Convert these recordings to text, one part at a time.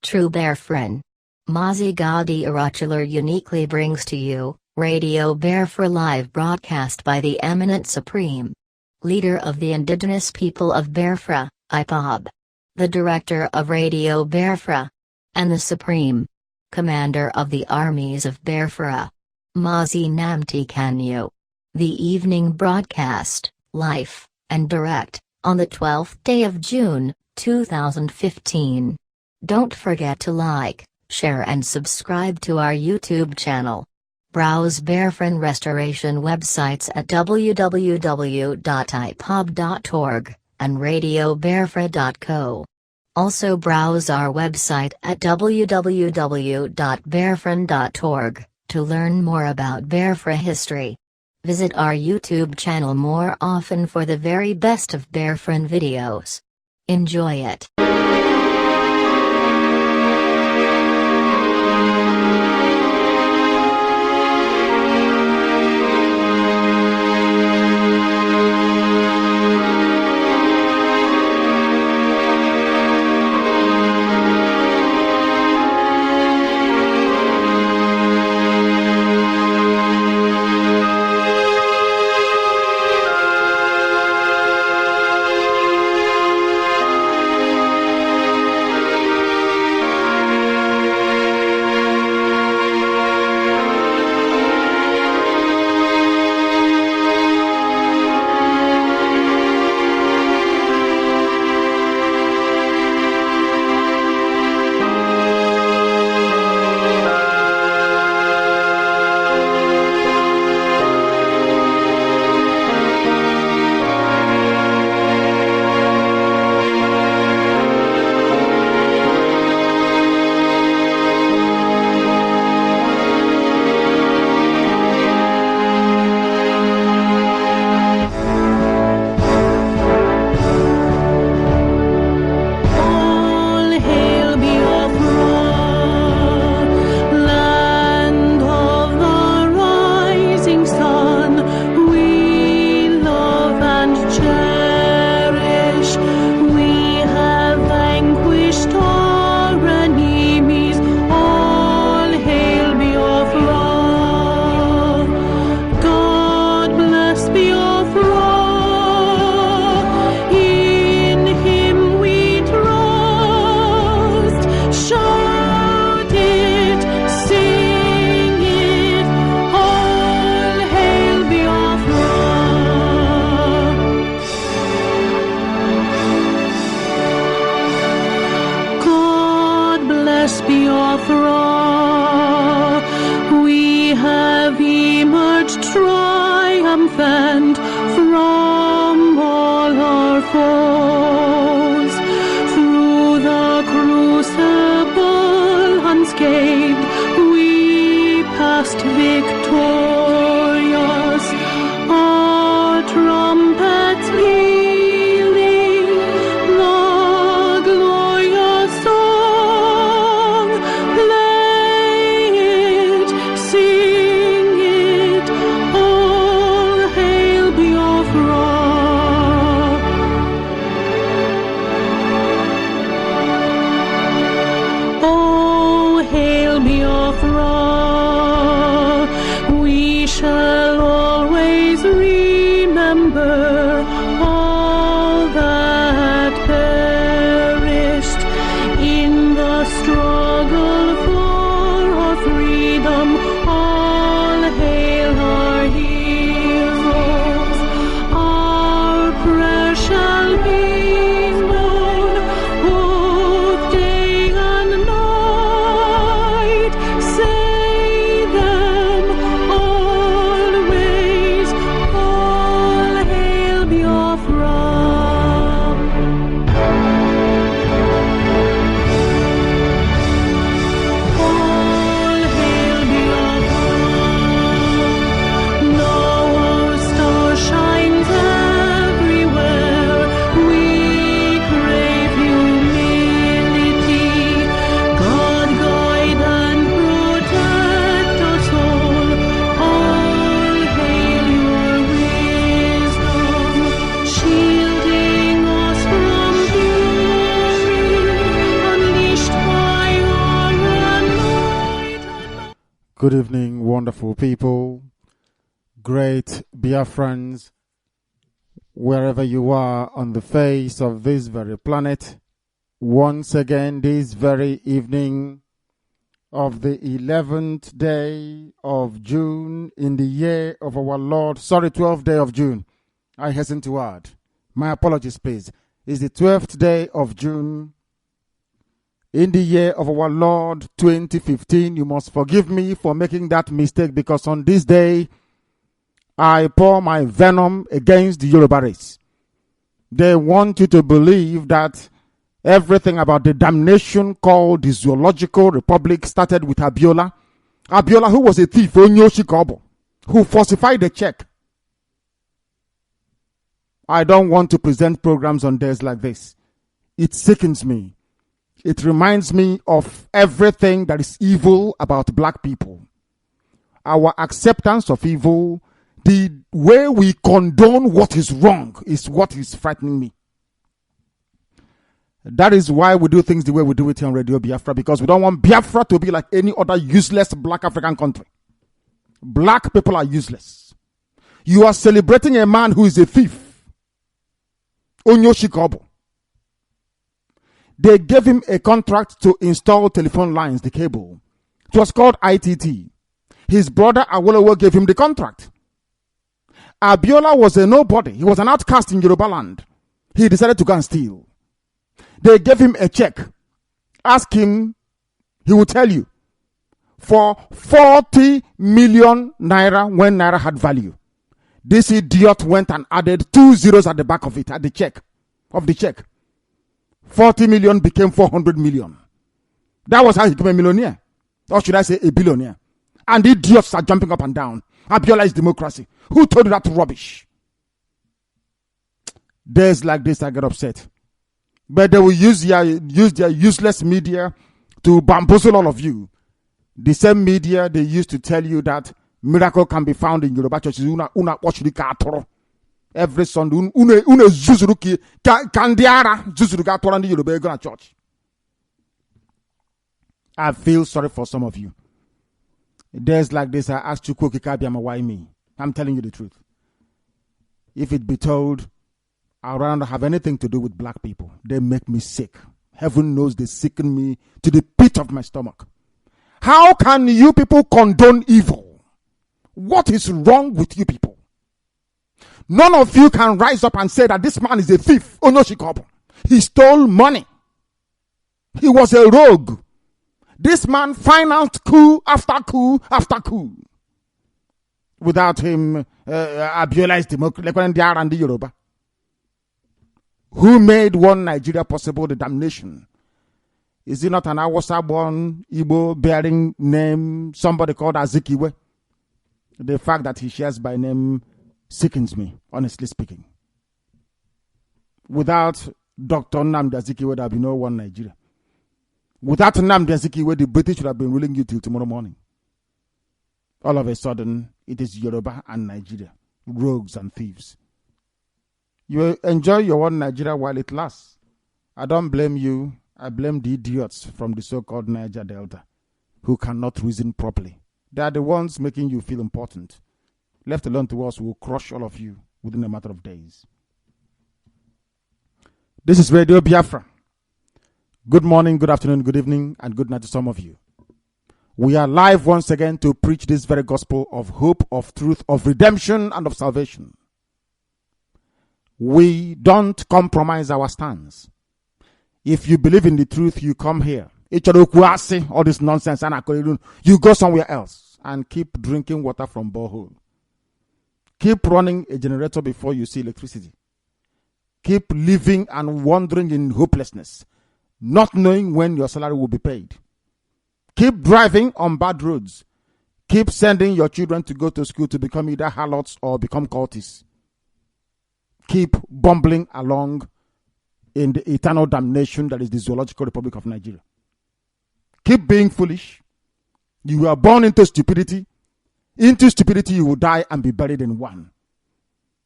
true Biafran. MAZI NNAMDI uniquely brings to you, Radio Biafra live broadcast by the eminent Supreme Leader of the Indigenous People of Biafra, IPOB. The Director of Radio Biafra. And the Supreme Commander of the Armies of Biafra. MAZI NNAMDI KANU. The evening broadcast, live, and direct, on the 12th day of June, 2015. Don't forget to like, share and subscribe to our YouTube channel. Browse Biafran restoration websites at www.ipob.org, and radiobiafra.co. Also browse our website at www.biafran.org, to learn more about Biafra history. Visit our YouTube channel more often for the very best of Biafran videos. Enjoy it. Biafra, we have emerged triumphant from all our foes. Through the crucible unscathed, we passed victorious. Our trumpets pealing the glorious song. Play it, sing it, all hail Biafra. Oh, hail Biafra. We Good evening, wonderful people, great Biafrans, wherever you are on the face of this very planet. Once again, this very evening of the 11th day of June in the year of our Lord, 12th day of June. I hasten to add, my apologies please, it's the 12th day of June in the year of our Lord 2015. You must forgive me for making that mistake, because on this day I pour my venom against the Yoruba race. They want you to believe that everything about the damnation called the Zoological Republic started with Abiola. Abiola, who was a thief, who falsified the check. I don't want to present programs on days like this. It sickens me. It reminds me of everything that is evil about black people. Our acceptance of evil, the way we condone what is wrong, is what is frightening me. That is why we do things the way we do it here on Radio Biafra, because we don't want Biafra to be like any other useless black African country. Black people are useless. You are celebrating a man who is a thief. Onyoshikobo. They gave him a contract to install telephone lines, the cable. It was called ITT. His brother Awolowo gave him the contract. Abiola was a nobody. He was an outcast in Yoruba land. He decided to go and steal. They gave him a check. Ask him, he will tell you. For 40 million naira when naira had value. This idiot went and added 2 zeros at the back of it, at the check, of the check. 40 million became 400 million. That was how he became a millionaire. Or should I say a billionaire. And the idiots are jumping up and down. Abiola is democracy. Who told you that rubbish? Days like this, I get upset. But they will use their useless media to bamboozle all of you. The same media they used to tell you that miracle can be found in Yoruba churches. Every Sunday, church. I feel sorry for some of you. Days like this, I asked you, why me? I'm telling you the truth. If it be told, I would rather have anything to do with black people. They make me sick. Heaven knows they sicken me to the pit of my stomach. How can you people condone evil? What is wrong with you people? None of you can rise up and say that this man is a thief. He stole money. He was a rogue. This man financed coup after coup after coup. Without him, Abiola is the Yoruba. Who made one Nigeria possible, the damnation? Is it not an Awasa-born Igbo bearing name, somebody called Azikiwe? The fact that he shares by name sickens me, honestly speaking. Without Dr. Nnamdi Azikiwe, there would be no one Nigeria. Without Nnamdi Azikiwe, the British would have been ruling you till tomorrow morning. All of a sudden, it is Yoruba and Nigeria, rogues and thieves. You enjoy your one Nigeria while it lasts. I don't blame you. I blame the idiots from the so-called Naija Delta who cannot reason properly. They are the ones making you feel important. Left alone to us, we will crush all of you within a matter of days. This is Radio Biafra. Good morning, good afternoon, good evening, and good night to some of you. We are live once again to preach this very gospel of hope, of truth, of redemption, and of salvation. We don't compromise our stance. If you believe in the truth, you come here. All this nonsense, you go somewhere else and keep drinking water from borehole. Keep running a generator before you see electricity. Keep living and wandering in hopelessness, not knowing when your salary will be paid. Keep driving on bad roads. Keep sending your children to go to school to become either harlots or become cultists. Keep bumbling along in the eternal damnation that is the Zoological Republic of Nigeria. Keep being foolish. You were born into stupidity. Into stupidity you will die and be buried in one.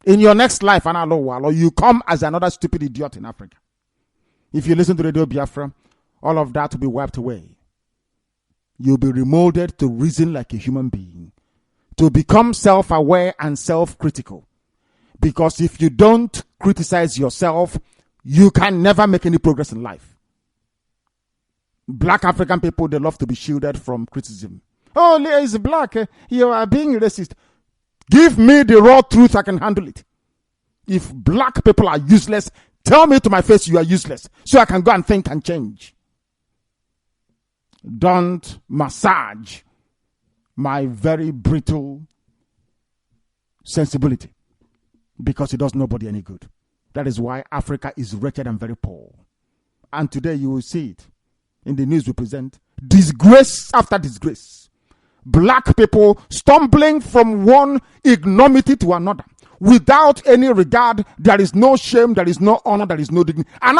In your next life, you come as another stupid idiot in Africa. If you listen to Radio Biafra, all of that will be wiped away. You'll be remolded to reason like a human being, to become self-aware and self-critical. Because if you don't criticize yourself, you can never make any progress in life. Black African people, they love to be shielded from criticism. Oh, Leah is black. You are being racist. Give me the raw truth, I can handle it. If black people are useless, tell me to my face you are useless, so I can go and think and change. Don't massage my very brittle sensibility, because it does nobody any good. That is why Africa is wretched and very poor. And today you will see it in the news we present. Disgrace after disgrace. Black people stumbling from one ignominy to another without any regard. There is no shame, there is no honor, there is no dignity. I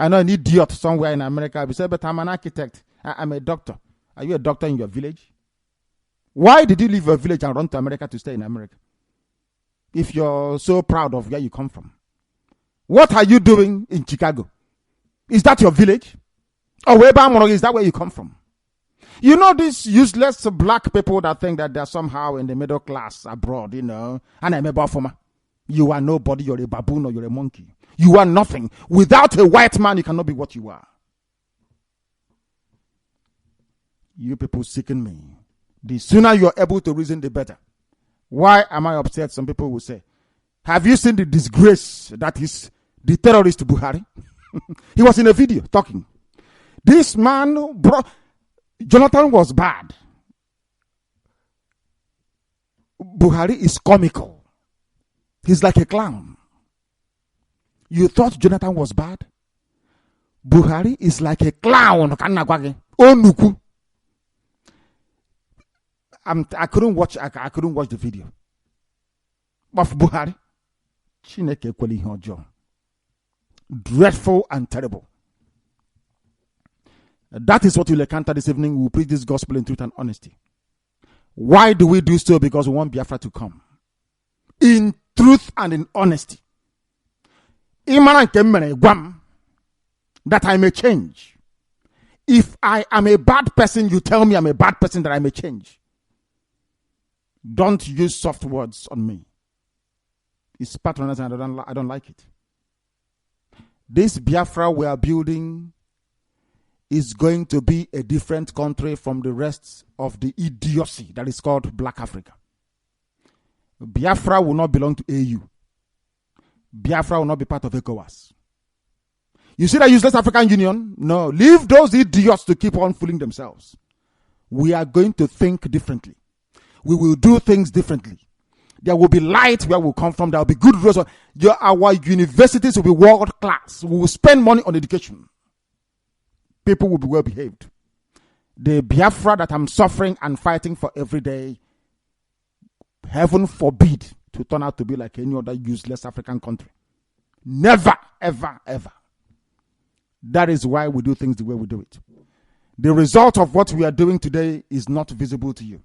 know an idiot somewhere in America will say, but I'm an architect. I'm a doctor. Are you a doctor in your village? Why did you leave your village and run to America to stay in America? If you're so proud of where you come from. What are you doing in Chicago? Is that your village? Or is that where you come from? You know these useless black people that think that they're somehow in the middle class abroad, and I'm a buffer. You are nobody, you're a baboon or you're a monkey. You are nothing. Without a white man, you cannot be what you are. You people seeking me. The sooner you're able to reason, the better. Why am I upset? Some people will say, have you seen the disgrace that is the terrorist Buhari? He was in a video talking. This man, Jonathan was bad. Buhari is comical. He's like a clown. You thought Jonathan was bad? Buhari is like a clown. Onuku. I couldn't watch the video. But Buhari, Chineke kweli hojo. Dreadful and terrible. That is what we'll encounter this evening. We will preach this gospel in truth and honesty. Why do we do so? Because we want Biafra to come. In truth and in honesty. That I may change. If I am a bad person, you tell me I'm a bad person that I may change. Don't use soft words on me. It's patronizing. I don't like it. This Biafra we are building is going to be a different country from the rest of the idiocy that is called Black Africa. Biafra will not belong to AU. Biafra will not be part of ECOWAS. You see that useless African Union? No, leave those idiots to keep on fooling themselves. We are going to think differently. We will do things differently. There will be light where we come from. There will be good roads. Our universities will be world class. We will spend money on education. People will be well behaved. The Biafra that I'm suffering and fighting for every day, heaven forbid to turn out to be like any other useless African country. Never, ever, ever. That is why we do things the way we do it. The result of what we are doing today is not visible to you.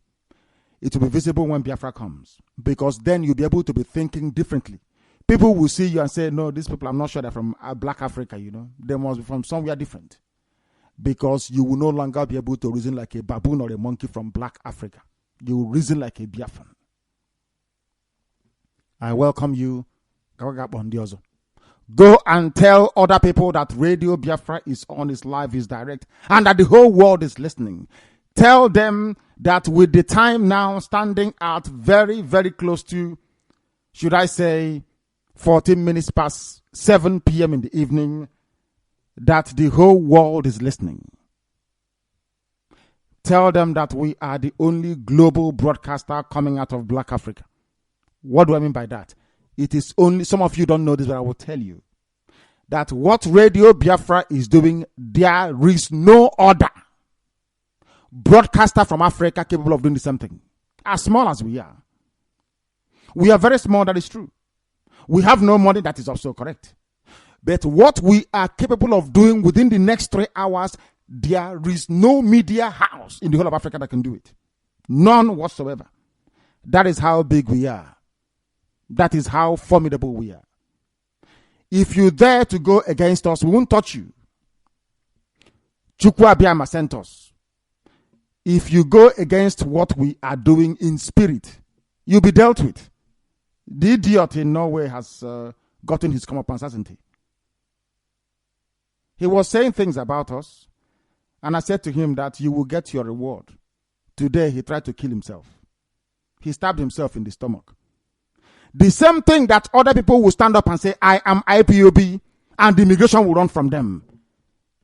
It will be visible when Biafra comes. Because then you'll be able to be thinking differently. People will see you and say, no, these people, I'm not sure they're from Black Africa, They must be from somewhere different. Because you will no longer be able to reason like a baboon or a monkey from Black Africa. You will reason like a Biafran. I welcome you. Go and tell other people that Radio Biafra is on, its live, is direct, and that the whole world is listening. Tell them that with the time now standing at very, very close to, should I say, 14 minutes past 7 p.m. in the evening, that the whole world is listening. Tell them that we are the only global broadcaster coming out of Black Africa. What do I mean by that? It is only, some of you don't know this, but I will tell you that what Radio Biafra is doing, there is no other broadcaster from Africa capable of doing the same thing. As small as we are. We are very small, that is true. We have no money, that is also correct. But what we are capable of doing within the next 3 hours, there is no media house in the whole of Africa that can do it. None whatsoever. That is how big we are. That is how formidable we are. If you dare to go against us, we won't touch you. Chukwu Abiyama sent us. If you go against what we are doing in spirit, you'll be dealt with. The idiot in Norway has gotten his comeuppance, hasn't he? He was saying things about us, and I said to him that you will get your reward. Today, he tried to kill himself. He stabbed himself in the stomach. The same thing that other people will stand up and say, I am IPOB, and the immigration will run from them.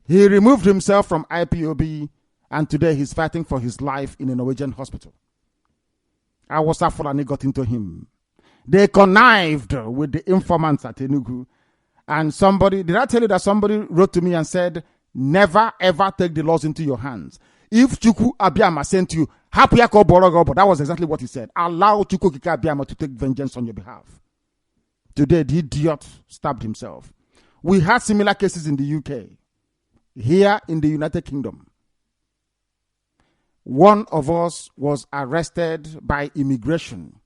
He removed himself from IPOB, and today he's fighting for his life in a Norwegian hospital. Awasa Fulani got into him. They connived with the informants at Enugu. And somebody, did I tell you that somebody wrote to me and said, never ever take the laws into your hands. If Chukwu Abiyama sent you, but that was exactly what he said. Allow Chukwu Abiyama to take vengeance on your behalf. Today, the idiot stabbed himself. We had similar cases in the UK. Here in the United Kingdom, one of us was arrested by immigration.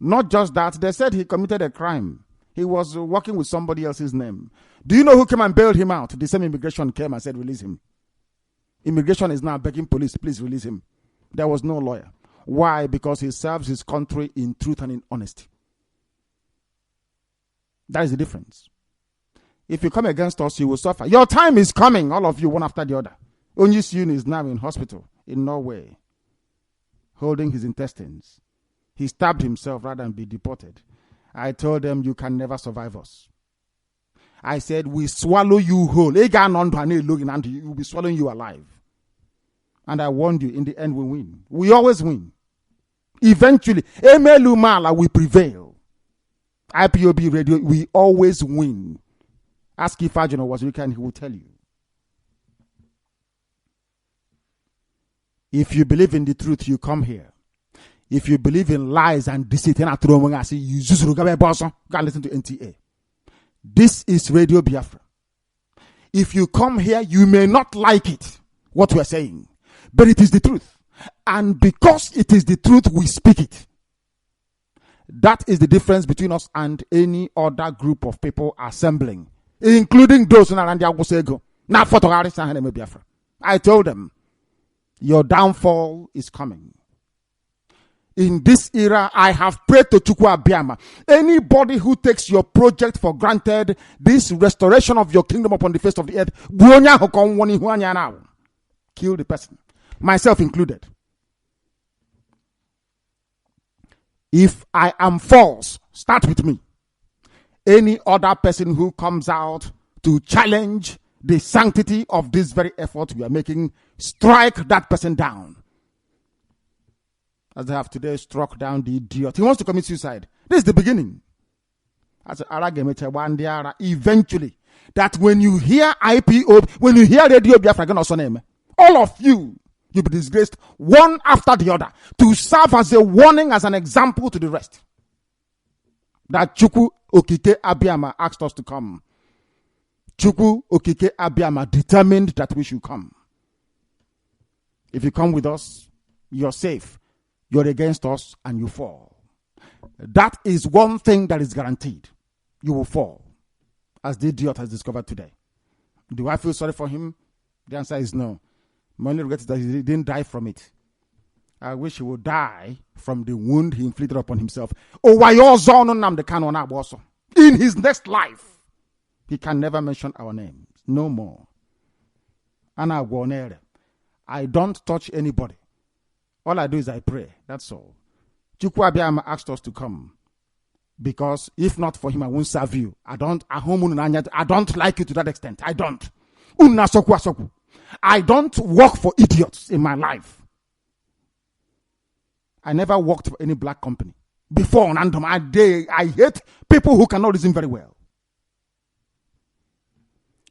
Not just that, they said he committed a crime. He was working with somebody else's name. Do you know who came and bailed him out? The same immigration came and said, release him. Immigration is now begging police, please release him. There was no lawyer. Why? Because he serves his country in truth and in honesty. That is the difference. If you come against us, you will suffer. Your time is coming, all of you, one after the other. Onyusyun is now in hospital in Norway, holding his intestines. He stabbed himself rather than be deported. I told them, you can never survive us. I said, we swallow you whole. We'll be swallowing you alive. And I warned you, in the end, we win. We always win. Eventually, Emelumala will prevail. IPOB radio, we always win. Ask if Ajano was weekend, he will tell you. If you believe in the truth, you come here. If you believe in lies and deceit, you go and listen to NTA. This is Radio Biafra. If you come here, you may not like it, what we are saying, but it is the truth. And because it is the truth, we speak it. That is the difference between us and any other group of people assembling, including those in Arandi. I told them, your downfall is coming. In this era, I have prayed to Chukwu Abiyama. Anybody who takes your project for granted, this restoration of your kingdom upon the face of the earth, kill the person. Myself included. If I am false, start with me. Any other person who comes out to challenge the sanctity of this very effort we are making, strike that person down. As they have today struck down the idiot. He wants to commit suicide. This is the beginning. Eventually, that when you hear IPO, when you hear Radio Biafra, all of you, you'll be disgraced one after the other to serve as a warning, as an example to the rest. That Chukwu Okike Abiyama asked us to come. Chukwu Okike Abiyama determined that we should come. If you come with us, you're safe. You're against us and you fall. That is one thing that is guaranteed. You will fall, as the idiot has discovered today. Do I feel sorry for him? The answer is no. My only regret is that he didn't die from it. I wish he would die from the wound he inflicted upon himself. In his next life, he can never mention our names. No more. I don't touch anybody. All I do is I pray. That's all. Chukwu Abiyama asked us to come. Because if not for him, I won't serve you. I don't like you to that extent. I don't. I don't work for idiots in my life. I never worked for any black company. Before I hate people who cannot reason very well.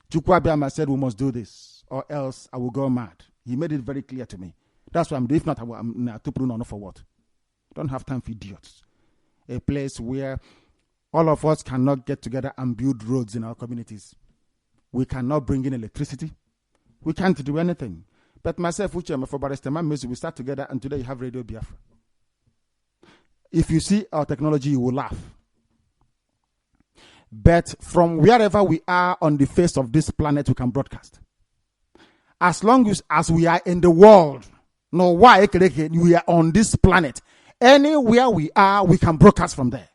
Chukwu Abiyama said we must do this or else I will go mad. He made it very clear to me. That's why I'm doing. If not, I'm to put on for what? Don't have time for idiots. A place where all of us cannot get together and build roads in our communities. We cannot bring in electricity. We can't do anything. But myself, which I'm for Barrister Music, we start together, and today you have Radio Biafra. If you see our technology, you will laugh. But from wherever we are on the face of this planet, we can broadcast. As long as we are in the world, no, why we are on this planet. Anywhere we are, we can broadcast from there.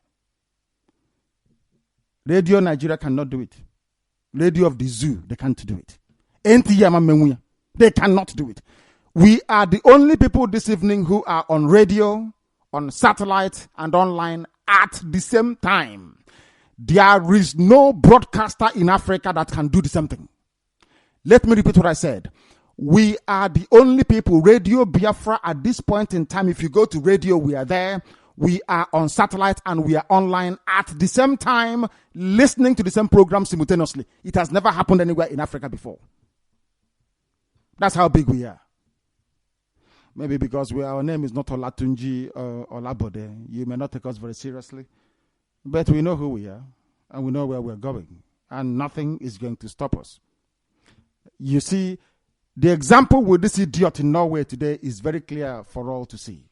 Radio Nigeria cannot do it. Radio of the Zoo, they can't do it. They cannot do it. We are the only people this evening who are on radio, on satellite, and online at the same time. There is no broadcaster in Africa that can do the same thing. Let me repeat what I said. We are the only people, Radio Biafra, at this point in time. If you go to radio, we are there. We are on satellite and we are online at the same time, listening to the same program simultaneously. It has never happened anywhere in Africa before. That's how big we are. Maybe because our name is not Olatunji or Olabode, you may not take us very seriously. But we know who we are and we know where we're going. And nothing is going to stop us. You see, the example with this idiot in Norway today is very clear for all to see.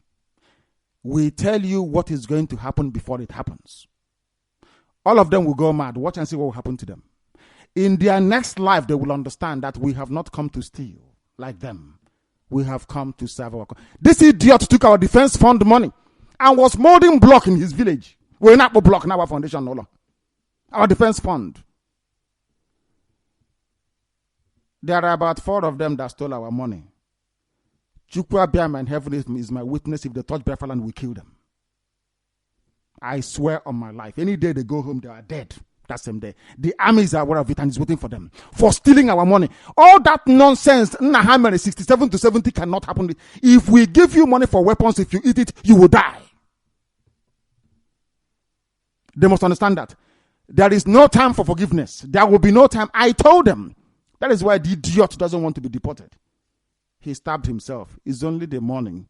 We tell you what is going to happen before it happens. All of them will go mad. Watch and see what will happen to them. In their next life, they will understand that we have not come to steal like them. We have come to serve our country. This idiot took our defense fund money and was molding block in his village. We're not block in our foundation, no longer. Our defense fund. There are about 4 of them that stole our money. Chukwu Abiyama in heaven is my witness. If they touch Biafra land, we kill them. I swear on my life. Any day they go home, they are dead. That same day. The army is aware of it and is waiting for them. For stealing our money. All that nonsense, 67 to 70 cannot happen. If we give you money for weapons, if you eat it, you will die. They must understand that. There is no time for forgiveness. There will be no time. I told them. That is why the idiot doesn't want to be deported. He stabbed himself. It's only the morning.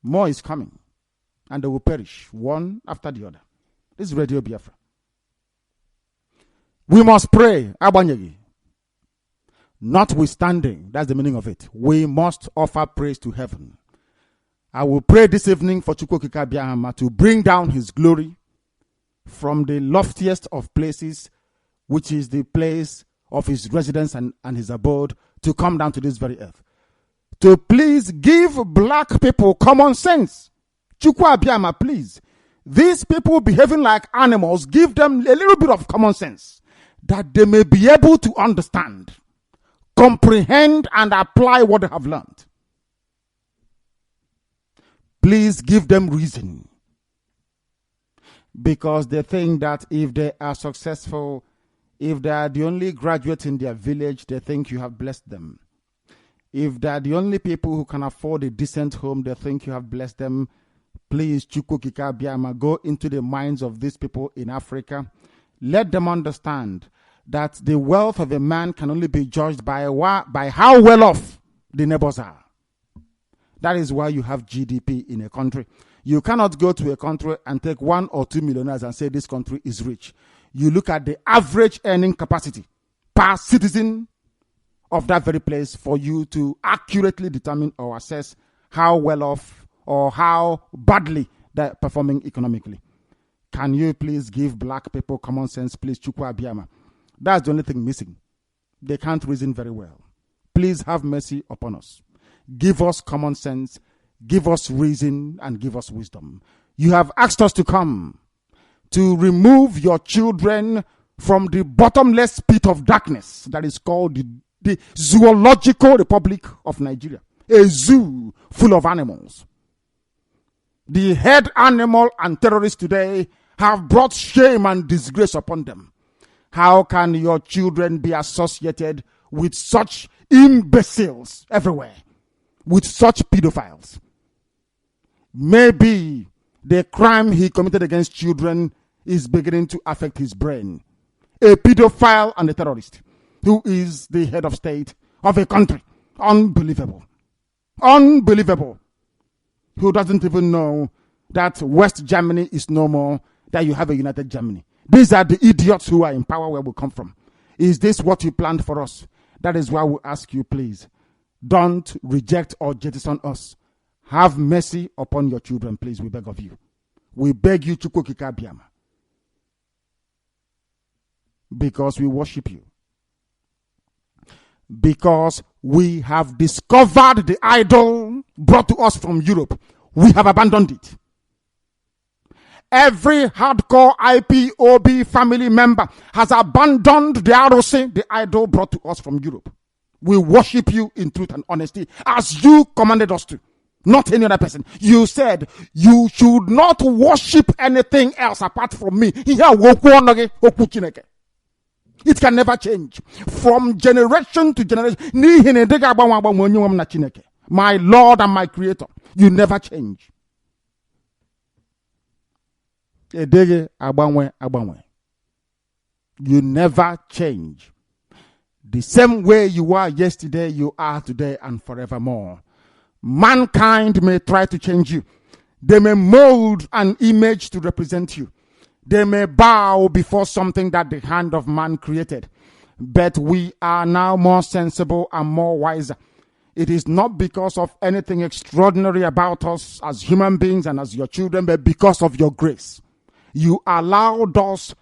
More is coming. And they will perish, one after the other. This is Radio Biafra. We must pray. Abanyegi. Notwithstanding, that's the meaning of it. We must offer praise to heaven. I will pray this evening for Chukwu Okike Abiama to bring down his glory from the loftiest of places, which is the place of his residence and his abode, to come down to this very earth. To please give black people common sense. Chukwu Abiyama, please. These people behaving like animals, give them a little bit of common sense that they may be able to understand, comprehend, and apply what they have learned. Please give them reason. Because they think that if they are successful, if they are the only graduates in their village, they think you have blessed them. If they are the only people who can afford a decent home, they think you have blessed them. Please, Chukwu Okike Abiama, go into the minds of these people in Africa. Let them understand that the wealth of a man can only be judged by how well off the neighbors are. That is why you have GDP in a country. You cannot go to a country and take 1 or 2 millionaires and say this country is rich. You look at the average earning capacity per citizen of that very place for you to accurately determine or assess how well off or how badly they're performing economically. Can you please give black people common sense, please, Chukwu Abiyama? That's the only thing missing. They can't reason very well. Please have mercy upon us. Give us common sense, give us reason, and give us wisdom. You have asked us to come to remove your children from the bottomless pit of darkness that is called the Zoological Republic of Nigeria. A zoo full of animals. The head animal and terrorists today have brought shame and disgrace upon them. How can your children be associated with such imbeciles everywhere? With such pedophiles? Maybe the crime he committed against children is beginning to affect his brain. A pedophile and a terrorist who is the head of state of a country. Unbelievable. Unbelievable. Who doesn't even know that West Germany is no more, that you have a united Germany. These are the idiots who are in power where we come from. Is this what you planned for us? That is why we ask you, please, don't reject or jettison us. Have mercy upon your children, please, we beg of you. We beg you, Chukwu Okike Abiama. Because we worship you. Because we have discovered the idol brought to us from Europe. We have abandoned it. Every hardcore IPOB family member has abandoned the ROC, the idol brought to us from Europe. We worship you in truth and honesty as you commanded us to. Not any other person. You said you should not worship anything else apart from me. It can never change. From generation to generation. My Lord and my Creator. You never change. You never change. The same way you are yesterday, you are today and forevermore. Mankind may try to change you. They may mold an image to represent you. They may bow before something that the hand of man created. But we are now more sensible and more wiser. It is not because of anything extraordinary about us as human beings and as your children, but because of your grace. You allowed us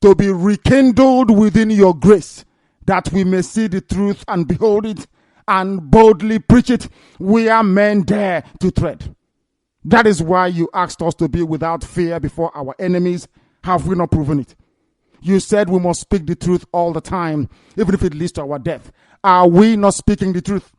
to be rekindled within your grace, that we may see the truth and behold it and boldly preach it. We are men dare to tread. That is why you asked us to be without fear before our enemies. Have we not proven it? You said we must speak the truth all the time, even if it leads to our death. Are we not speaking the truth?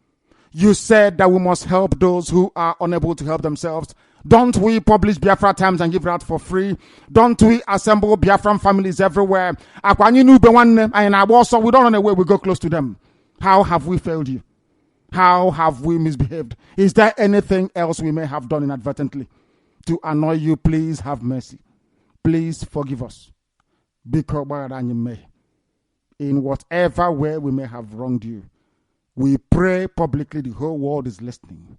You said that we must help those who are unable to help themselves. Don't we publish Biafra Times and give it out for free? Don't we assemble Biafran families everywhere? We don't run away, we go close to them. How have we failed you? How have we misbehaved? Is there anything else we may have done inadvertently to annoy you? Please have mercy. Please forgive us. In whatever way we may have wronged you, we pray publicly, the whole world is listening.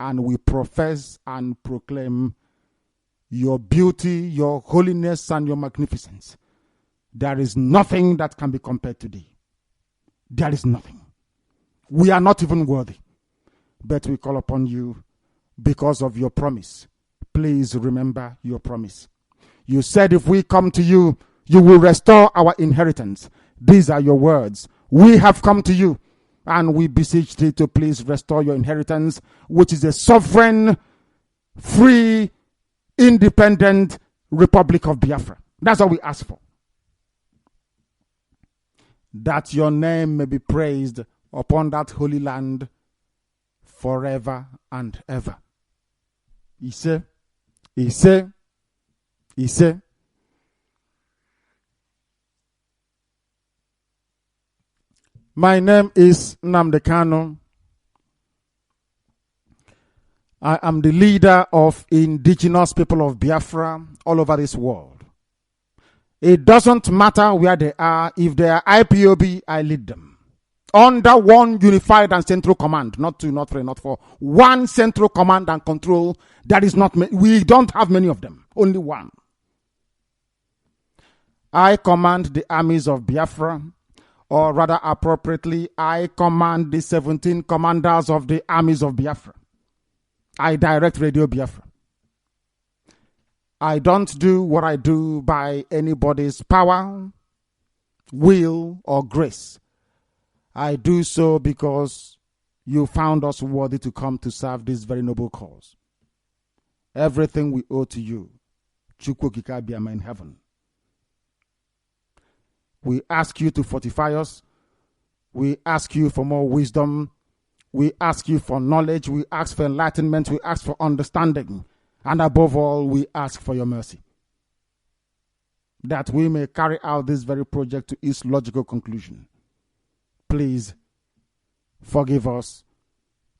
And we profess and proclaim your beauty, your holiness, and your magnificence. There is nothing that can be compared to thee. There is nothing. We are not even worthy. But we call upon you because of your promise. Please remember your promise. You said if we come to you, you will restore our inheritance. These are your words. We have come to you, and we beseech thee to please restore your inheritance, which is a sovereign, free, independent Republic of Biafra. That's what we ask for. That your name may be praised upon that holy land forever and ever. He said, my name is Nnamdi Kanu. I am the leader of indigenous people of Biafra all over this world. It doesn't matter where they are. If they are IPOB, I lead them. Under one unified and central command. Not two, not three, not four. One central command and control. That is not, we don't have many of them. Only one. I command the armies of Biafra. Or rather appropriately, I command the 17 commanders of the armies of Biafra. I direct Radio Biafra. I don't do what I do by anybody's power, will, or grace. I do so because you found us worthy to come to serve this very noble cause. Everything we owe to you, Chukwu Okike Abiama in heaven. We ask you to fortify us. We ask you for more wisdom. We ask you for knowledge. We ask for enlightenment. We ask for understanding. And above all, we ask for your mercy. That we may carry out this very project to its logical conclusion. Please forgive us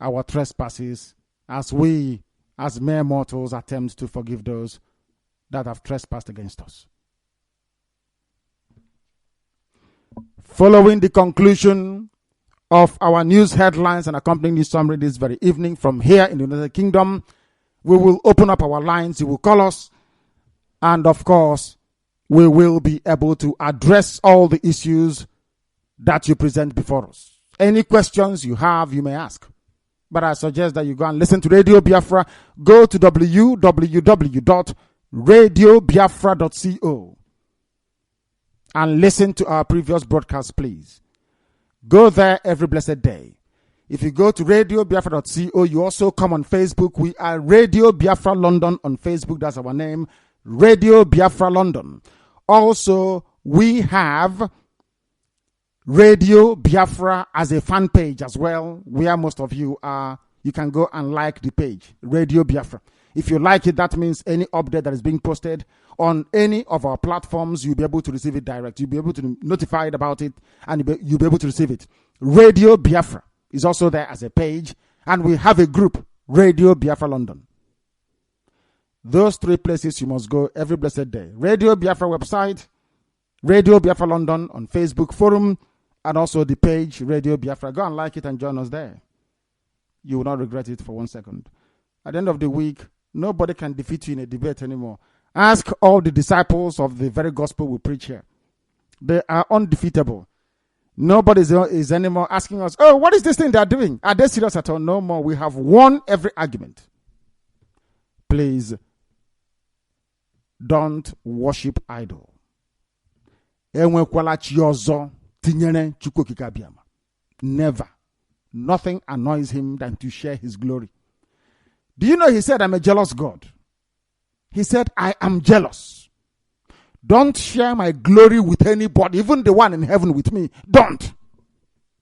our trespasses as we, as mere mortals, attempt to forgive those that have trespassed against us. Following the conclusion of our news headlines and accompanying news summary this very evening from here in the United Kingdom, we will open up our lines. You will call us. And of course, we will be able to address all the issues that you present before us. Any questions you have, you may ask. But I suggest that you go and listen to Radio Biafra. Go to www.radiobiafra.co. and listen to our previous broadcast, please. Go there every blessed day. If you go to radiobiafra.co, you also come on Facebook. We are Radio Biafra London on Facebook. That's our name, Radio Biafra London. Also, we have Radio Biafra as a fan page as well, where most of you are. You can go and like the page, Radio Biafra. If you like it, that means any update that is being posted on any of our platforms, you'll be able to receive it direct. You'll be able to be notified about it, and you'll be able to receive it. Radio Biafra is also there as a page, and we have a group, Radio Biafra London. Those three places you must go every blessed day. Radio Biafra website, Radio Biafra London on Facebook forum, and also the page, Radio Biafra. Go and like it and join us there. You will not regret it for 1 second. At the end of the week, nobody can defeat you in a debate anymore. Ask all the disciples of the very gospel we preach here. They are undefeatable. Nobody is anymore asking us, oh, what is this thing they are doing? Are they serious at all? No more. We have won every argument. Please don't worship idol. Never. Nothing annoys him than to share his glory. Do you know he said, I'm a jealous God? He said, I am jealous. Don't share my glory with anybody, even the one in heaven with me. Don't.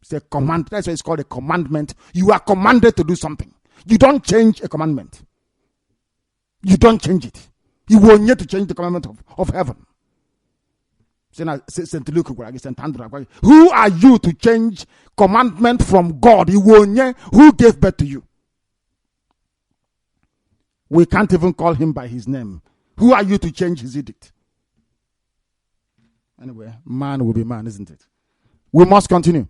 It's a command. That's why it's called a commandment. You are commanded to do something. You don't change a commandment. You don't change it. You will need to change the commandment of heaven. Who are you to change commandment from God? Who gave birth to you? We can't even call him by his name. Who are you to change his edict? Anyway, man will be man, isn't it? We must continue.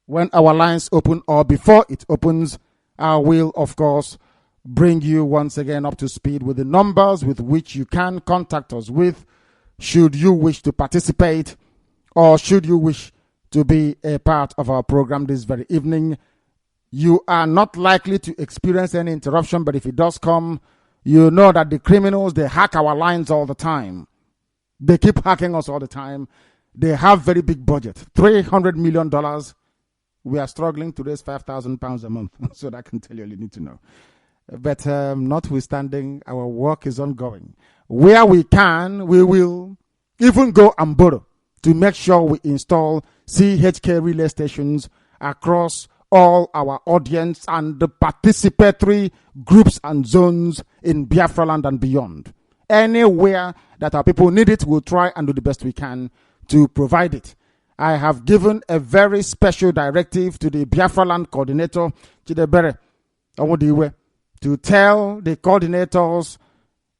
When our lines open, or before it opens, I will, of course, bring you once again up to speed with the numbers with which you can contact us with, should you wish to participate, or should you wish to be a part of our program this very evening. You are not likely to experience any interruption, but if it does come, you know that the criminals, they hack our lines all the time. They keep hacking us all the time. They have very big budget, $300 million. We are struggling to raise £5,000 a month. So that can tell you all you need to know. But notwithstanding, our work is ongoing. Where we can, we will even go and borrow to make sure we install CHK relay stations across all our audience and the participatory groups and zones in Biafra land and beyond. Anywhere that our people need it, we'll try and do the best we can to provide it. I have given a very special directive to the Biafra land coordinator, Chidebere Awodiwe, to tell the coordinators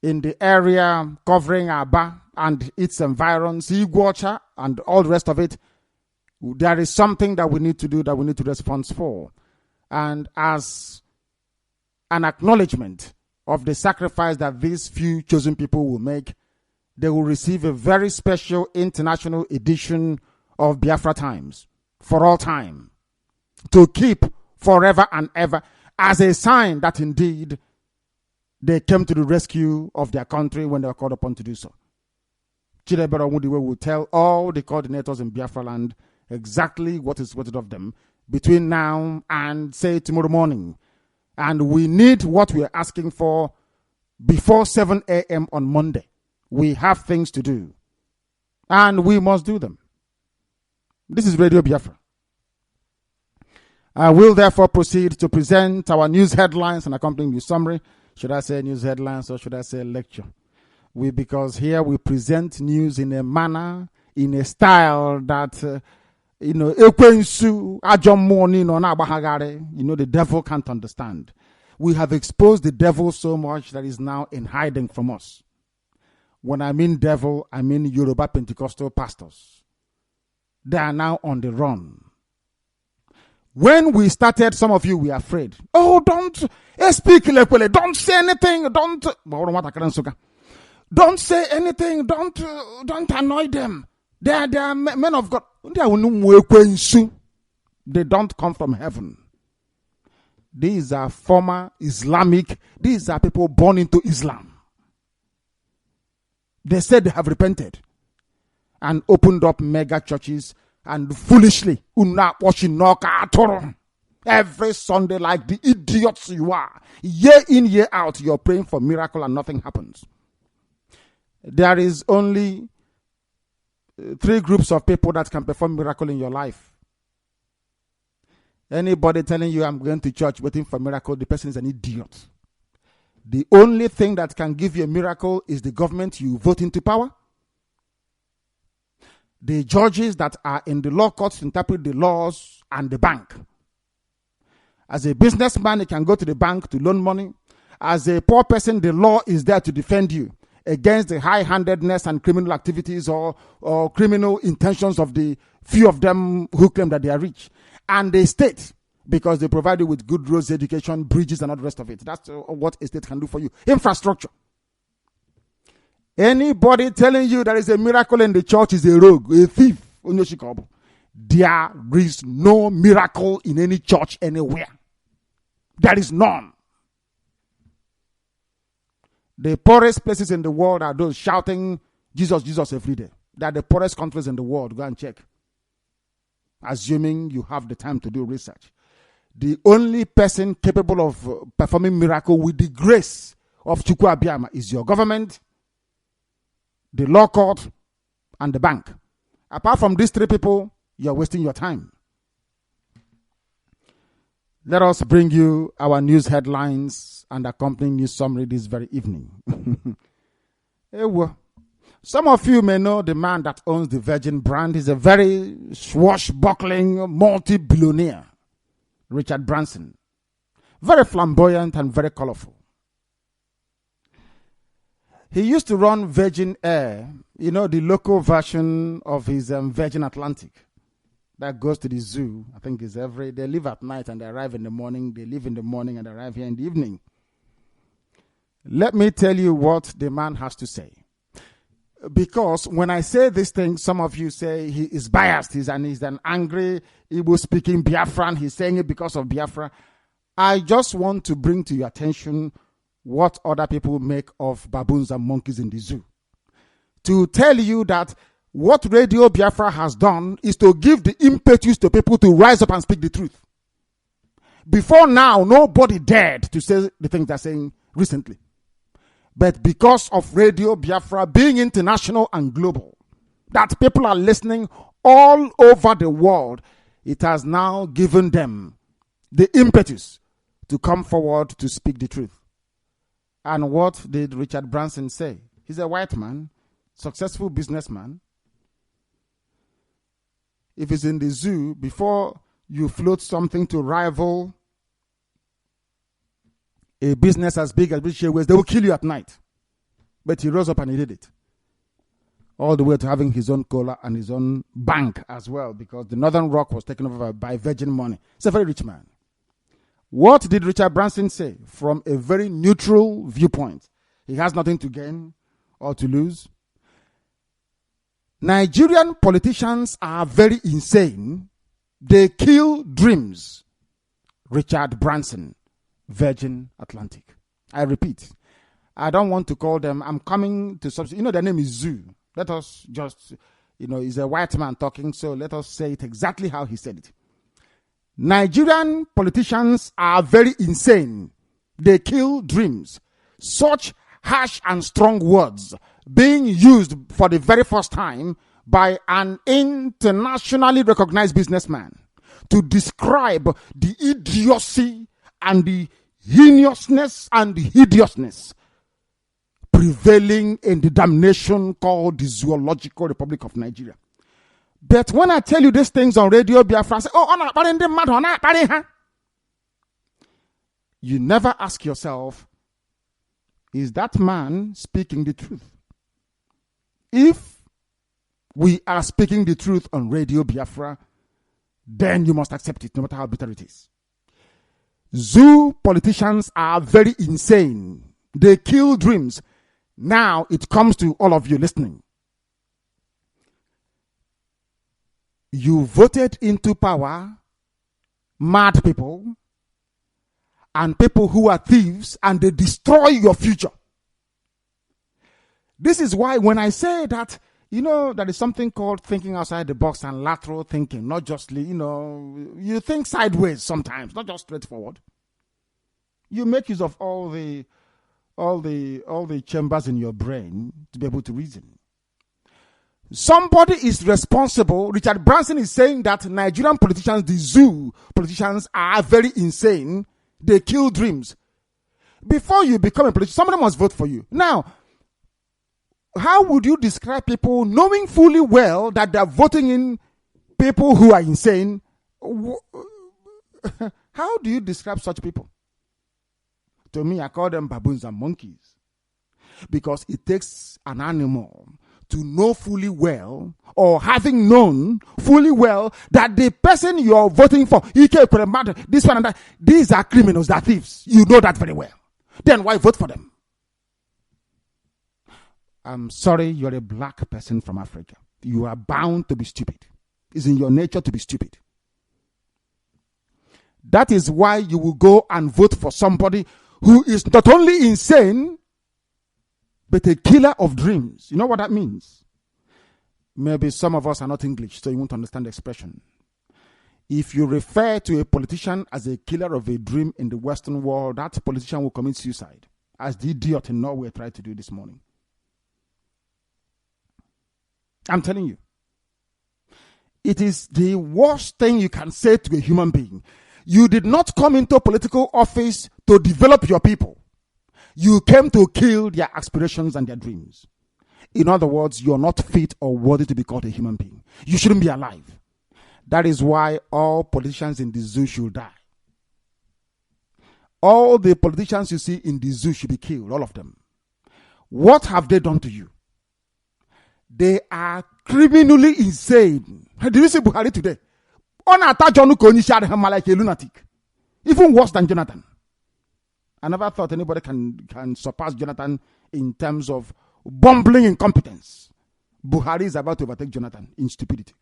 in the area covering Aba and its environs, Igwocha and all the rest of it, there is something that we need to do, that we need to respond for. And as an acknowledgement of the sacrifice that these few chosen people will make, they will receive a very special international edition of Biafra Times for all time, to keep forever and ever, as a sign that indeed they came to the rescue of their country when they were called upon to do so. Chidebere Awodiwe will tell all the coordinators in Biafra land exactly what is expected of them between now and, say, tomorrow morning. And we need what we are asking for before 7 a.m. on Monday. We have things to do, and we must do them. This is Radio Biafra. I will therefore proceed to present our news headlines and accompanying news summary. Should I say news headlines or should I say lecture? Because here we present news in a manner, in a style that, the devil can't understand. We have exposed the devil so much that is now in hiding from us. When I mean devil, I mean Yoruba Pentecostal pastors. They are now on the run. When we started, some of you were afraid. Oh, don't speak, don't say anything, don't say anything, don't annoy them. They are men of God. They don't come from heaven. These are former Islamic, these are people born into Islam. They said they have repented. and opened up mega churches and foolishly every Sunday like the idiots you are. Year in, year out, you're praying for miracle and nothing happens. There is only 3 groups of people that can perform miracle in your life. Anybody telling you I'm going to church waiting for miracle, the person is an idiot. The only thing that can give you a miracle is the government you vote into power. The judges that are in the law courts to interpret the laws, and the bank. As a businessman, you can go to the bank to loan money. As a poor person, the law is there to defend you against the high-handedness and criminal activities or criminal intentions of the few of them who claim that they are rich. And the state, because they provide you with good roads, education, bridges, and all the rest of it. That's what a state can do for you. Infrastructure. Anybody telling you there is a miracle in the church is a rogue, a thief. There is no miracle in any church anywhere. There is none. The poorest places in the world are those shouting Jesus, Jesus every day. They are the poorest countries in the world. Go and check. Assuming you have the time to do research. The only person capable of performing miracle with the grace of Chukwu Abiyama is your government, the law court, and the bank. Apart from these 3 people, you're wasting your time. Let us bring you our news headlines and accompanying news summary this very evening. Some of you may know the man that owns the Virgin brand. He's a very swashbuckling multi-billionaire, Richard Branson. Very flamboyant and very colorful. He used to run Virgin Air, you know, the local version of his Virgin Atlantic that goes to the zoo. I think it's they leave at night and they arrive in the morning. They leave in the morning and arrive here in the evening. Let me tell you what the man has to say. Because when I say this thing, some of you say he is biased. He's an angry Igbo speaking Biafran. He's saying it because of Biafra. I just want to bring to your attention what other people make of baboons and monkeys in the zoo. To tell you that what Radio Biafra has done is to give the impetus to people to rise up and speak the truth. Before now, nobody dared to say the things they're saying recently. But because of Radio Biafra being international and global, that people are listening all over the world, it has now given them the impetus to come forward to speak the truth. And what did Richard Branson say? He's a white man, successful businessman. If it's in the zoo, before you float something to rival a business as big as British Airways, they will kill you at night. But he rose up and he did it. All the way to having his own cola and his own bank as well, because the Northern Rock was taken over by Virgin Money. He's a very rich man. What did Richard Branson say? From a very neutral viewpoint. He has nothing to gain or to lose. Nigerian politicians are very insane. They kill dreams. Richard Branson, Virgin Atlantic. I repeat, I don't want to call them, I'm coming to substitute. You know, their name is Zoo. Let us just, he's a white man talking, so let us say it exactly how he said it. Nigerian politicians are very insane. They kill dreams. Such harsh and strong words being used for the very first time by an internationally recognized businessman to describe the idiocy and the heinousness and the hideousness prevailing in the damnation called the Zoological Republic of Nigeria. But when I tell you these things on Radio Biafra, I say, you never ask yourself, is that man speaking the truth? If we are speaking the truth on Radio Biafra, then you must accept it, no matter how bitter it is. Zoo politicians are very insane. They kill dreams. Now it comes to all of you listening. You voted into power mad people and people who are thieves, and they destroy your future. This is why when I say that You know, there is something called thinking outside the box and lateral thinking, not just, you think sideways sometimes, not just straightforward. You make use of all the chambers in your brain to be able to reason. Somebody is responsible. Richard Branson is saying that Nigerian politicians, the zoo politicians, are very insane. They kill dreams. Before you become a politician, somebody must vote for you. Now, how would you describe people knowing fully well that they're voting in people who are insane? How do you describe such people? To me, I call them baboons and monkeys. Because it takes an animal to know fully well, or having known fully well, that the person you're voting for, this one and that, these are criminals, they're thieves. You know that very well. Then why vote for them? I'm sorry, you're a black person from Africa. You are bound to be stupid. It's in your nature to be stupid. That is why you will go and vote for somebody who is not only insane, but a killer of dreams. You know what that means? Maybe some of us are not English, so you won't understand the expression. If you refer to a politician as a killer of a dream in the Western world, that politician will commit suicide, as the idiot in Norway tried to do this morning. I'm telling you. It is the worst thing you can say to a human being. You did not come into political office to develop your people. You came to kill their aspirations and their dreams. In other words, you're not fit or worthy to be called a human being. You shouldn't be alive. That is why all politicians in the zoo should die. All the politicians you see in the zoo should be killed, all of them. What have they done to you? They are criminally insane. Did you see Buhari today? Like a lunatic. Even worse than Jonathan. I never thought anybody can surpass Jonathan in terms of bumbling incompetence. Buhari is about to overtake Jonathan in stupidity.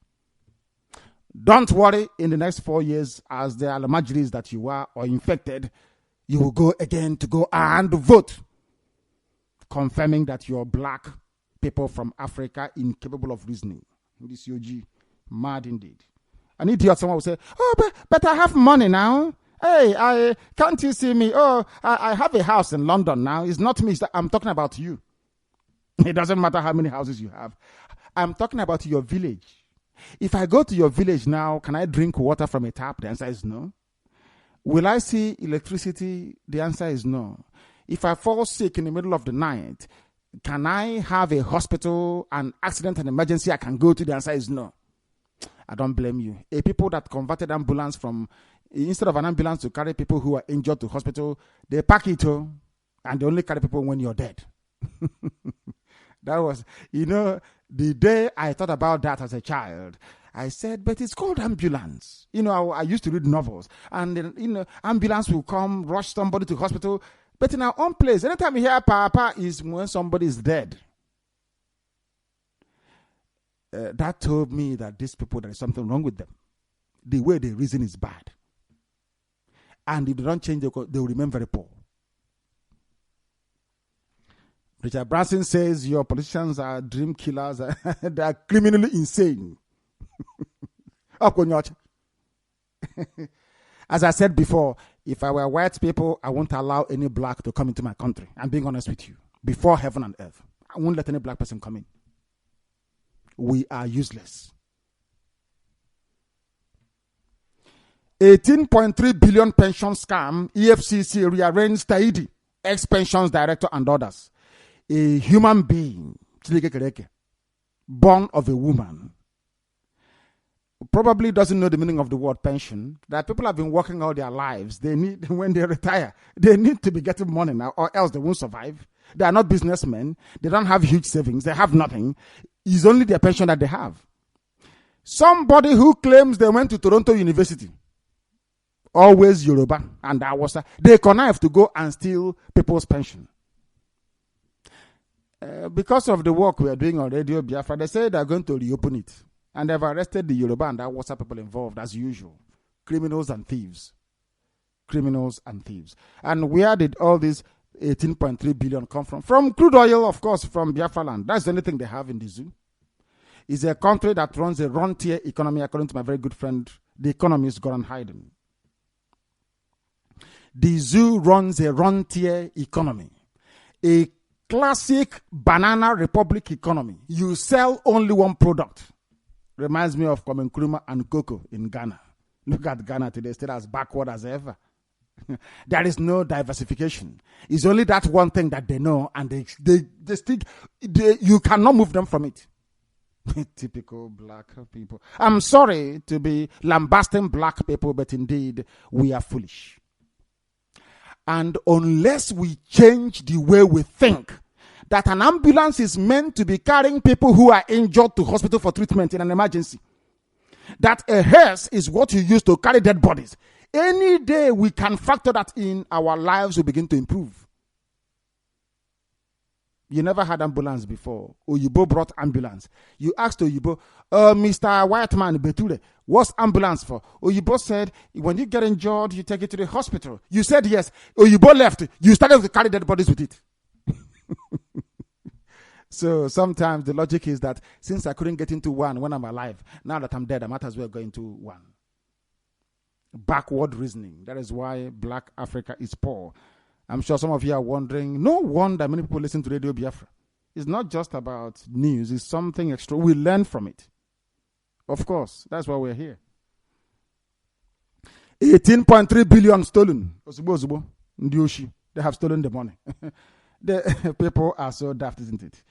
Don't worry, in the next 4 years, as the Alamajiris that you are or infected, you will go again to go and vote, confirming that you're black people from Africa incapable of reasoning. This UG, mad indeed. An idiot, someone will say, oh, but I have money now. Hey, can't you see me? Oh, I have a house in London now. It's not me. I'm talking about you. It doesn't matter how many houses you have. I'm talking about your village. If I go to your village now, can I drink water from a tap? The answer is no. Will I see electricity? The answer is no. If I fall sick in the middle of the night, can I have a hospital, an accident, an emergency I can go to? The answer is no. I don't blame you. A people that converted ambulance from, instead of an ambulance to carry people who are injured to hospital, they pack it and they only carry people when you're dead. That was, the day I thought about that as a child, I said, but it's called ambulance. I used to read novels, and ambulance will come, rush somebody to hospital. But in our own place, anytime you hear Papa is when somebody is dead. That told me that these people, there is something wrong with them. The way they reason is bad. And if they don't change, they will remain very poor. Richard Branson says your politicians are dream killers. They are criminally insane. As I said before, if I were white people, I won't allow any black to come into my country. I'm being honest with you. Before heaven and earth, I won't let any black person come in. We are useless. 18.3 billion pension scam, EFCC rearranged Taidi, ex-pensions director and others. A human being, born of a woman, probably doesn't know the meaning of the word pension. That people have been working all their lives. They need, when they retire, they need to be getting money now, or else they won't survive. They are not businessmen. They don't have huge savings. They have nothing. It's only their pension that they have. Somebody who claims they went to Toronto University, always Yoruba and Awasa, they connive to go and steal people's pension. Because of the work we are doing on Radio Biafra, they say they are going to reopen it. And they've arrested the Yoruba and Awasa people involved as usual. Criminals and thieves. Criminals and thieves. And where did all these 18.3 billion come from? From crude oil, of course, from Biafra land. That's the only thing they have in the zoo. is a country that runs a rentier economy, according to my very good friend, the economist Goran Hayden. The zoo runs a rentier economy, a classic banana republic economy. You sell only one product. Reminds me of Kwame Nkrumah and cocoa in Ghana. Look at Ghana today, still as backward as ever. There is no diversification. It's only that one thing that they know, and they stick. You cannot move them from it. Typical black people. I'm sorry to be lambasting black people, but indeed we are foolish. And unless we change the way we think, that an ambulance is meant to be carrying people who are injured to hospital for treatment in an emergency, that a hearse is what you use to carry dead bodies, any day we can factor that in, our lives will begin to improve. You never had ambulance before. Oyibo brought ambulance. You asked Oyibo, Mr. Whiteman Beture, what's ambulance for? Oyibo said, when you get injured, you take it to the hospital. You said yes. Oyibo left. You started to carry dead bodies with it. So sometimes the logic is that since I couldn't get into one when I'm alive, now that I'm dead, I might as well go into one. Backward reasoning. That is why black Africa is poor. I'm sure some of you are wondering, no wonder many people listen to Radio Biafra. It's not just about news, it's something extra. We learn from it. Of course, that's why we're here. 18.3 billion stolen. They have stolen the money. The people are so daft, isn't it?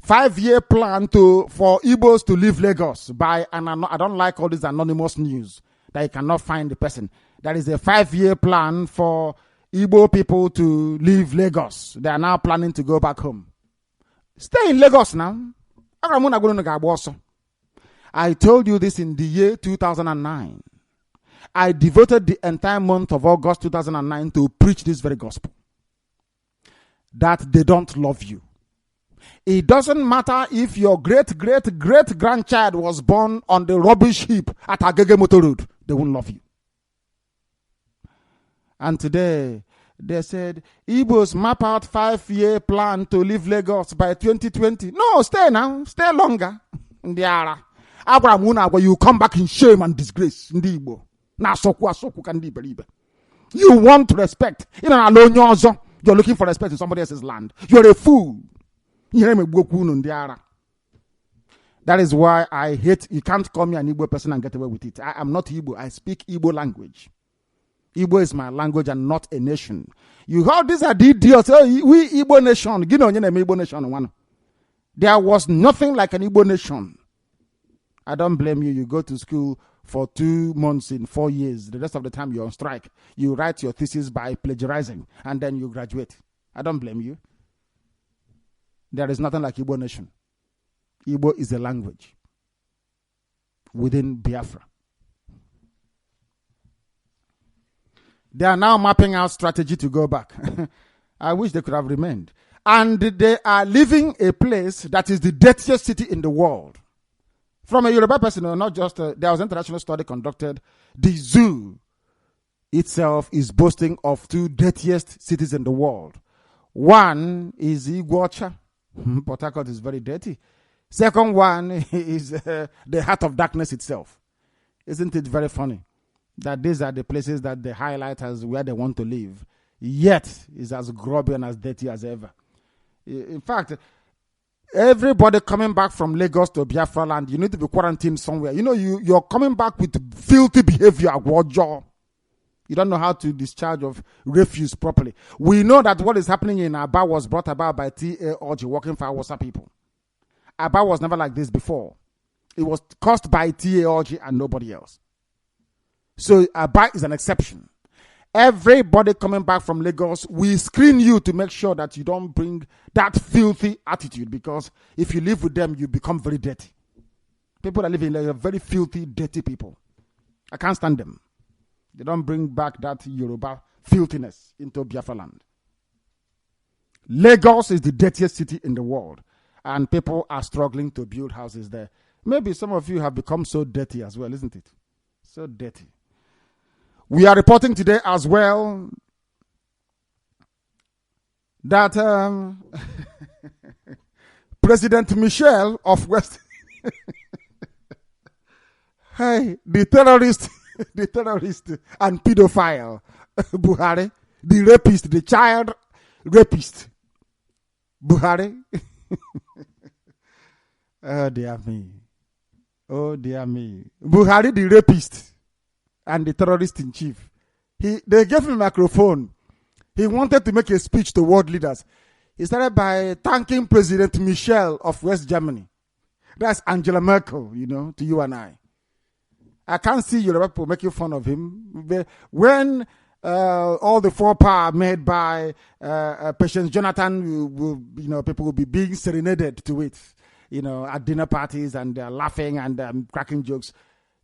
5-year plan for Igbos to leave Lagos by, and I don't like all this anonymous news that you cannot find the person. There is a 5-year plan for Igbo people to leave Lagos. They are now planning to go back home. Stay in Lagos now. I told you this in the year 2009. I devoted the entire month of August 2009 to preach this very gospel. That they don't love you. It doesn't matter if your great-great-great-grandchild was born on the rubbish heap at Agege Motor Road. They won't love you. And today, they said, Igbos map out 5-year plan to leave Lagos by 2020. No, stay now. Stay longer. Ndiara. Abraham Wuna, you come back in shame and disgrace. Ndibo. Na soku kan di believe. You want respect. You're looking for respect in somebody else's land. You're a fool. That is why I hate, you can't call me an Igbo person and get away with it. I am not Igbo. I speak Igbo language. Igbo is my language and not a nation. You heard these are the idiots. Oh, we Igbo nation. You know, Igbo nation one. There was nothing like an Igbo nation. I don't blame you. You go to school for 2 months in 4 years. The rest of the time you're on strike. You write your thesis by plagiarizing and then you graduate. I don't blame you. There is nothing like Igbo nation. Igbo is a language within Biafra. They are now mapping out strategy to go back. I wish they could have remained. And they are leaving a place that is the dirtiest city in the world. From a Yoruba person, not just, there was an international study conducted. The zoo itself is boasting of 2 dirtiest cities in the world. One is Iguacha. Port Harcourt is very dirty. Second one is the heart of darkness itself. Isn't it very funny that these are the places that they highlight as where they want to live, yet is as grubby and as dirty as ever? In fact, everybody coming back from Lagos to Biafra land, you need to be quarantined somewhere. You know, you're coming back with filthy behavior. You don't know how to discharge of refuse properly. We know that what is happening in Aba was brought about by T.A. Orji working for Awasa people. Aba was never like this before. It was caused by T.A. Orji and nobody else. So Aba is an exception. Everybody coming back from Lagos, we screen you to make sure that you don't bring that filthy attitude, because if you live with them, you become very dirty. People that live in Lagos are very filthy, dirty people. I can't stand them. They don't bring back that Yoruba filthiness into Biafra land. Lagos is the dirtiest city in the world, and people are struggling to build houses there. Maybe some of you have become so dirty as well, isn't it? So dirty. We are reporting today as well that President Michel of West Hey, the terrorist, the terrorist and pedophile, Buhari, the rapist, the child rapist, Buhari. Oh, dear me. Oh, dear me. Buhari, the rapist and the terrorist in chief. They gave him a microphone. He wanted to make a speech to world leaders. He started by thanking President Michel of West Germany. That's Angela Merkel, you know, to you and I. I can't see Yoruba people making fun of him. When all the forepower made by Patience Jonathan, you know, people will be being serenaded to it, you know, at dinner parties and laughing and cracking jokes.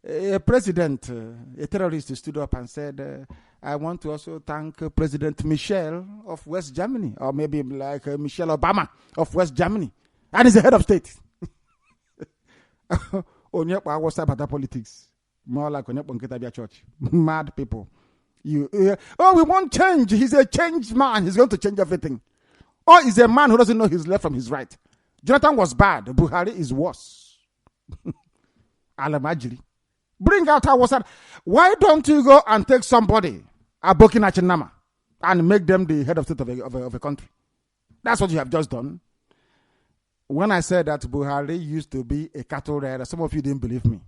A president, a terrorist, stood up and said, I want to also thank President Michel of West Germany, or maybe like Michelle Obama of West Germany. And he's the head of state. What's about politics? More like a church. Mad people. We want change. He's a changed man. He's going to change everything. Or he's a man who doesn't know his left from his right. Jonathan was bad. Buhari is worse. Alamajiri. Bring out our WhatsApp. Why don't you go and take somebody, Aboki Nachinama, and make them the head of state of a country? That's what you have just done. When I said that Buhari used to be a cattle raider, some of you didn't believe me.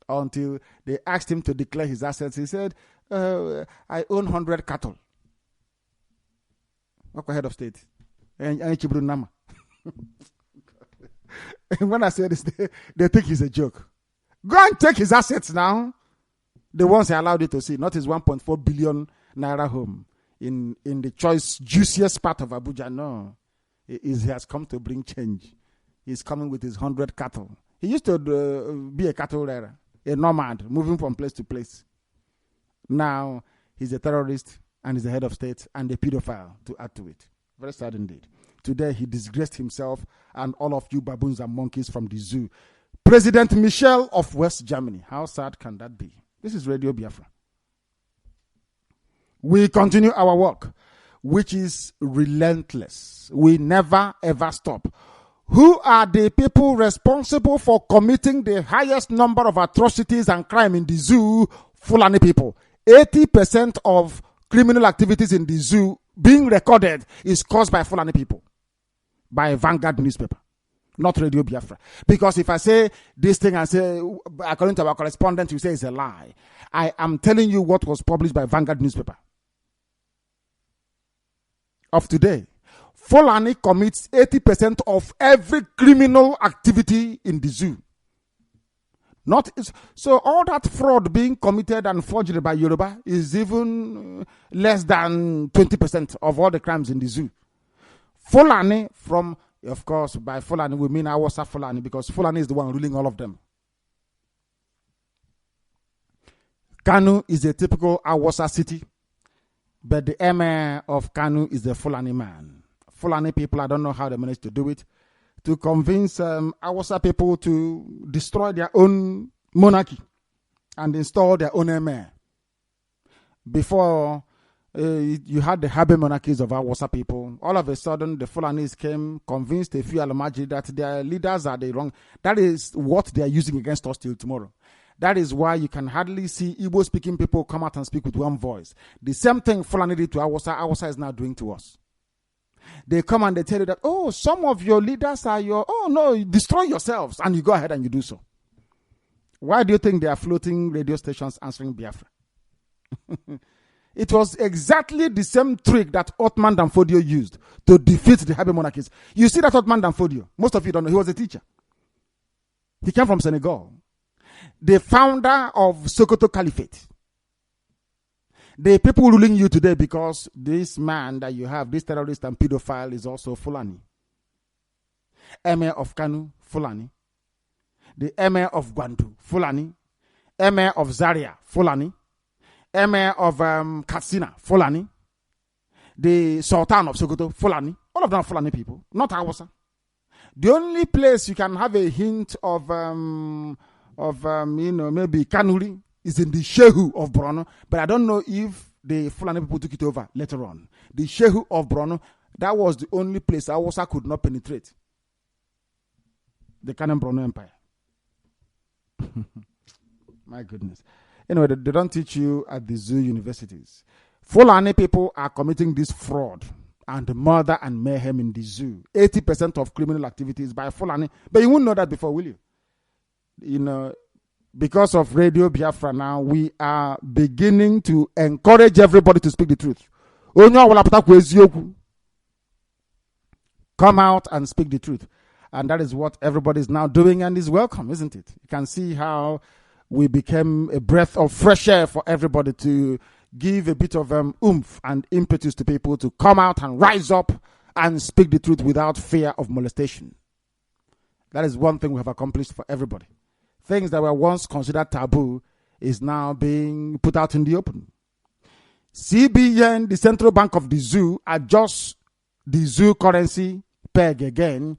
Until they asked him to declare his assets. He said, I own 100 cattle. What head of state? And when I said this, they think he's a joke. Go and take his assets now. The ones he allowed you to see, not his 1.4 billion naira home in the choice, juiciest part of Abuja. No, he has come to bring change. He's coming with his 100 cattle. He used to be a cattle raider, a nomad, moving from place to place. Now he's a terrorist and he's the head of state and a pedophile to add to it. Very sad indeed. Today he disgraced himself and all of you baboons and monkeys from the zoo. President Michel of West Germany. How sad can that be? This is Radio Biafra. We continue our work, which is relentless. We never ever stop. Who are the people responsible for committing the highest number of atrocities and crime in the zoo? Fulani people. 80% of criminal activities in the zoo being recorded is caused by Fulani people. By Vanguard newspaper. Not Radio Biafra. Because if I say this thing and say, according to our correspondent, you say it's a lie. I am telling you what was published by Vanguard newspaper. Of today. Fulani commits 80% of every criminal activity in the zoo. So all that fraud being committed and forged by Yoruba is even less than 20% of all the crimes in the zoo. Fulani from... Of course, by Fulani, we mean Awasa Fulani because Fulani is the one ruling all of them. Kanu is a typical Awasa city, but the emir of Kanu is the Fulani man. Fulani people, I don't know how they managed to do it, to convince Awasa people to destroy their own monarchy and install their own emir. Before... you had the Habe monarchies of Awasa people. All of a sudden, the Fulanis came, convinced a few Alamaji that their leaders are the wrong. That is what they are using against us till tomorrow. That is why you can hardly see Igbo-speaking people come out and speak with one voice. The same thing Fulani did to Awasa, Awasa is now doing to us. They come and they tell you that, oh, some of your leaders are oh no, destroy yourselves. And you go ahead and you do so. Why do you think they are floating radio stations answering Biafra? It was exactly the same trick that Othman Danfodio used to defeat the Habe monarchies. You see that Othman Danfodio, most of you don't know, he was a teacher. He came from Senegal. The founder of Sokoto Caliphate. The people ruling you today because this man that you have, this terrorist and pedophile is also Fulani. Emir of Kanu, Fulani. The Emir of Gwandu, Fulani. Emir of Zaria, Fulani. Emir of Katsina, Fulani. The Sultan of Sokoto, Fulani. All of them are Fulani people, not Hausa. The only place you can have a hint of maybe Kanuri is in the Shehu of Borno, but I don't know if the Fulani people took it over later on. The Shehu of Borno, that was the only place Hausa could not penetrate. The Kanem Borno Empire. My goodness. Anyway, they don't teach you at the zoo universities. Fulani people are committing this fraud and murder and mayhem in the zoo. 80% of criminal activities by Fulani. But you wouldn't know that before, will you? You know, because of Radio Biafra now, we are beginning to encourage everybody to speak the truth. Come out and speak the truth. And that is what everybody is now doing and is welcome, isn't it? You can see how we became a breath of fresh air for everybody to give a bit of oomph and impetus to people to come out and rise up and speak the truth without fear of molestation. That is one thing we have accomplished for everybody. Things that were once considered taboo is now being put out in the open. CBN, the central bank of the zoo, adjusts the zoo currency peg again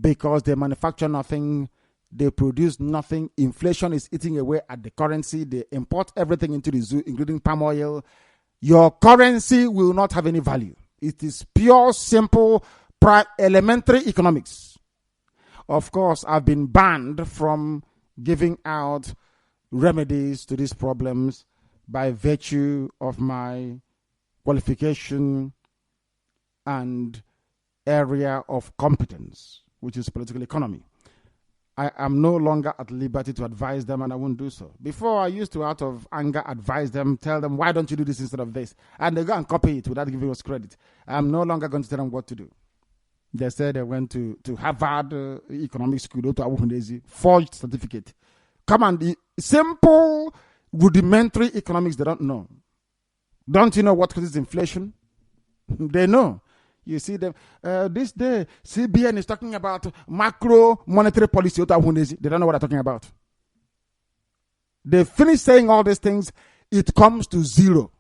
because they manufacture nothing, they produce nothing. Inflation is eating away at the currency. They import everything into the zoo, including palm oil. Your currency will not have any value. It is pure, simple, elementary economics. Of course, I've been banned from giving out remedies to these problems by virtue of my qualification and area of competence, which is political economy. I am no longer at liberty to advise them, and I won't do so. Before, I used to, out of anger, advise them, tell them, why don't you do this instead of this? And they go and copy it without giving us credit. I'm no longer going to tell them what to do. They said they went to Harvard Economic School, forged certificate. Come on, the simple, rudimentary economics they don't know. Don't you know what causes inflation? They know. You see them this day, CBN is talking about macro monetary policy. They don't know what they're talking about. They finish saying all these things, it comes to zero.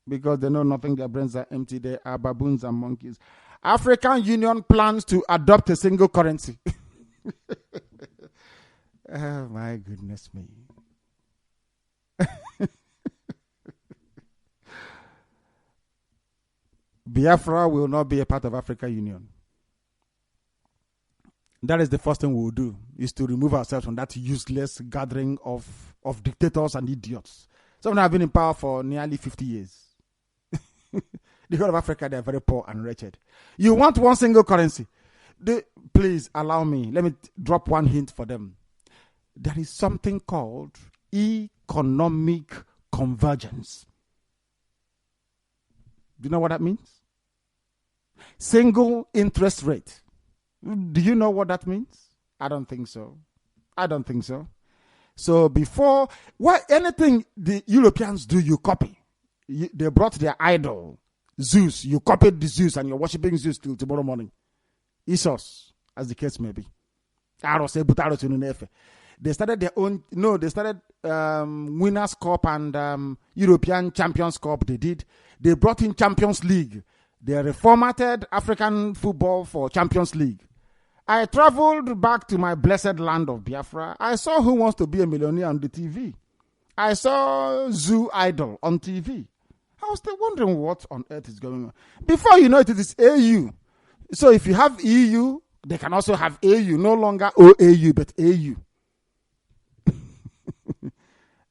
Because they know nothing, their brains are empty, they are baboons and monkeys. African Union plans to adopt a single currency. Oh my goodness me. Biafra will not be a part of African Union. That is the first thing we will do, is to remove ourselves from that useless gathering of dictators and idiots. Some of them have been in power for nearly 50 years. The whole of Africa, they are very poor and wretched. You want one single currency? Please allow me. Let me drop one hint for them. There is something called economic convergence. Do you know what that means? Single interest rate. Do you know what that means? I don't think so. So before, anything the Europeans do, you copy. They brought their idol, Zeus. You copied the Zeus and you're worshiping Zeus till tomorrow morning. Isos, as the case may be. They started their own, they started Winners' Cup and European Champions' Cup. They brought in Champions League. They reformatted African football for Champions League. I traveled back to my blessed land of Biafra. I saw Who Wants to Be a Millionaire on the TV. I saw Zoo Idol on TV. I was still wondering what on earth is going on. Before you know it, it is AU. So if you have EU, they can also have AU. No longer OAU, but AU.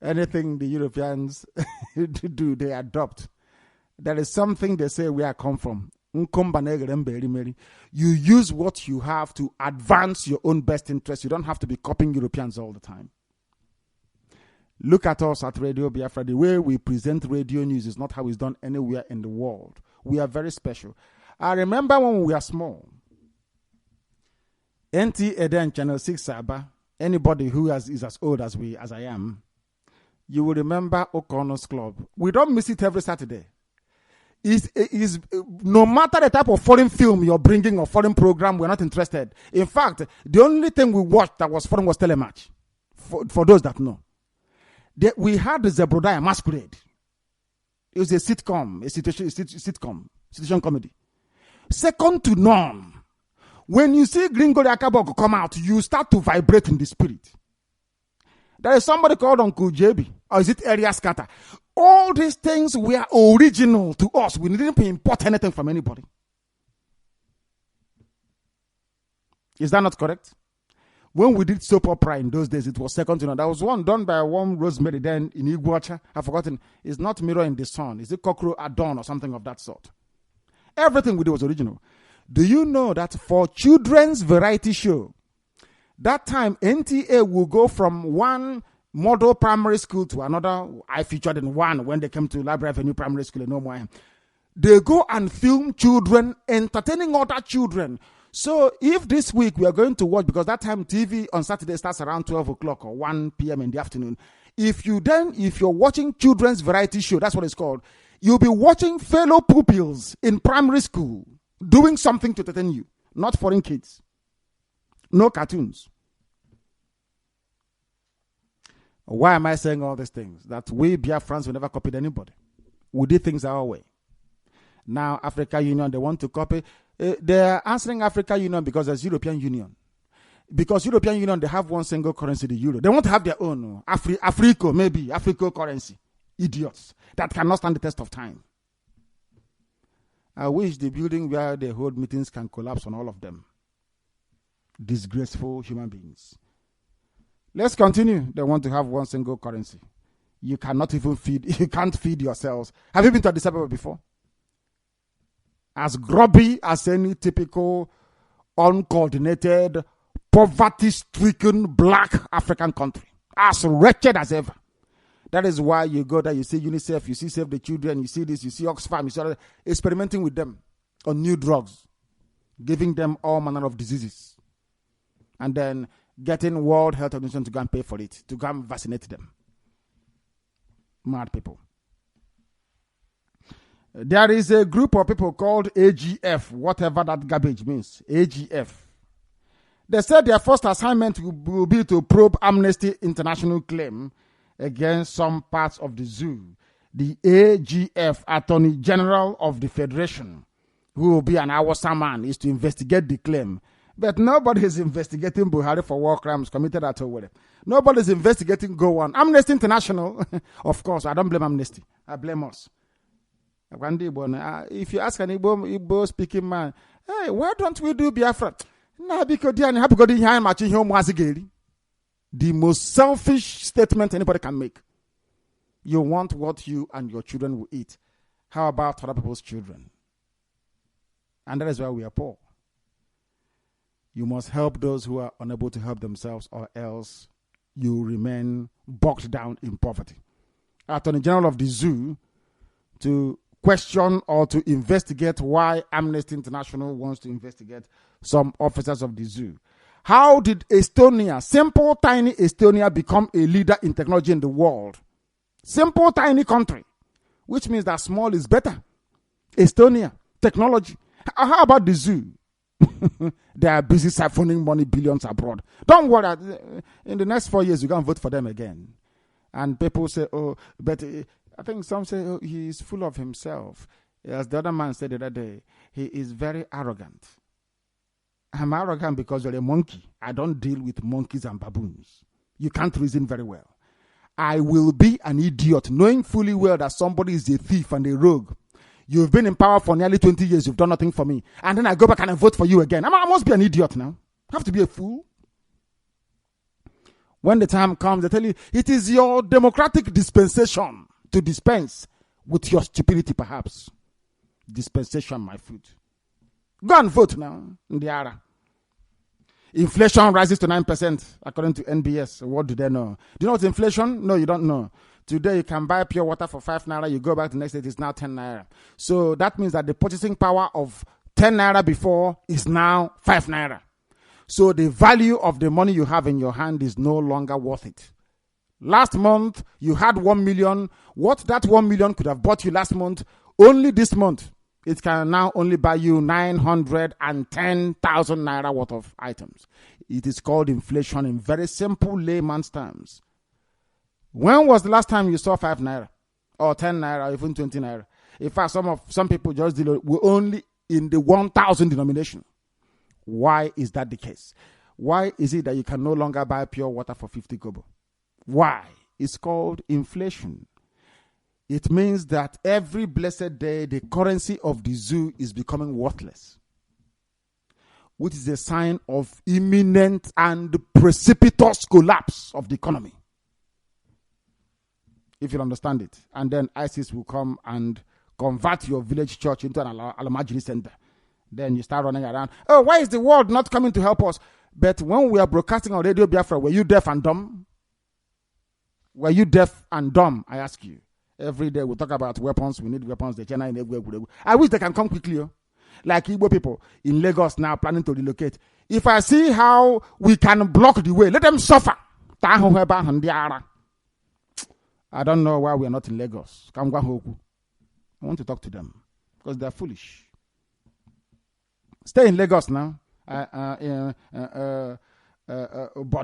Anything the Europeans do, they adopt. There is something they say where I come from. You use what you have to advance your own best interest. You don't have to be copying Europeans all the time. Look at us at Radio Biafra. The way we present radio news is not how it's done anywhere in the world. We are very special. I remember when we were small. NT Eden Channel 6 Saba. Anybody who is as old as I am, you will remember O'Connor's Club. We don't miss it every Saturday. Is no matter the type of foreign film you're bringing or foreign program, we're not interested. In fact, the only thing we watched that was foreign was Telematch. For those that know, we had the Zebrodaya Masquerade. It was a sitcom, situation comedy, second to none. When you see Gringo Akabok come out, you start to vibrate in the spirit. There is somebody called Uncle JB, or is it Area Scatter? All these things were original to us. We didn't import anything from anybody. Is that not correct? When we did soap opera in those days, it was second to none. There was one done by one Rosemary then in Igbo. I've forgotten. It's not Mirror in the Sun. Is it Cockroach at Dawn or something of that sort? Everything we did was original. Do you know that for children's variety show, that time NTA will go from one model primary school to another? I featured in one when they came to Library Avenue Primary School in Omoy. They go and film children entertaining other children. So if this week we are going to watch, because that time TV on Saturday starts around 12 o'clock or 1 p.m. in the afternoon. If you're watching children's variety show, that's what it's called, you'll be watching fellow pupils in primary school doing something to entertain you, not foreign kids. No cartoons. Why am I saying all these things? That we Biafrans will never copy anybody. We did things our way. Now Africa Union, they want to copy. They're answering Africa Union because there's European Union. Because European Union, they have one single currency, the euro. They want to have their own. Africo, maybe. Africo currency. Idiots. That cannot stand the test of time. I wish the building where they hold meetings can collapse on all of them. Disgraceful human beings. Let's continue. They want to have one single currency. You cannot even feed. You can't feed yourselves. Have you been to Addis Ababa before? As grubby as any typical, uncoordinated, poverty-stricken black African country. As wretched as ever. That is why you go there, you see UNICEF, you see Save the Children, you see this, you see Oxfam, you see other, experimenting with them on new drugs, giving them all manner of diseases, and then getting World Health Organization to go and pay for it, to go and vaccinate them. Mad people. There is a group of people called AGF, whatever that garbage means, AGF. They said their first assignment will be to probe Amnesty International claim against some parts of the zoo. The AGF, Attorney General of the Federation, who will be an Awasa man, is to investigate the claim. But nobody is investigating Buhari for war crimes committed at all. Nobody is investigating Go1. Amnesty International, of course, I don't blame Amnesty. I blame us. If you ask an Igbo speaking man, hey, why don't we do Biafra? Nah, because the most selfish statement anybody can make. You want what you and your children will eat. How about other people's children? And that is why we are poor. You must help those who are unable to help themselves, or else you remain bogged down in poverty. Attorney General of the Zoo to question or to investigate why Amnesty International wants to investigate some officers of the zoo. How did Estonia, simple, tiny Estonia, become a leader in technology in the world? Simple, tiny country, which means that small is better. Estonia, technology. How about the zoo? They are busy siphoning money, billions abroad. Don't worry. In the next 4 years, you're going to vote for them again. And people say, oh, but I think some say, oh, he is full of himself. As the other man said the other day, he is very arrogant. I'm arrogant because you're a monkey. I don't deal with monkeys and baboons. You can't reason very well. I will be an idiot, knowing fully well that somebody is a thief and a rogue. You've been in power for nearly 20 years. You've done nothing for me. And then I go back and I vote for you again. I must be an idiot now. I have to be a fool. When the time comes, they tell you, it is your democratic dispensation to dispense with your stupidity, perhaps. Dispensation, my food. Go and vote now. Ndiara. Inflation rises to 9%, according to NBS. What do they know? Do you know what's inflation? No, you don't know. Today, you can buy pure water for 5 naira. You go back the next day, it's now 10 naira. So that means that the purchasing power of 10 naira before is now 5 naira. So the value of the money you have in your hand is no longer worth it. Last month, you had 1 million. What that 1 million could have bought you last month, only this month, it can now only buy you 910,000 naira worth of items. It is called inflation in very simple layman's terms. When was the last time you saw 5 naira or 10 naira or even 20 naira? In fact, some people just deal with only in the 1,000 denomination. Why is that the case? Why is it that you can no longer buy pure water for 50 kobo? Why? It's called inflation. It means that every blessed day, the currency of the zoo is becoming worthless. which is a sign of imminent and precipitous collapse of the economy. If you understand it. And then ISIS will come and convert your village church into an Al-Majri center. Then you start running around. Oh, why is the world not coming to help us? But when we are broadcasting on Radio Biafra, were you deaf and dumb? Were you deaf and dumb? I ask you. Every day we talk about weapons. We need weapons. The China in everywhere. I wish they can come quickly. Oh. Like Igbo people in Lagos now planning to relocate. If I see how we can block the way, let them suffer. I don't know why we are not in Lagos. I want to talk to them because they are foolish. Stay in Lagos now. But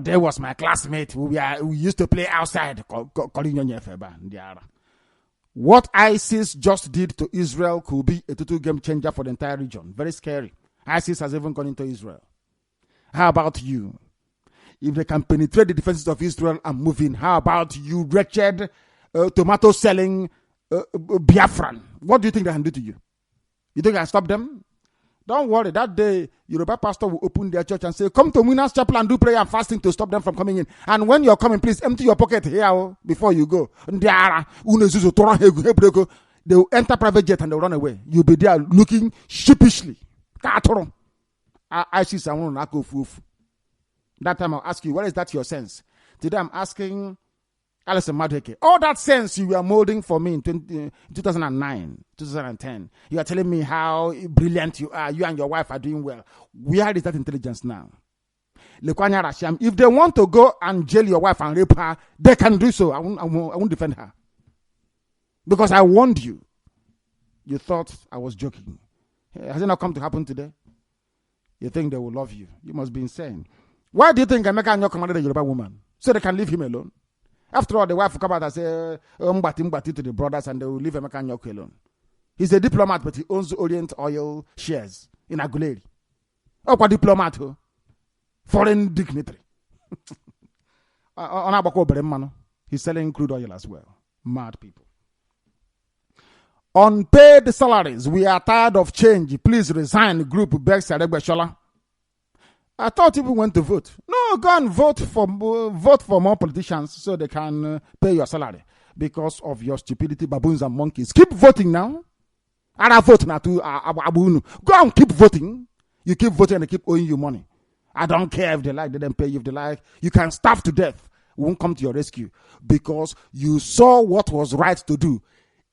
there was my classmate. We used to play outside. What ISIS just did to Israel could be a total game changer for the entire region. Very scary. ISIS has even gone into Israel. How about you? If they can penetrate the defenses of Israel and move in, how about you, wretched, tomato-selling Biafran? What do you think they can do to you? You think I can stop them? Don't worry. That day, Yoruba pastor will open their church and say, come to Winners Chapel and do prayer and fasting to stop them from coming in. And when you're coming, please empty your pocket here before you go. They will enter private jet and they'll run away. You'll be there looking sheepishly. That time I'll ask you, what is that your sense? Today I'm asking Alison Madheke, all that sense you were molding for me in 2009, 2010. You are telling me how brilliant you are. You and your wife are doing well. Where is that intelligence now? If they want to go and jail your wife and rape her, they can do so. I won't defend her. Because I warned you. You thought I was joking. Has it not come to happen today? You think they will love you. You must be insane. Why do you think Emeka Anyok commanded a Yoruba woman? So they can leave him alone. After all, the wife will come out and say, Mbati to the brothers, and they will leave Emeka Anyok alone. He's a diplomat, but he owns Orient Oil shares in Aguleri. Oh, what diplomat? Foreign dignitary. He's selling crude oil as well. Mad people. Unpaid salaries. We are tired of change. Please resign. Group begs Saregbe Shola. I thought people went to vote. No, go and vote for more politicians so they can pay your salary because of your stupidity, baboons and monkeys. Keep voting now. I vote now to go and keep voting. You keep voting and they keep owing you money. I don't care if they like, they don't pay you if they like. You can starve to death. We won't come to your rescue because you saw what was right to do.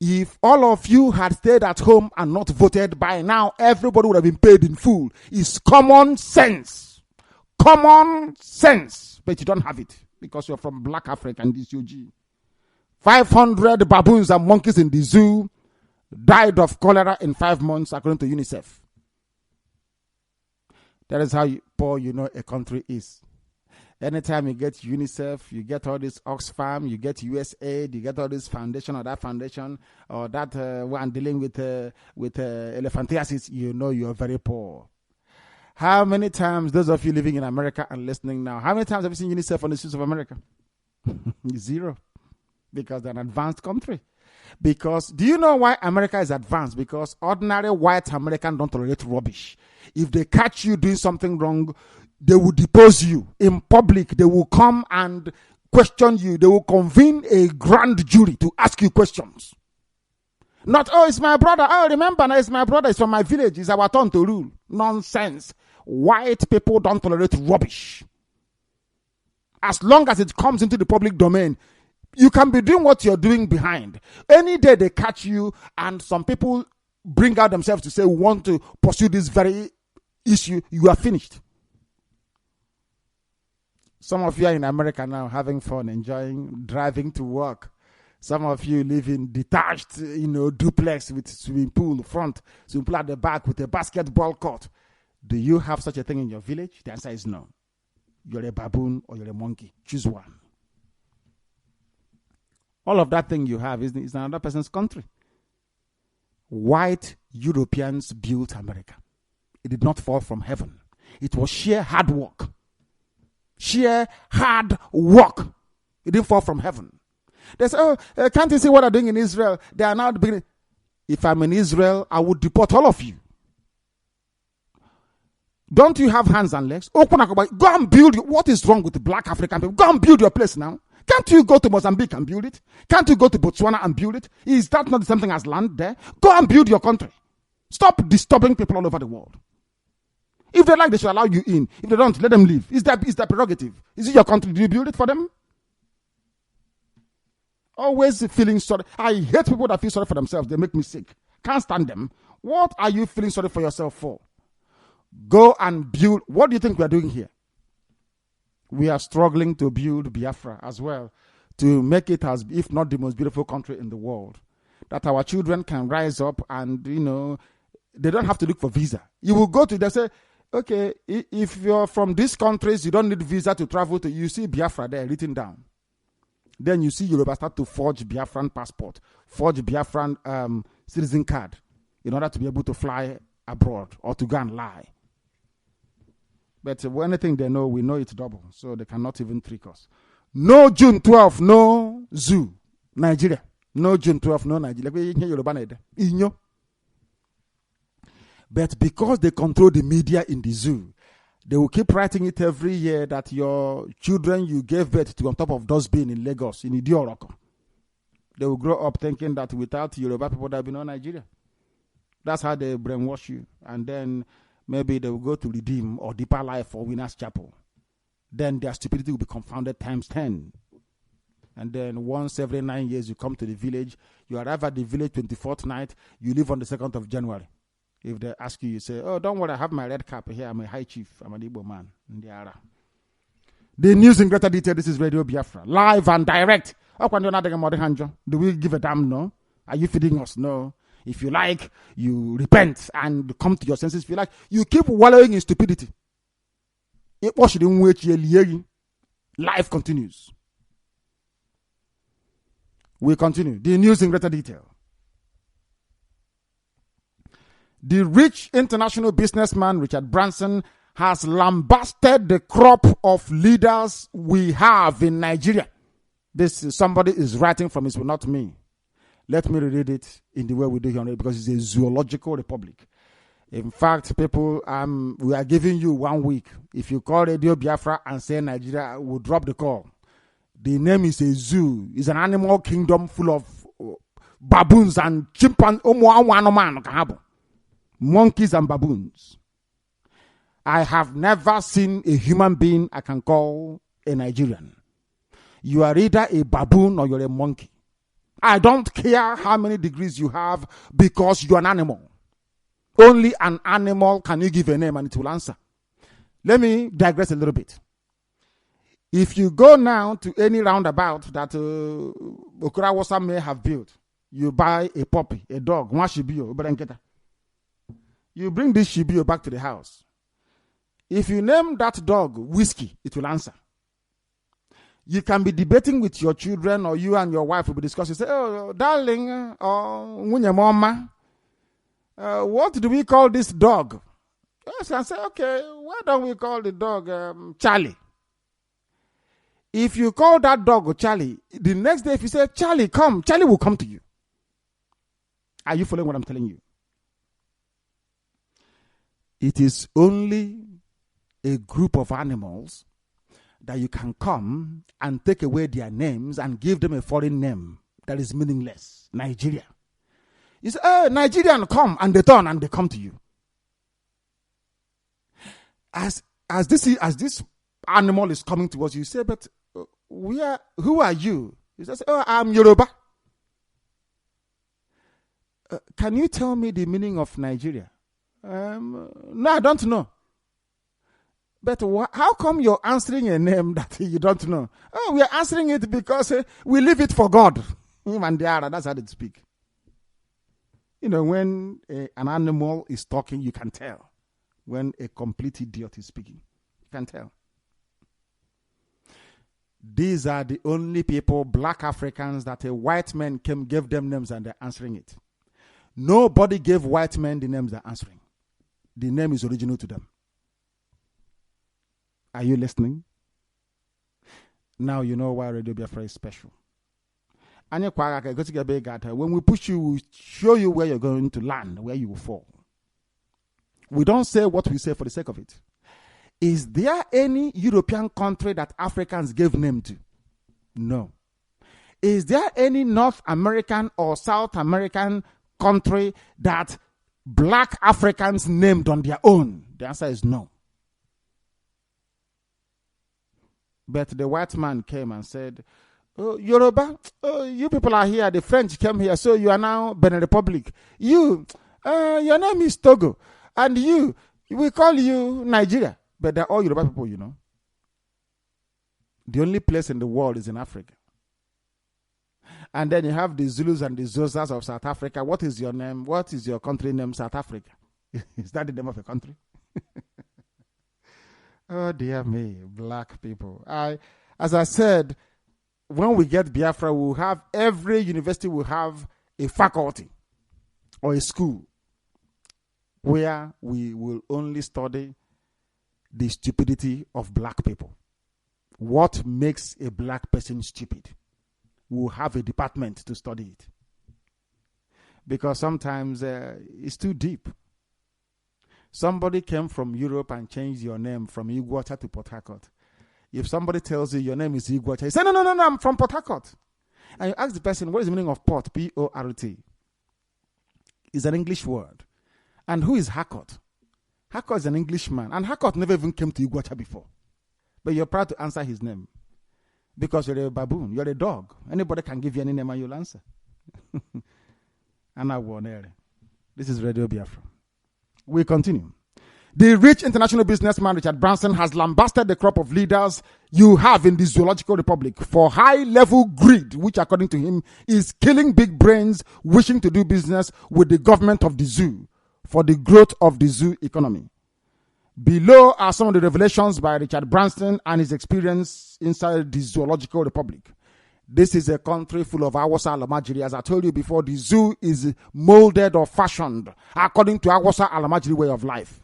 If all of you had stayed at home and not voted, by now everybody would have been paid in full. It's common sense. Common sense. But you don't have it because you're from Black Africa and this UG. 500 baboons and monkeys in the zoo died of cholera in 5 months according to UNICEF. That is how poor you know a country is. Anytime you get UNICEF, you get all this Oxfam, you get USAID, you get all this foundation or that one dealing with elephantiasis, you know you're very poor. How many times, those of you living in America and listening now, how many times have you seen UNICEF on the streets of America? Zero. Because they're an advanced country. Because, do you know why America is advanced? Because ordinary white Americans don't tolerate rubbish. If they catch you doing something wrong, they will depose you in public. They will come and question you. They will convene a grand jury to ask you questions. Not, oh, it's my brother. Oh, remember, now it's my brother. It's from my village. It's our turn to rule. Nonsense. White people don't tolerate rubbish. As long as it comes into the public domain, you can be doing what you're doing behind. Any day they catch you and some people bring out themselves to say, we want to pursue this very issue, you are finished. Some of you are in America now having fun, enjoying, driving to work. Some of you live in detached, duplex with swimming pool front, swimming pool at the back with a basketball court. Do you have such a thing in your village? The answer is no. You're a baboon or you're a monkey. Choose one. All of that thing you have is another person's country. White Europeans built America. It did not fall from heaven. It was sheer hard work. Sheer hard work. It didn't fall from heaven. They say, oh, can't you see what they're doing in Israel? They are now beginning. If I'm in Israel, I would deport all of you. Don't you have hands and legs? Go and build. What is wrong with the black African people? Go and build your place now. Can't you go to Mozambique and build it? Can't you go to Botswana and build it? Is that not the same thing as land there? Go and build your country. Stop disturbing people all over the world. If they like, they should allow you in. If they don't, let them leave. Is that prerogative? Is it your country? Do you build it for them? Always feeling sorry. I hate people that feel sorry for themselves. They make me sick. Can't stand them. What are you feeling sorry for yourself for? Go and build. What do you think we are doing here? We are struggling to build Biafra as well, to make it as, if not the most beautiful country in the world, that our children can rise up and, they don't have to look for visa. You will go to, they say, okay, if you're from these countries, you don't need visa to travel to, you see Biafra there written down. Then you see Yoruba start to forge Biafran passport, forge Biafran citizen card in order to be able to fly abroad or to go and lie. But anything they know, we know it's double, so they cannot even trick us. No June 12, no zoo, Nigeria. No June 12, no Nigeria. But because they control the media in the zoo, they will keep writing it every year that your children you gave birth to on top of dustbin in Lagos, in Idioroko. They will grow up thinking that without Yoruba people, there will be no Nigeria. That's how they brainwash you. And then maybe they will go to Redeem or Deeper Life or Winners Chapel. Then their stupidity will be confounded times 10. And then once every 9 years, you come to the village. You arrive at the village 24th night. You leave on the 2nd of January. If they ask you, you say, oh, don't worry, I have my red cap here. I'm a high chief. I'm an Igbo man. The news in greater detail. This is Radio Biafra. Live and direct. Do we give a damn? No. Are you feeding us? No. If you like, you repent and come to your senses. If you like, you keep wallowing in stupidity. Life continues. We continue. The news in greater detail. The rich international businessman Richard Branson has lambasted the crop of leaders we have in Nigeria. Somebody is writing from his, not me. Let me read it in the way we do here, because it's a zoological republic. In fact, people, we are giving you 1 week. If you call Radio Biafra and say Nigeria, we'll drop the call. The name is a zoo. It's an animal kingdom full of baboons and chimpanzees, monkeys and baboons. I have never seen a human being I can call a Nigerian. You are either a baboon or you're a monkey. I don't care how many degrees you have because you're an animal. Only an animal can you give a name and it will answer. Let me digress a little bit. If you go now to any roundabout that Okurawasa may have built, you buy a puppy, a dog, one shibio, you bring this shibio back to the house. If you name that dog Whiskey, it will answer. You can be debating with your children, or you and your wife will be discussing. Say, oh, darling, or mama, what do we call this dog? Yes, I say, okay, why don't we call the dog Charlie? If you call that dog Charlie, the next day if you say, Charlie, come, Charlie will come to you. Are you following what I'm telling you? It is only a group of animals that you can come and take away their names and give them a foreign name that is meaningless. Nigeria. You say, oh, Nigerian, come, and they turn and they come to you. As this animal is coming towards you, you say, but who are you? You say, oh, I'm Yoruba. Can you tell me the meaning of Nigeria? No, I don't know. But how come you're answering a name that you don't know? Oh, we are answering it because we leave it for God. That's how they speak. You know, when an animal is talking, you can tell. When a complete idiot is speaking, you can tell. These are the only people, black Africans, that a white man gave them names and they're answering it. Nobody gave white men the names they're answering. The name is original to them. Are you listening? Now you know why Radio Biafra is special. When we push you, we show you where you're going to land, where you will fall. We don't say what we say for the sake of it. Is there any European country that Africans gave name to? No. Is there any North American or South American country that black Africans named on their own? The answer is no. But the white man came and said, oh, Yoruba, you people are here. The French came here, so you are now Benin Republic. You, your name is Togo. And you, we call you Nigeria. But they're all Yoruba people, you know. The only place in the world is in Africa. And then you have the Zulus and the Xhosas of South Africa. What is your name? What is your country name? South Africa. Is that the name of a country? Oh, dear me, black people. As I said, when we get Biafra, we'll have, every university will have a faculty or a school where we will only study the stupidity of black people. What makes a black person stupid? We'll have a department to study it. Because sometimes it's too deep. Somebody came from Europe and changed your name from Iguacha to Port Harcourt. If somebody tells you your name is Iguacha, you say, no, I'm from Port Harcourt. And you ask the person, what is the meaning of port? P-O-R-T. It's an English word. And who is Harcourt? Harcourt is an Englishman. And Harcourt never even came to Iguacha before. But you're proud to answer his name. Because you're a baboon. You're a dog. Anybody can give you any name and you'll answer. Anna Warner. This is Radio Biafra. We continue. The rich international businessman Richard Branson has lambasted the crop of leaders you have in the Zoological Republic for high-level greed, which according to him is killing big brains wishing to do business with the government of the zoo for the growth of the zoo economy. Below are some of the revelations by Richard Branson and his experience inside the Zoological Republic. This is a country full of Awasa Alamajiri. As I told you before, the zoo is molded or fashioned according to Awasa Alamajiri way of life.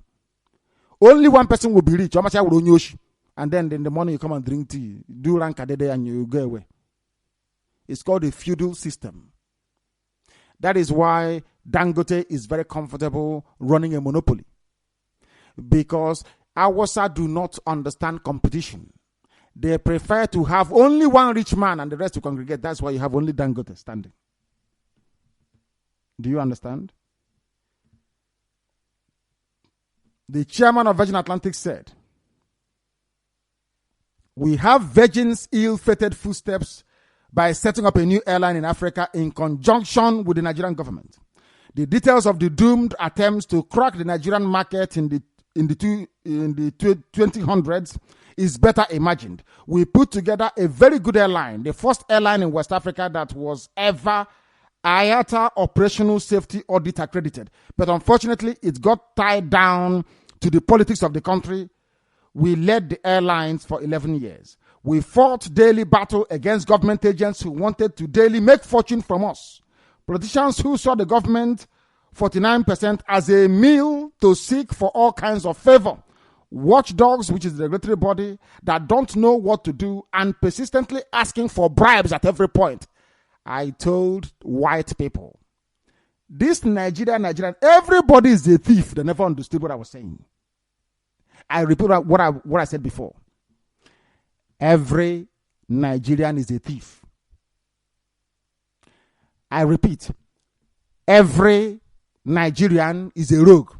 Only one person will be rich. And then in the morning you come and drink tea, do rankadede and you go away. It's called a feudal system. That is why Dangote is very comfortable running a monopoly. Because Awasa do not understand competition. They prefer to have only one rich man and the rest to congregate. That's why you have only Dangote standing. Do you understand? The chairman of Virgin Atlantic said, we have Virgin's ill-fated footsteps by setting up a new airline in Africa in conjunction with the Nigerian government. The details of the doomed attempts to crack the Nigerian market in the 2000s is better imagined. We put together a very good airline, the first airline in West Africa that was ever IATA operational safety audit accredited. But unfortunately, it got tied down to the politics of the country. We led the airlines for 11 years. We fought daily battle against government agents who wanted to daily make fortune from us. Politicians who saw the government 49% as a meal to seek for all kinds of favor. Watchdogs, which is the regulatory body that don't know what to do and persistently asking for bribes at every point. I told white people, this Nigerian, everybody is a thief. They never understood what I was saying. I repeat what I said before. Every Nigerian is a thief. I repeat, every Nigerian is a rogue.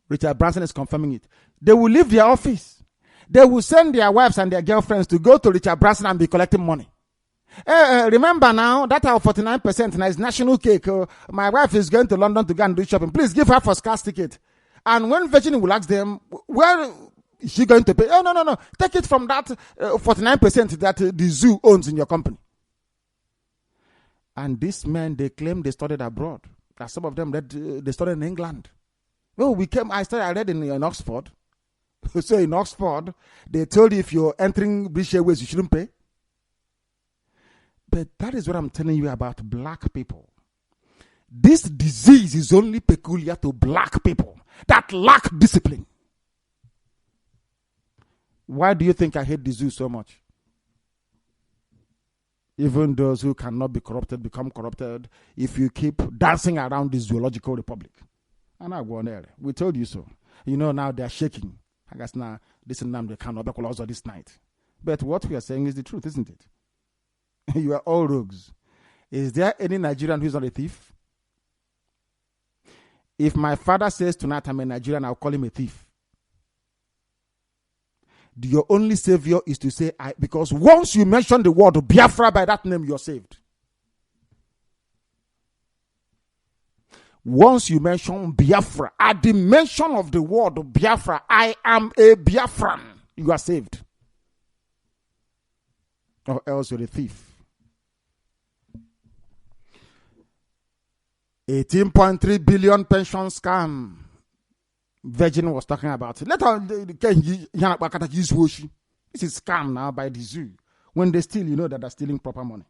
Richard Branson is confirming it. They will leave their office. They will send their wives and their girlfriends to go to Richard Branson and be collecting money. Remember now, that our 49% now is national cake. My wife is going to London to go and do shopping. Please give her first class ticket. And when Virgin will ask them, where is she going to pay? Oh, no. Take it from that 49% that the zoo owns in your company. And these men, they claim they studied abroad. That some of them, they studied in England. Well, I read in Oxford. So in Oxford, they told you if you're entering British Airways, you shouldn't pay. But that is what I'm telling you about black people. This disease is only peculiar to black people that lack discipline. Why do you think I hate the zoo so much? Even those who cannot be corrupted become corrupted if you keep dancing around the Zoological Republic. We told you so. You know, now they're shaking. I guess now this Nnamdi Kanu also this night. But what we are saying is the truth, isn't it? You are all rogues. Is there any Nigerian who's not a thief? If my father says tonight I'm a Nigerian, I'll call him a thief. Your only savior is to say I, because once you mention the word Biafra by that name, you're saved. Once you mention Biafra, at the mention of the word Biafra, I am a Biafran, you are saved. Or else you're a thief. 18.3 billion pension scam. Virgin was talking about it. This is scam now by the zoo. When they steal, you know that they're stealing proper money.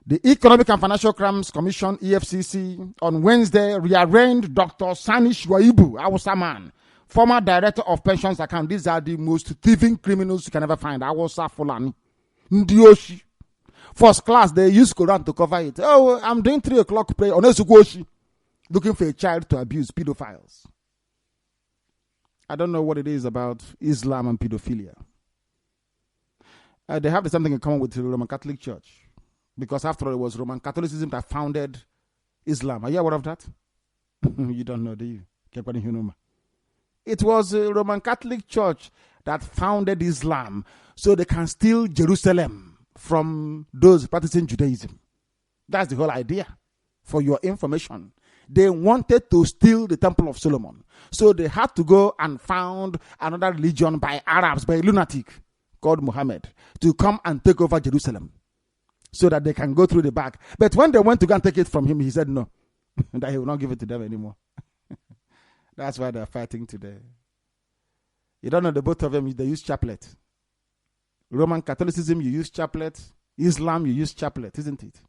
The Economic and Financial Crimes Commission, EFCC, on Wednesday rearranged Dr. Sani Shuaibu, Awusa man, former director of pensions account. These are the most thieving criminals you can ever find. Awusa Fulani. Ndioshi. First class, they use Quran to cover it. Oh, I'm doing 3 o'clock prayer on Esugoshi, looking for a child to abuse pedophiles. I don't know what it is about Islam and pedophilia. They have something in common with the Roman Catholic Church. Because after all, it was Roman Catholicism that founded Islam. Are you aware of that? You don't know, do you? It was the Roman Catholic Church that founded Islam so they can steal Jerusalem from those practicing Judaism. That's the whole idea. For your information, they wanted to steal the Temple of Solomon. So they had to go and found another religion by Arabs, by a lunatic called Muhammad, to come and take over Jerusalem so that they can go through the back. But when they went to go and take it from him, he said no, that he will not give it to them anymore. That's why they're fighting today. You don't know, the both of them, they use chaplet. Roman Catholicism, you use chaplet. Islam, you use chaplet, isn't it?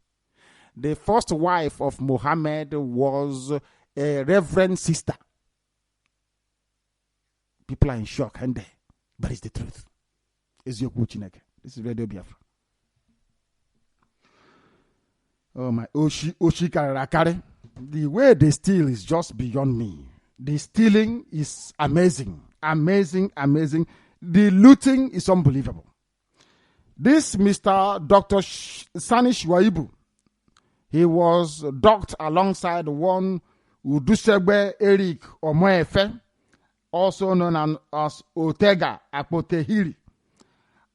The first wife of Muhammad was a reverend sister. People are in shock, and they, but it's the truth. It's your Chineke. This is Radio Biafra. Oh my Oshi Karakare. The way they steal is just beyond me. The stealing is amazing. Amazing. The looting is unbelievable. This Mr. Dr. Sani Shuaibu, he was docked alongside one Udusegbe Eric Omoefe, also known as Otega Akpotehiri,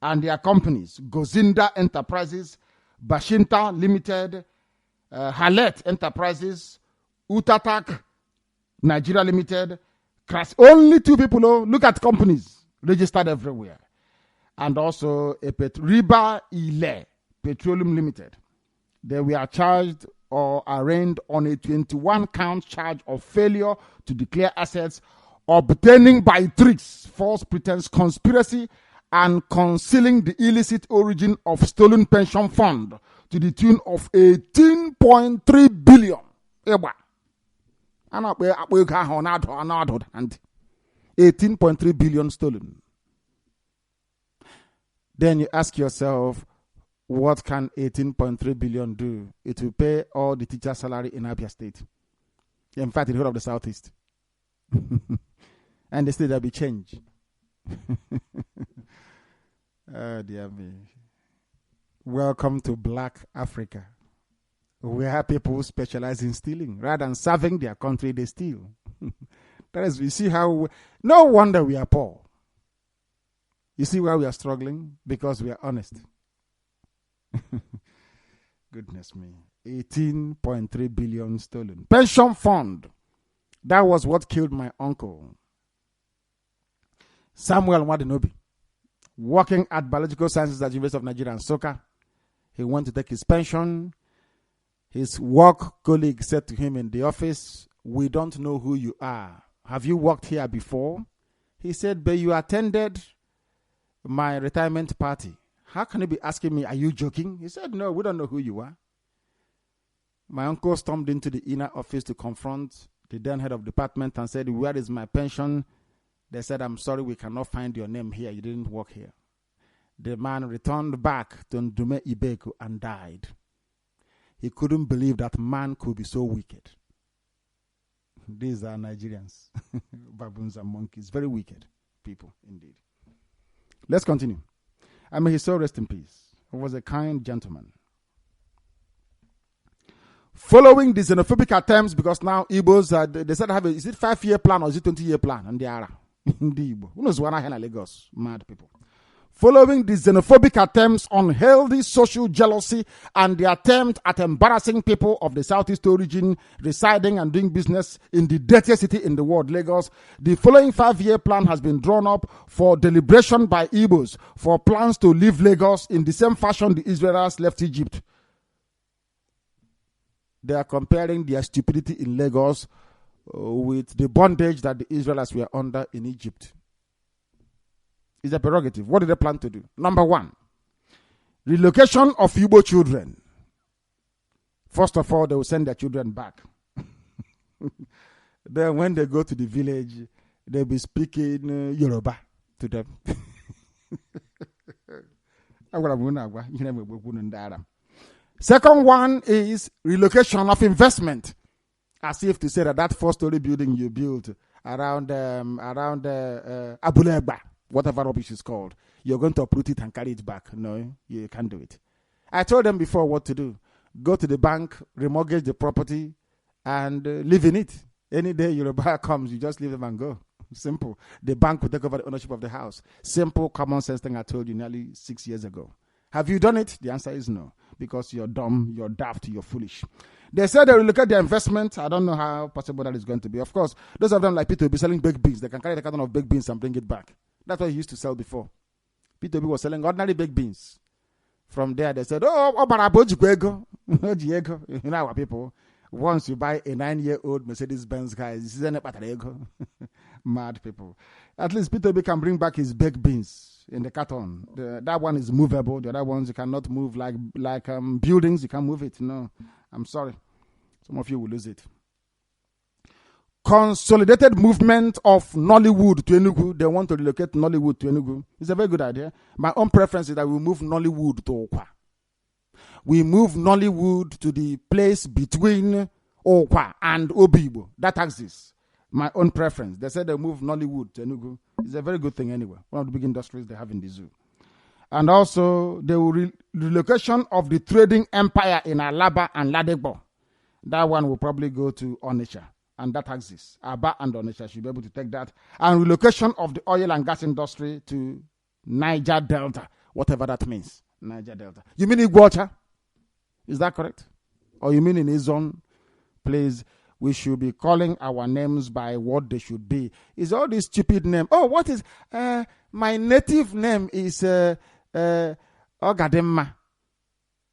and their companies, Gozinda Enterprises, Bashinta Limited, Halet Enterprises, Utatak Nigeria Limited. Only 2 people, oh, look at companies registered everywhere. And also a Riba Ile Petroleum Limited. They were charged or arraigned on a 21-count charge of failure to declare assets, obtaining by tricks, false pretense, conspiracy, and concealing the illicit origin of stolen pension fund to the tune of 18.3 billion. 18.3 billion stolen. Then you ask yourself, what can 18.3 billion do? It will pay all the teacher salary in Abia State. In fact, in the whole of the Southeast. And the state will be changed. Oh, dear me. Welcome to Black Africa, where people specialize in stealing. Rather than serving their country, they steal. That is, we see how, no wonder we are poor. You see why we are struggling? Because we are honest. Goodness me. 18.3 billion stolen. Pension fund. That was what killed my uncle, Samuel Wadenobi, working at Biological Sciences at University of Nigeria in Soka. He went to take his pension. His work colleague said to him in the office, "We don't know who you are. Have you worked here before?" He said, "But you attended my retirement party. How can you be asking me, are you joking?" He said, "No, we don't know who you are." My uncle stormed into the inner office to confront the then head of department and said, "Where is my pension?" They said, "I'm sorry, we cannot find your name here. You didn't work here." The man returned back to Ndume Ibeku and died. He couldn't believe that man could be so wicked. These are Nigerians. Baboons and monkeys. Very wicked people, indeed. Let's continue. And may his soul rest in peace. He was a kind gentleman. Following the xenophobic attempts, because now Igbos, they said have is it 5-year plan or is it 20-year plan? And they are Igbo. Who knows what I had Lagos? Mad people. Following the xenophobic attempts, unhealthy social jealousy, and the attempt at embarrassing people of the Southeast origin residing and doing business in the dirtiest city in the world, Lagos, the following 5-year plan has been drawn up for deliberation by Igbos for plans to leave Lagos in the same fashion the Israelites left Egypt. They are comparing their stupidity in Lagos with the bondage that the Israelites were under in Egypt. It's a prerogative. What do they plan to do? Number 1, relocation of Igbo children. First of all, they will send their children back. Then when they go to the village, they'll be speaking Yoruba to them. Second one is relocation of investment. As if to say that 4-story building you built around Abulegba, whatever rubbish is called, you're going to uproot it and carry it back. No, you can't do it. I told them before what to do. Go to the bank, remortgage the property, and live in it. Any day your buyer comes, you just leave them and go. Simple. The bank will take over the ownership of the house. Simple, common sense thing I told you nearly 6 years ago. Have you done it? The answer is no. Because you're dumb, you're daft, you're foolish. They said they will look at their investment. I don't know how possible that is going to be. Of course, those of them like Peter will be selling baked beans. They can carry the carton of baked beans and bring it back. That's what he used to sell before. Peter was selling ordinary baked beans. From there, they said, you know our people. Once you buy a 9-year-old Mercedes-Benz car, this is an ego. Mad people. At least Peter can bring back his baked beans in the carton. That one is movable. The other ones you cannot move like buildings. You can't move it. No, I'm sorry. Some of you will lose it. Consolidated movement of Nollywood to Enugu. They want to relocate Nollywood to Enugu. It's a very good idea. My own preference is that we move Nollywood to Okwa. We move Nollywood to the place between Okwa and Obigbo. That exists. My own preference. They said they move Nollywood to Enugu. It's a very good thing anyway. One of the big industries they have in the zoo. And also, the relocation of the trading empire in Alaba and Ladegbo. That one will probably go to Onitsha. And that exists. Aba and Onitsha should be able to take that. And relocation of the oil and gas industry to Naija Delta. Whatever that means. Naija Delta. You mean Igbo? Is that correct? Or you mean in his own place? We should be calling our names by what they should be. Is all this stupid name? Oh, what is my native name is Ogademma.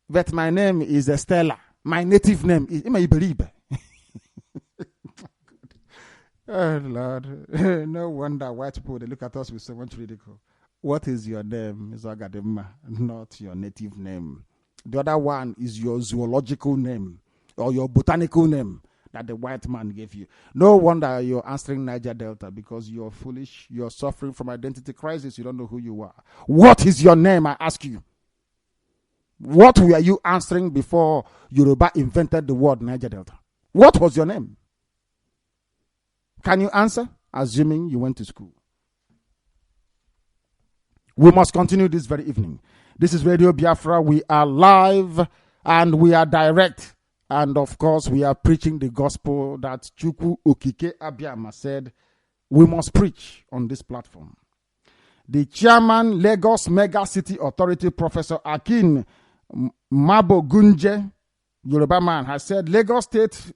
But my name is Stella. My native name is Imaiberibe. Oh Lord. No wonder white people they look at us with so much ridicule. What is your name? Is Ogademma, not your native name. The other one is your zoological name or your botanical name that the white man gave you. No wonder you're answering Niger Delta because you're foolish. You're suffering from identity crisis. You don't know who you are. What is your name, I ask you? What were you answering before Yoruba invented the word Niger Delta? What was your name? Can you answer? Assuming you went to school. We must continue this very evening. This is Radio Biafra. We are live and we are direct. And of course, we are preaching the gospel that Chukwu Okike Abiyama said we must preach on this platform. The chairman, Lagos Mega City Authority, Professor Akin Mabogunje, Yoruba man, has said Lagos State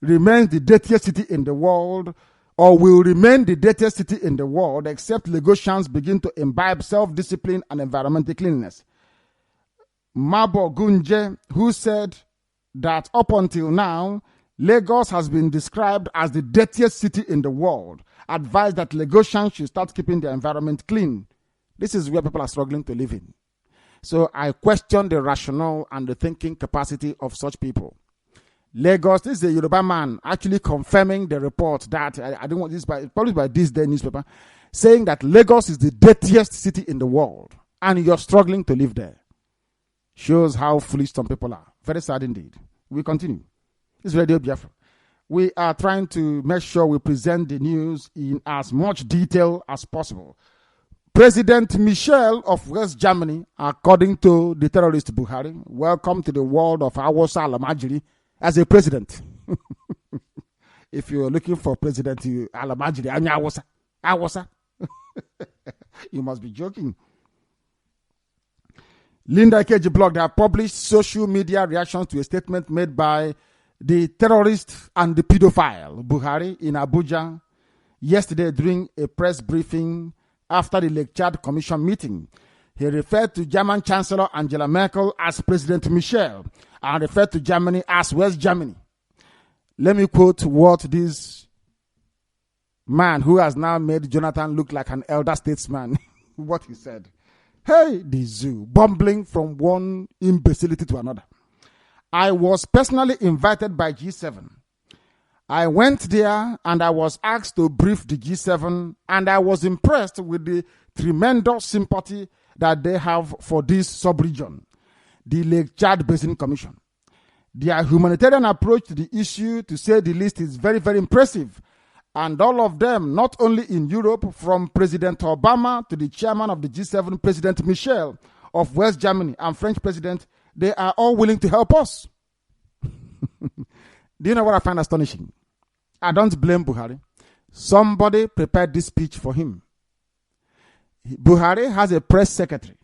remains the dirtiest city in the world, or will remain the dirtiest city in the world, except Lagosians begin to imbibe self-discipline and environmental cleanliness. Mabogunje, who said that up until now, Lagos has been described as the dirtiest city in the world, advised that Lagosians should start keeping their environment clean. This is where people are struggling to live in. So I question the rationale and the thinking capacity of such people. Lagos, this is a Yoruba man actually confirming the report that, I don't want this, published by this day newspaper, saying that Lagos is the dirtiest city in the world and you're struggling to live there. Shows how foolish some people are. Very sad indeed. We continue. This is Radio Biafra. We are trying to make sure we present the news in as much detail as possible. President Michel of West Germany, according to the terrorist Buhari, welcome to the world of Awasa Alamajiri as a president. If you're looking for President Alamajiri, I'm Awasa. You must be joking. Linda Keji blog that published social media reactions to a statement made by the terrorist and the pedophile Buhari in Abuja yesterday during a press briefing after the Lake Chad Commission meeting. He referred to German Chancellor Angela Merkel as President Michel and referred to Germany as West Germany. Let me quote what this man who has now made Jonathan look like an elder statesman, what he said. Hey, the zoo, bumbling from one imbecility to another. I was personally invited by G7. I went there and I was asked to brief the G7, and I was impressed with the tremendous sympathy that they have for this sub-region, the Lake Chad Basin Commission. Their humanitarian approach to the issue, to say the least, is very, very impressive. And all of them, not only in Europe, from President Obama to the chairman of the G7, President Michel of West Germany, and French President, they are all willing to help us. Do you know what I find astonishing? I don't blame Buhari. Somebody prepared this speech for him. Buhari has a press secretary.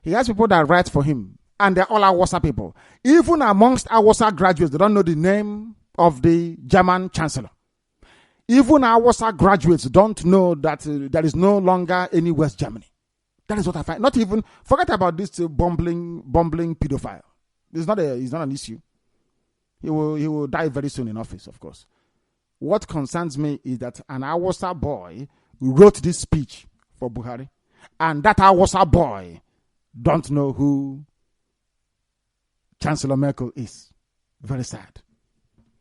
He has people that write for him, and they're all Awasa people. Even amongst Awasa graduates, they don't know the name of the German chancellor. Even Awasa graduates don't know that there is no longer any West Germany. That is what I find. Not even, forget about this bumbling pedophile. It's not an issue. He will die very soon in office, of course. What concerns me is that an Awasa boy wrote this speech for Buhari, and that Awasa boy don't know who Chancellor Merkel is. Very sad.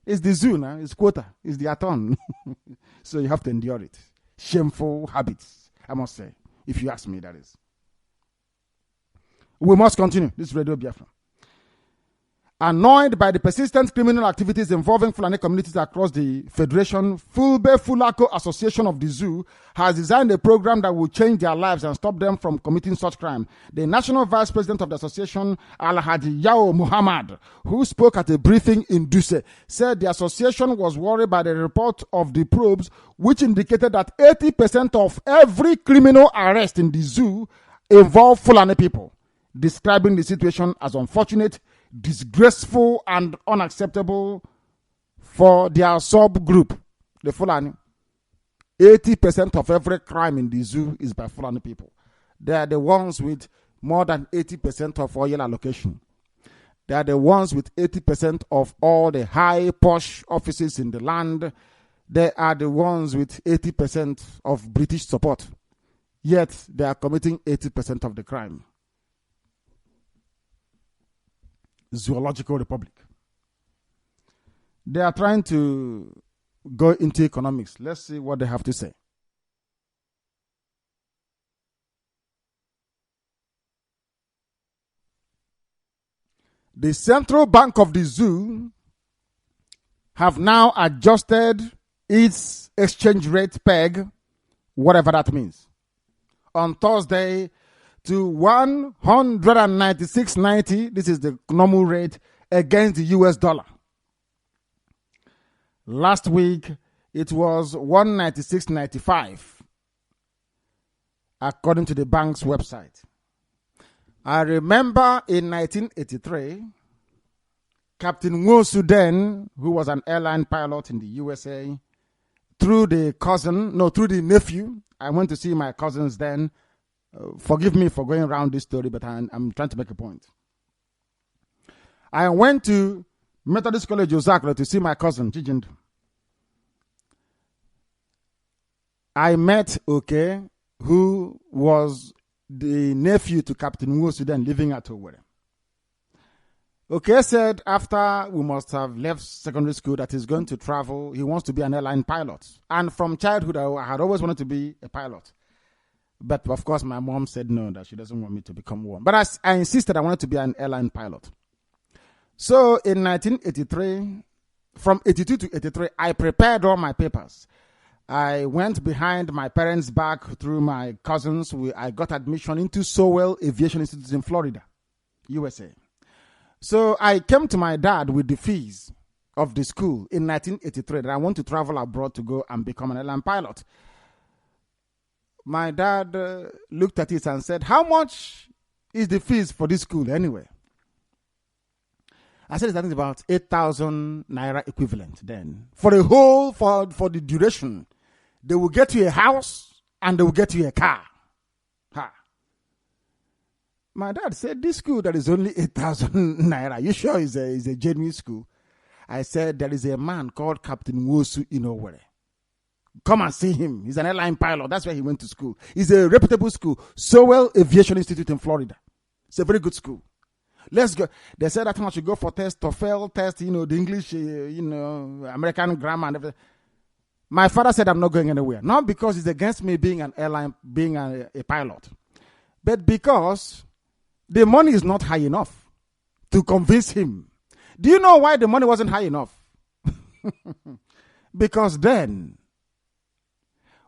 It's the zoo now, it's quota, it's the aton. So you have to endure it. Shameful habits, I must say, if you ask me, that is. We must continue. This is Radio Biafra. Annoyed by the persistent criminal activities involving Fulani communities across the Federation, Fulbe Fulako Association of the Zoo has designed a program that will change their lives and stop them from committing such crime. The National Vice President of the association, Alhaji Yao Muhammad, who spoke at a briefing in Duse, said the association was worried by the report of the probes, which indicated that 80% of every criminal arrest in the zoo involved Fulani people, describing the situation as unfortunate, disgraceful, and unacceptable for their subgroup, the Fulani. 80% of every crime in the zoo is by Fulani people. They are the ones with more than 80% of oil allocation. They are the ones with 80% of all the high posh offices in the land. They are the ones with 80% of British support. Yet they are committing 80% of the crime. Zoological Republic. They are trying to go into economics. Let's see what they have to say. The Central Bank of the Zoo have now adjusted its exchange rate peg, whatever that means, on Thursday to 196.90. This is the normal rate against the US dollar. Last week, it was 196.95, according to the bank's website. I remember in 1983, Captain Wo-Suden, who was an airline pilot in the USA, through the nephew, I went to see my cousins then. Forgive me for going around this story, but I'm trying to make a point. I went to Methodist College Osaka to see my cousin, Chijind. I met Oke, who was the nephew to Captain Wo-Suden living at Owerri. Oke said after we must have left secondary school that he's going to travel. He wants to be an airline pilot. And from childhood, I had always wanted to be a pilot. But of course, my mom said no, that she doesn't want me to become one. But I insisted I wanted to be an airline pilot. So in 1983, from 82 to 83, I prepared all my papers. I went behind my parents' back through my cousins. I got admission into Sowell Aviation Institute in Florida, USA. So I came to my dad with the fees of the school in 1983 that I want to travel abroad to go and become an airline pilot. My dad looked at it and said, how much is the fees for this school anyway? I said it's about 8,000 naira equivalent then. For the whole, for the duration, they will get you a house and they will get you a car. Ha. My dad said, this school that is only 8,000 naira, you sure is a genuine school? I said, there is a man called Captain Wosu in Owerri. Come and see him. He's an airline pilot. That's where he went to school. It's a reputable school. Sowell Aviation Institute in Florida. It's a very good school. Let's go. They said that I should go for test, TOEFL test, the English, American grammar and everything. My father said I'm not going anywhere. Not because it's against me being an airline, being a pilot, but because the money is not high enough to convince him. Do you know why the money wasn't high enough? Because then,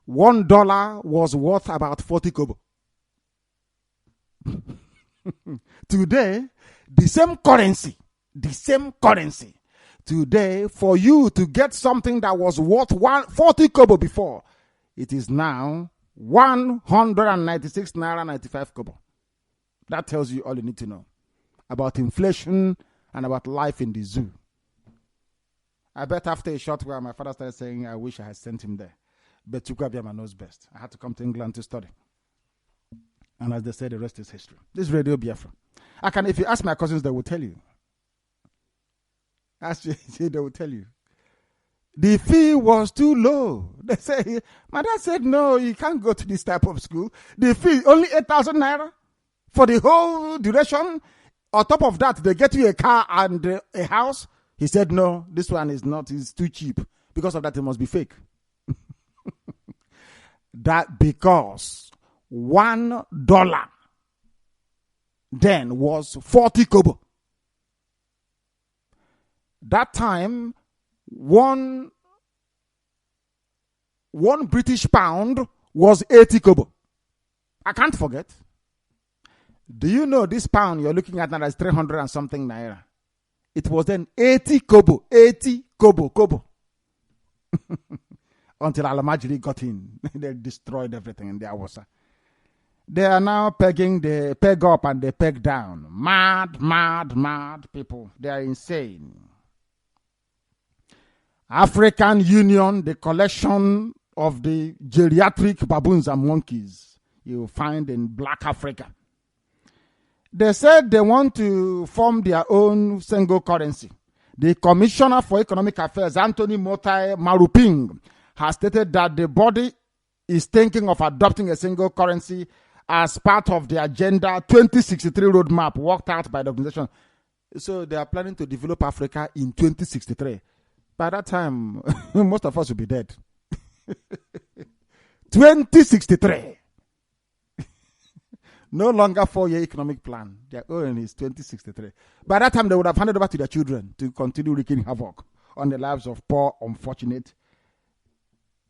$1 was worth about 40 kobo. Today, the same currency, today, for you to get something that was worth 40 kobo before, it is now 196 naira 95 kobo. That tells you all you need to know about inflation and about life in the zoo. I bet after a short while, my father started saying, I wish I had sent him there. But Chukwuabiama knows best. I had to come to England to study. And as they say, the rest is history. This is Radio Biafra. If you ask my cousins, they will tell you. They will tell you. The fee was too low. They say, my dad said, no, you can't go to this type of school. The fee, only 8,000 naira for the whole duration. On top of that, they get you a car and a house. He said, no, this one is not, it's too cheap. Because of that, it must be fake. That because $1 then was 40 kobo. That time, one British pound was 80 kobo. I can't forget. Do you know this pound you're looking at now is 300 and something naira? It was then 80 kobo. 80 kobo. Until Alamajiri got in. They destroyed everything in their water. They are now pegging, they peg up and they peg down. Mad people. They are insane. African Union, the collection of the geriatric baboons and monkeys you find in Black Africa. They said they want to form their own single currency. The Commissioner for Economic Affairs, Anthony Motai Maruping, has stated that the body is thinking of adopting a single currency as part of the Agenda 2063 roadmap worked out by the organization. So they are planning to develop Africa in 2063. By that time, most of us will be dead. 2063. No longer 4-year economic plan. Their own is 2063. By that time, they would have handed over to their children to continue wreaking havoc on the lives of poor, unfortunate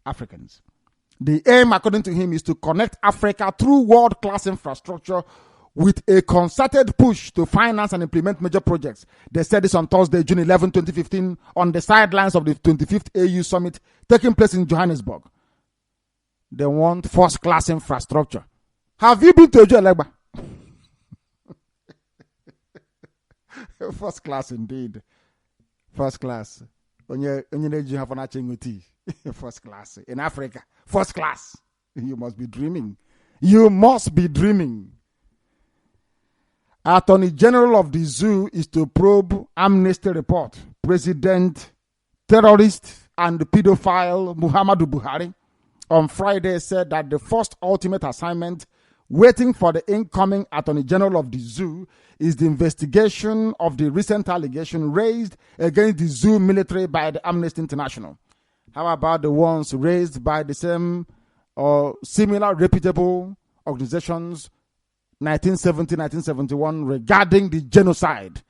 Africans. The aim, according to him, is to connect Africa through world-class infrastructure with a concerted push to finance and implement major projects. They said this on Thursday, June 11, 2015, on the sidelines of the 25th AU Summit taking place in Johannesburg. They want first-class infrastructure. Have you been to Ojo-Elegba? First class indeed. First class. First class. In Africa. First class. You must be dreaming. You must be dreaming. Attorney General of the Zoo is to probe amnesty report. President, terrorist, and pedophile Muhammadu Buhari on Friday said that the first ultimate assignment waiting for the incoming Attorney General of the Zoo is the investigation of the recent allegation raised against the zoo military by the Amnesty International. How about the ones raised by the same or similar reputable organizations 1970, 1971 regarding the genocide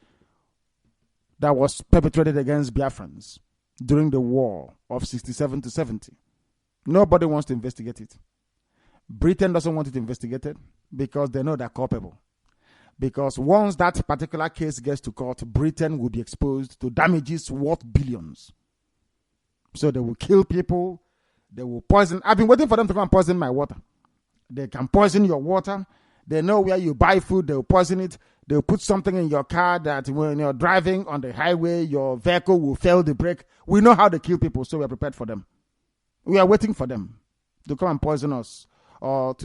that was perpetrated against Biafrans? during the war of 67 to 70. Nobody wants to investigate it. Britain doesn't want it investigated because they know they're culpable. Because once that particular case gets to court, Britain will be exposed to damages worth billions. So they will kill people. They will poison. I've been waiting for them to come and poison my water. They can poison your water. They know where you buy food. They will poison it. They will put something in your car that when you're driving on the highway, your vehicle will fail the brake. We know how they kill people, so we're prepared for them. We are waiting for them to come and poison us, or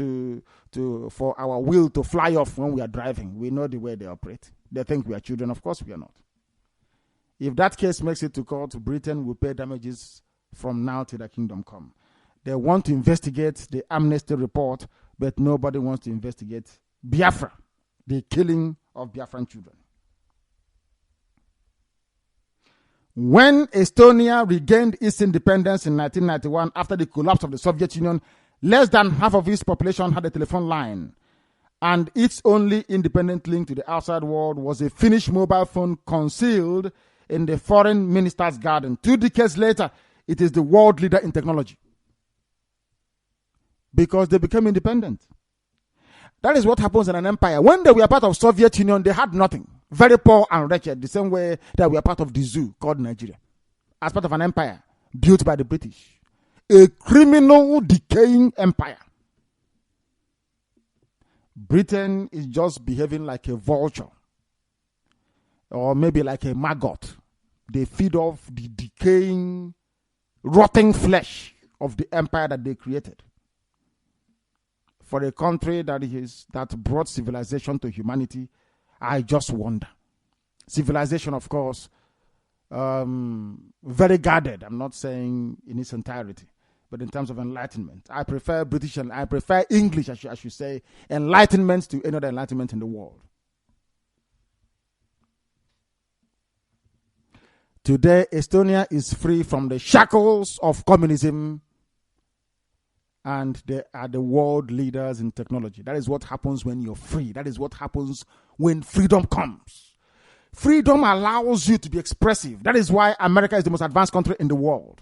for our will to fly off when we are driving. We know the way they operate. They think we are children. Of course we are not. If that case makes it to court, Britain will pay damages from now till the kingdom come. They want to investigate the amnesty report, but nobody wants to investigate Biafra, the killing of Biafran children. When Estonia regained its independence in 1991 after the collapse of the Soviet Union, less than half of its population had a telephone line, and its only independent link to the outside world was a Finnish mobile phone concealed in the foreign minister's garden. 2 decades later, it is the world leader in technology because they became independent. That is what happens in an empire. When they were part of Soviet Union, they had nothing. Very poor and wretched, the same way that we are part of the zoo called Nigeria, as part of an empire built by the British. A criminal, decaying empire. Britain is just behaving like a vulture, or maybe like a maggot. They feed off the decaying, rotting flesh of the empire that they created. For a country that brought civilization to humanity, I just wonder. Civilization, of course, very guarded. I'm not saying in its entirety, but in terms of enlightenment. I prefer British and I prefer English, I should say, enlightenment to any other enlightenment in the world. Today, Estonia is free from the shackles of communism, and they are the world leaders in technology. That is what happens when you're free. That is what happens when freedom comes. Freedom allows you to be expressive. That is why America is the most advanced country in the world,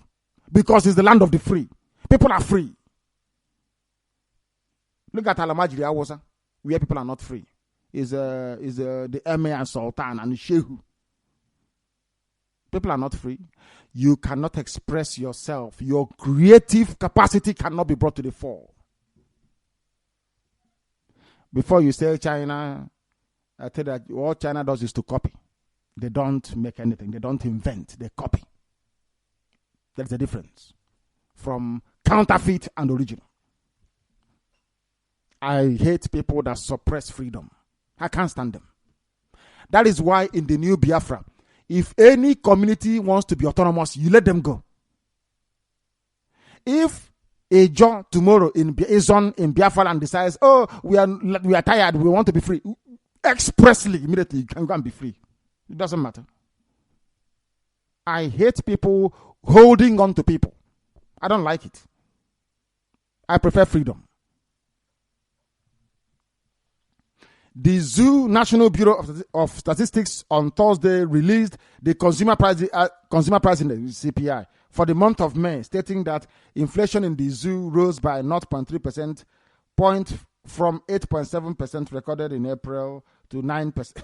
because it's the land of the free. People are free. Look at Alamajiri Awasa, where people are not free. Is the Emir and Sultan and the Shehu. People are not free. You cannot express yourself. Your creative capacity cannot be brought to the fore. Before you say China, I tell you that all China does is to copy. They don't make anything. They don't invent. They copy. That's the difference from counterfeit and original. I hate people that suppress freedom. I can't stand them. That is why in the new Biafra, if any community wants to be autonomous, you let them go. If a John tomorrow is on in Biafra and decides, oh, we are tired, we want to be free, expressly, immediately, you can go and be free. It doesn't matter. I hate people holding on to people. I don't like it. I prefer freedom. The Zoo National Bureau of Statistics on Thursday released the Consumer Price Index, CPI, for the month of May, stating that inflation in the zoo rose by 0.3% point from 8.7% recorded in April to 9%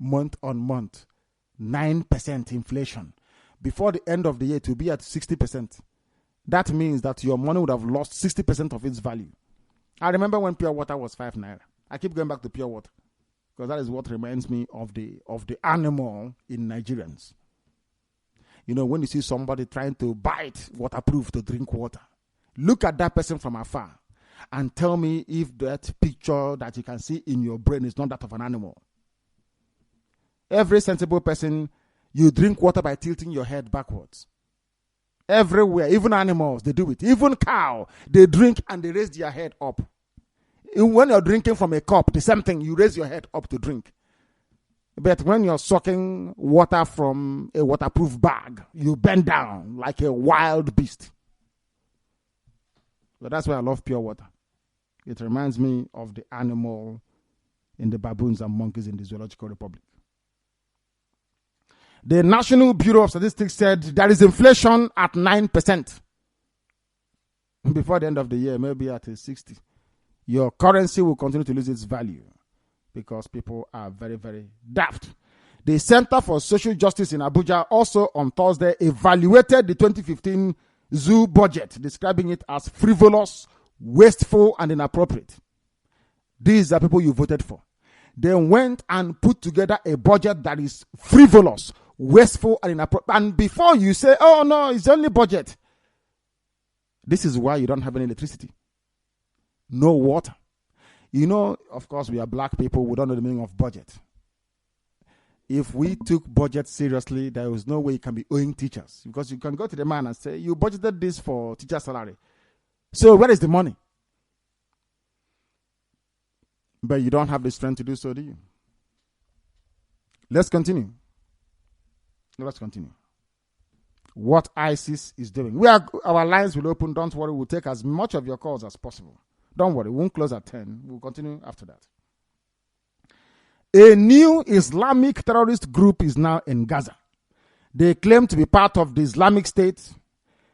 month on month. 9% inflation. Before the end of the year, to be at 60%. That means that your money would have lost 60% of its value. I remember when pure water was 5 naira. I keep going back to pure water because that is what reminds me of the animal in Nigerians. You know, when you see somebody trying to bite waterproof to drink water, look at that person from afar and tell me if that picture that you can see in your brain is not that of an animal. Every sensible person, you drink water by tilting your head backwards. Everywhere, even animals, they do it. Even cow, they drink and they raise their head up. When you're drinking from a cup, the same thing, you raise your head up to drink. But when you're sucking water from a waterproof bag, you bend down like a wild beast. So that's why I love pure water. It reminds me of the animal in the baboons and monkeys in the Zoological Republic. The National Bureau of Statistics said there is inflation at 9%. Before the end of the year, maybe at 60. Your currency will continue to lose its value because people are very, very daft. The Center for Social Justice in Abuja also on Thursday evaluated the 2015 zoo budget, describing it as frivolous, wasteful, and inappropriate. These are people you voted for. They went and put together a budget that is frivolous, wasteful, and inappropriate. And before you say, oh no, it's only budget. This is why you don't have any electricity. No water. You know, of course, we are black people. We don't know the meaning of budget. If we took budget seriously, there was no way you can be owing teachers. Because you can go to the man and say, you budgeted this for teacher salary. So where is the money? But you don't have the strength to do so, do you? Let's continue. Let's continue. What ISIS is doing. Our lines will open. Don't worry. We'll take as much of your calls as possible. Don't worry. We won't close at 10. We'll continue after that. A new Islamic terrorist group is now in Gaza. They claim to be part of the Islamic State.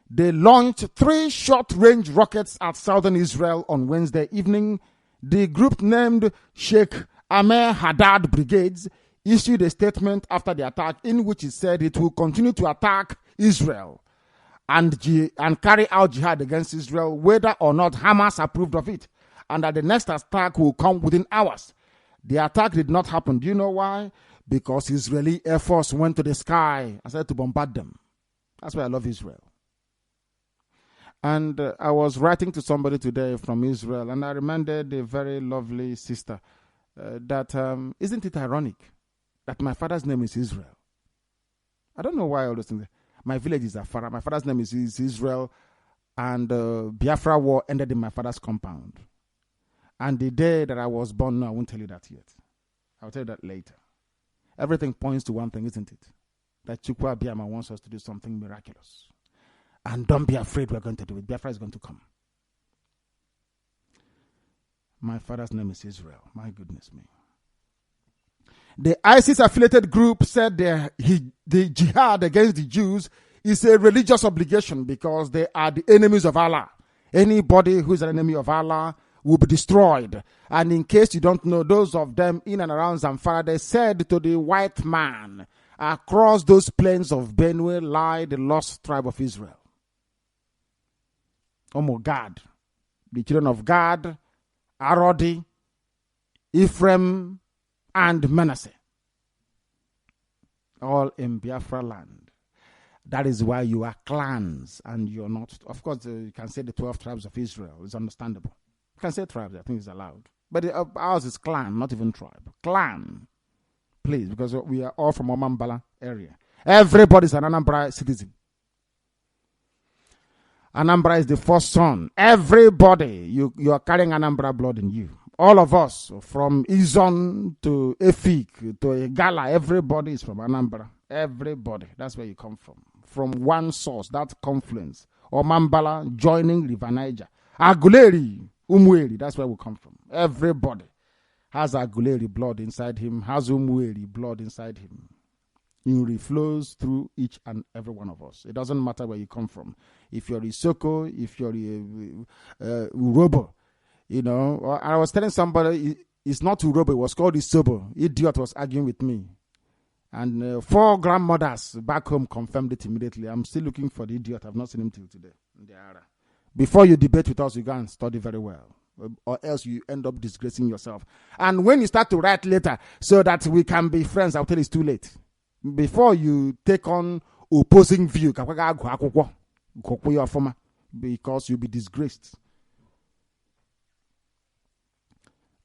They launched 3 short-range rockets at southern Israel on Wednesday evening. The group named Sheikh Amer Haddad Brigades issued a statement after the attack in which it said it will continue to attack Israel and carry out jihad against Israel, whether or not Hamas approved of it, and that the next attack will come within hours. The attack did not happen. Do you know why? Because Israeli Air Force went to the sky and started to bombard them. That's why I love Israel. And I was writing to somebody today from Israel, and I reminded a very lovely sister that isn't it ironic that my father's name is Israel? I don't know why all those things. My village is Afara. My father's name is Israel, and Biafra war ended in my father's compound. And the day that I was born, no, I won't tell you that yet. I'll tell you that later. Everything points to one thing, isn't it? That Chukwu Abiyama wants us to do something miraculous. And don't be afraid we're going to do it. Biafra is going to come. My father's name is Israel. My goodness me. The ISIS-affiliated group said the jihad against the Jews is a religious obligation because they are the enemies of Allah. Anybody who is an enemy of Allah will be destroyed. And in case you don't know, those of them in and around Zamfara, they said to the white man, across those plains of Benue lie the lost tribe of Israel. Oh God, the children of Gad, Arodi, Ephraim, and Manasseh, all in Biafra land. That is why you are clans and you're not. Of course, you can say the 12 tribes of Israel. It's understandable. You can say tribes, I think it's allowed. But ours is clan, not even tribe. Clan. Please, because we are all from Omambala area. Everybody's an Anambra citizen. Anambra is the first son. Everybody, you are carrying Anambra blood in you. All of us, from Izon to Efik to Igala, everybody is from Anambra. Everybody. That's where you come from. From one source, that confluence. Omambala joining River Naija. Aguleri, Umweri, that's where we come from. Everybody has Aguleri blood inside him, has Umweri blood inside him. It flows through each and every one of us. It doesn't matter where you come from. If you're Isoko, if you're Urobo, you know. I was telling somebody, it's not Urobo, it was called Isobo. Idiot was arguing with me. And 4 grandmothers back home confirmed it immediately. I'm still looking for the idiot. I've not seen him till today. Before you debate with us, you go and study very well. Or else you end up disgracing yourself. And when you start to write later so that we can be friends, I'll tell you it's too late. Before you take on opposing view, because you'll be disgraced.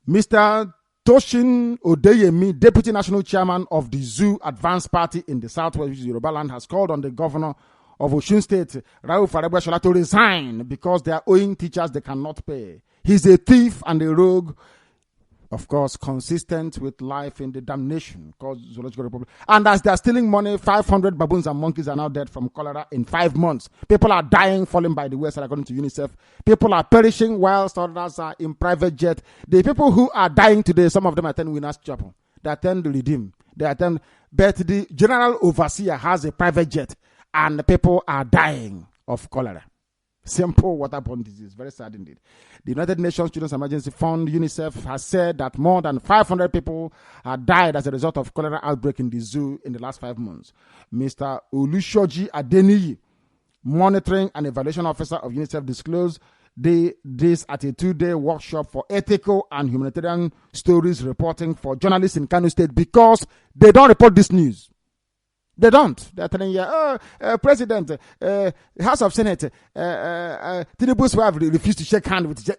Mr. Toshin Odeyemi, Deputy National Chairman of the Zoo Advanced Party in the Southwest, which is Yoruba land, has called on the governor of Osun State, Rauf Aregbesola, to resign because they are owing teachers they cannot pay. He's a thief and a rogue, of course, consistent with life in the damnation called Zoological Republic. And as they are stealing money, 500 baboons and monkeys are now dead from cholera in 5 months. People are dying, falling by the wayside, according to UNICEF. People are perishing whilst others are in private jet. The people who are dying today, some of them attend Winners Chapel. They attend the Redeem. They attend, but the general overseer has a private jet, and people are dying of cholera. Simple waterborne disease. Very sad indeed. The United Nations Children's Emergency Fund, UNICEF, has said that more than 500 people have died as a result of cholera outbreak in the zoo in the last 5 months. Mr. Olusoji Adeniyi, monitoring and evaluation officer of UNICEF, disclosed this at a 2-day workshop for ethical and humanitarian stories reporting for journalists in Kano State, because they don't report this news. They don't. They're telling you, President, House of Senate, Tinubu's wife refused to shake hands with.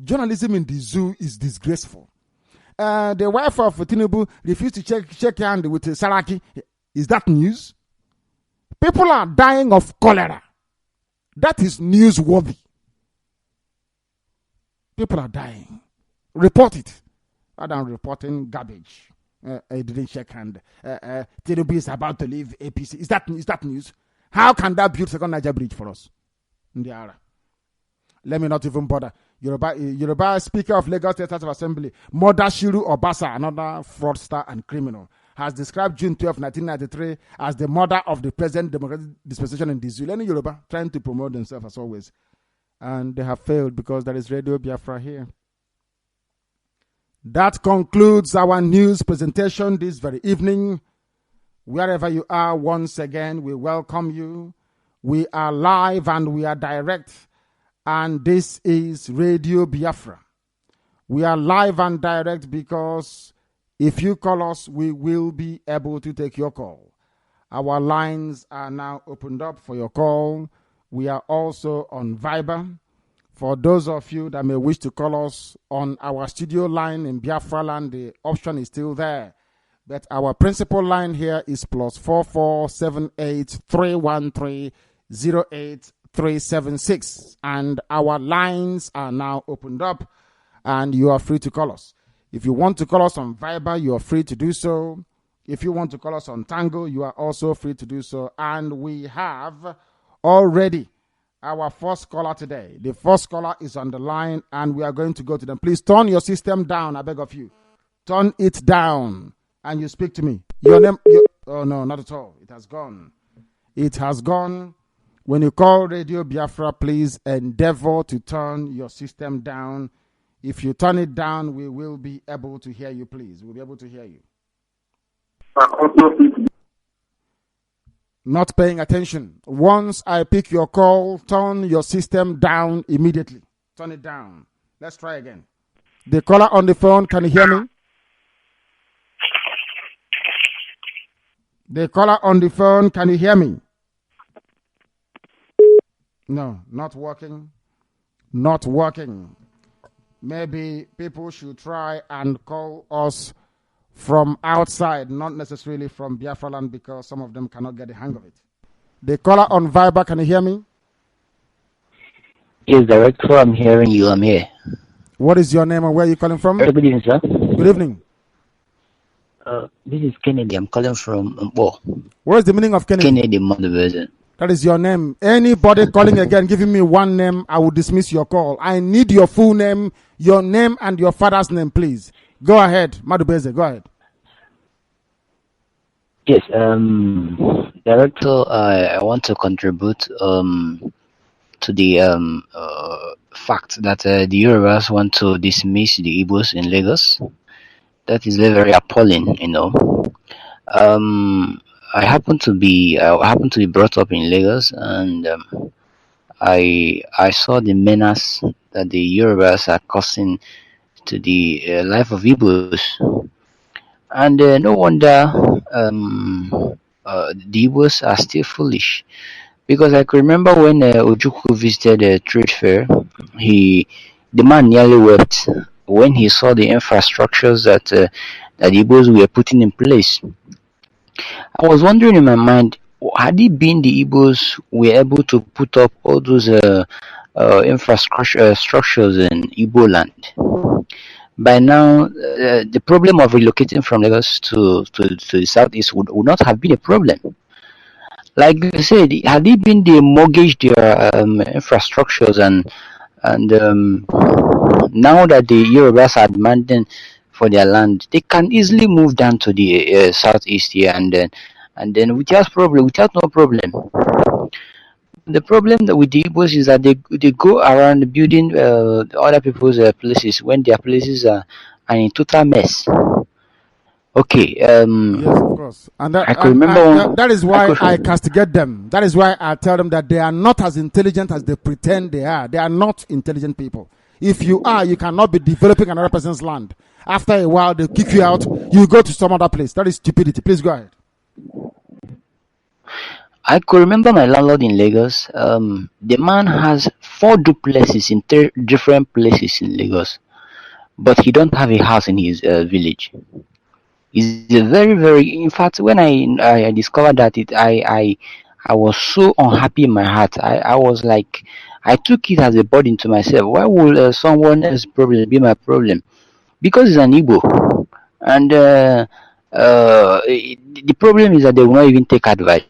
Journalism in the zoo is disgraceful. The wife of Tinubu refused to shake hands with Saraki. Is that news? People are dying of cholera. That is newsworthy. People are dying. Report it rather than reporting garbage. I didn't shake hand. Tinubu is about to leave APC. Is that news? How can that build second Niger bridge for us? Ndiara. Let me not even bother. Yoruba Speaker of Lagos State House of Assembly, Modashiru Obasa, another fraudster and criminal, has described June 12, 1993 as the mother of the present democratic dispensation in the zoo. Any Yoruba trying to promote themselves as always. And they have failed because there is Radio Biafra here. That concludes our news presentation this very evening. Wherever you are, once again, we welcome you. We are live and we are direct. And this is Radio Biafra. We are live and direct because if you call us, we will be able to take your call. Our lines are now opened up for your call. We are also on Viber. For those of you that may wish to call us on our studio line in Biafra land, the option is still there. But our principal line here is +44 78 313 08376. And our lines are now opened up and you are free to call us. If you want to call us on Viber, you are free to do so. If you want to call us on Tango, you are also free to do so. And we have already our first caller today. The first caller is on the line and we are going to go to them. Please turn your system down, I beg of you. Turn it down and you speak to me. Your name, oh no, not at all. It has gone. It has gone. When you call Radio Biafra, please endeavor to turn your system down. If you turn it down, we will be able to hear you, please. We'll be able to hear you. Not paying attention. Once I pick your call, turn your system down immediately. Turn it down. Let's try again. The caller on the phone, can you hear me? The caller on the phone, can you hear me? No, not working. Not working. Maybe people should try and call us from outside, not necessarily from Biafra land, because some of them cannot get the hang of it. The caller on Viber, can you hear me? Yes, Director, I'm hearing you. I'm here. What is your name and where are you calling from? Good evening, sir. Good evening. This is Kennedy. I'm calling from What is the meaning of Kennedy? Kennedy, Mother. That is your name. Anybody calling again, giving me one name, I will dismiss your call. I need your full name, your name and your father's name, please. Go ahead, Madubeze, go ahead. Yes, Director, I want to contribute to the fact that the Yorubas want to dismiss the Igbos in Lagos. That is very, very appalling, you know. I happen to be brought up in Lagos, and I saw the menace that the Yorubas are causing to the life of Igbos, and no wonder the Igbos are still foolish, because I can remember when Ojukwu visited a trade fair, the man nearly wept when he saw the infrastructures that the Igbos were putting in place. I was wondering in my mind, had it been the Igbos were able to put up all those infrastructure structures in Igbo land, by now the problem of relocating from Lagos to the southeast would not have been a problem. Like I said, had it been they mortgaged their infrastructures and now that the Yorubas are demanding for their land, they can easily move down to the southeast here, and then without no problem. The problem that with the Igbos is that they go around building other people's places when their places are in total mess. Okay. Yes, of course. And I could remember that is why I castigate them. That is why I tell them that they are not as intelligent as they pretend they are. They are not intelligent people. If you are, you cannot be developing another person's land. After a while, they kick you out. You go to some other place. That is stupidity. Please go ahead. I could remember my landlord in Lagos. The man has 4 duplexes in 3 different places in Lagos, but he don't have a house in his village. It's a very, very. In fact, when I discovered that, I was so unhappy in my heart. I was like, I took it as a burden to myself. Why would someone else's problem be my problem? Because he's an Igbo, and the problem is that they will not even take advice.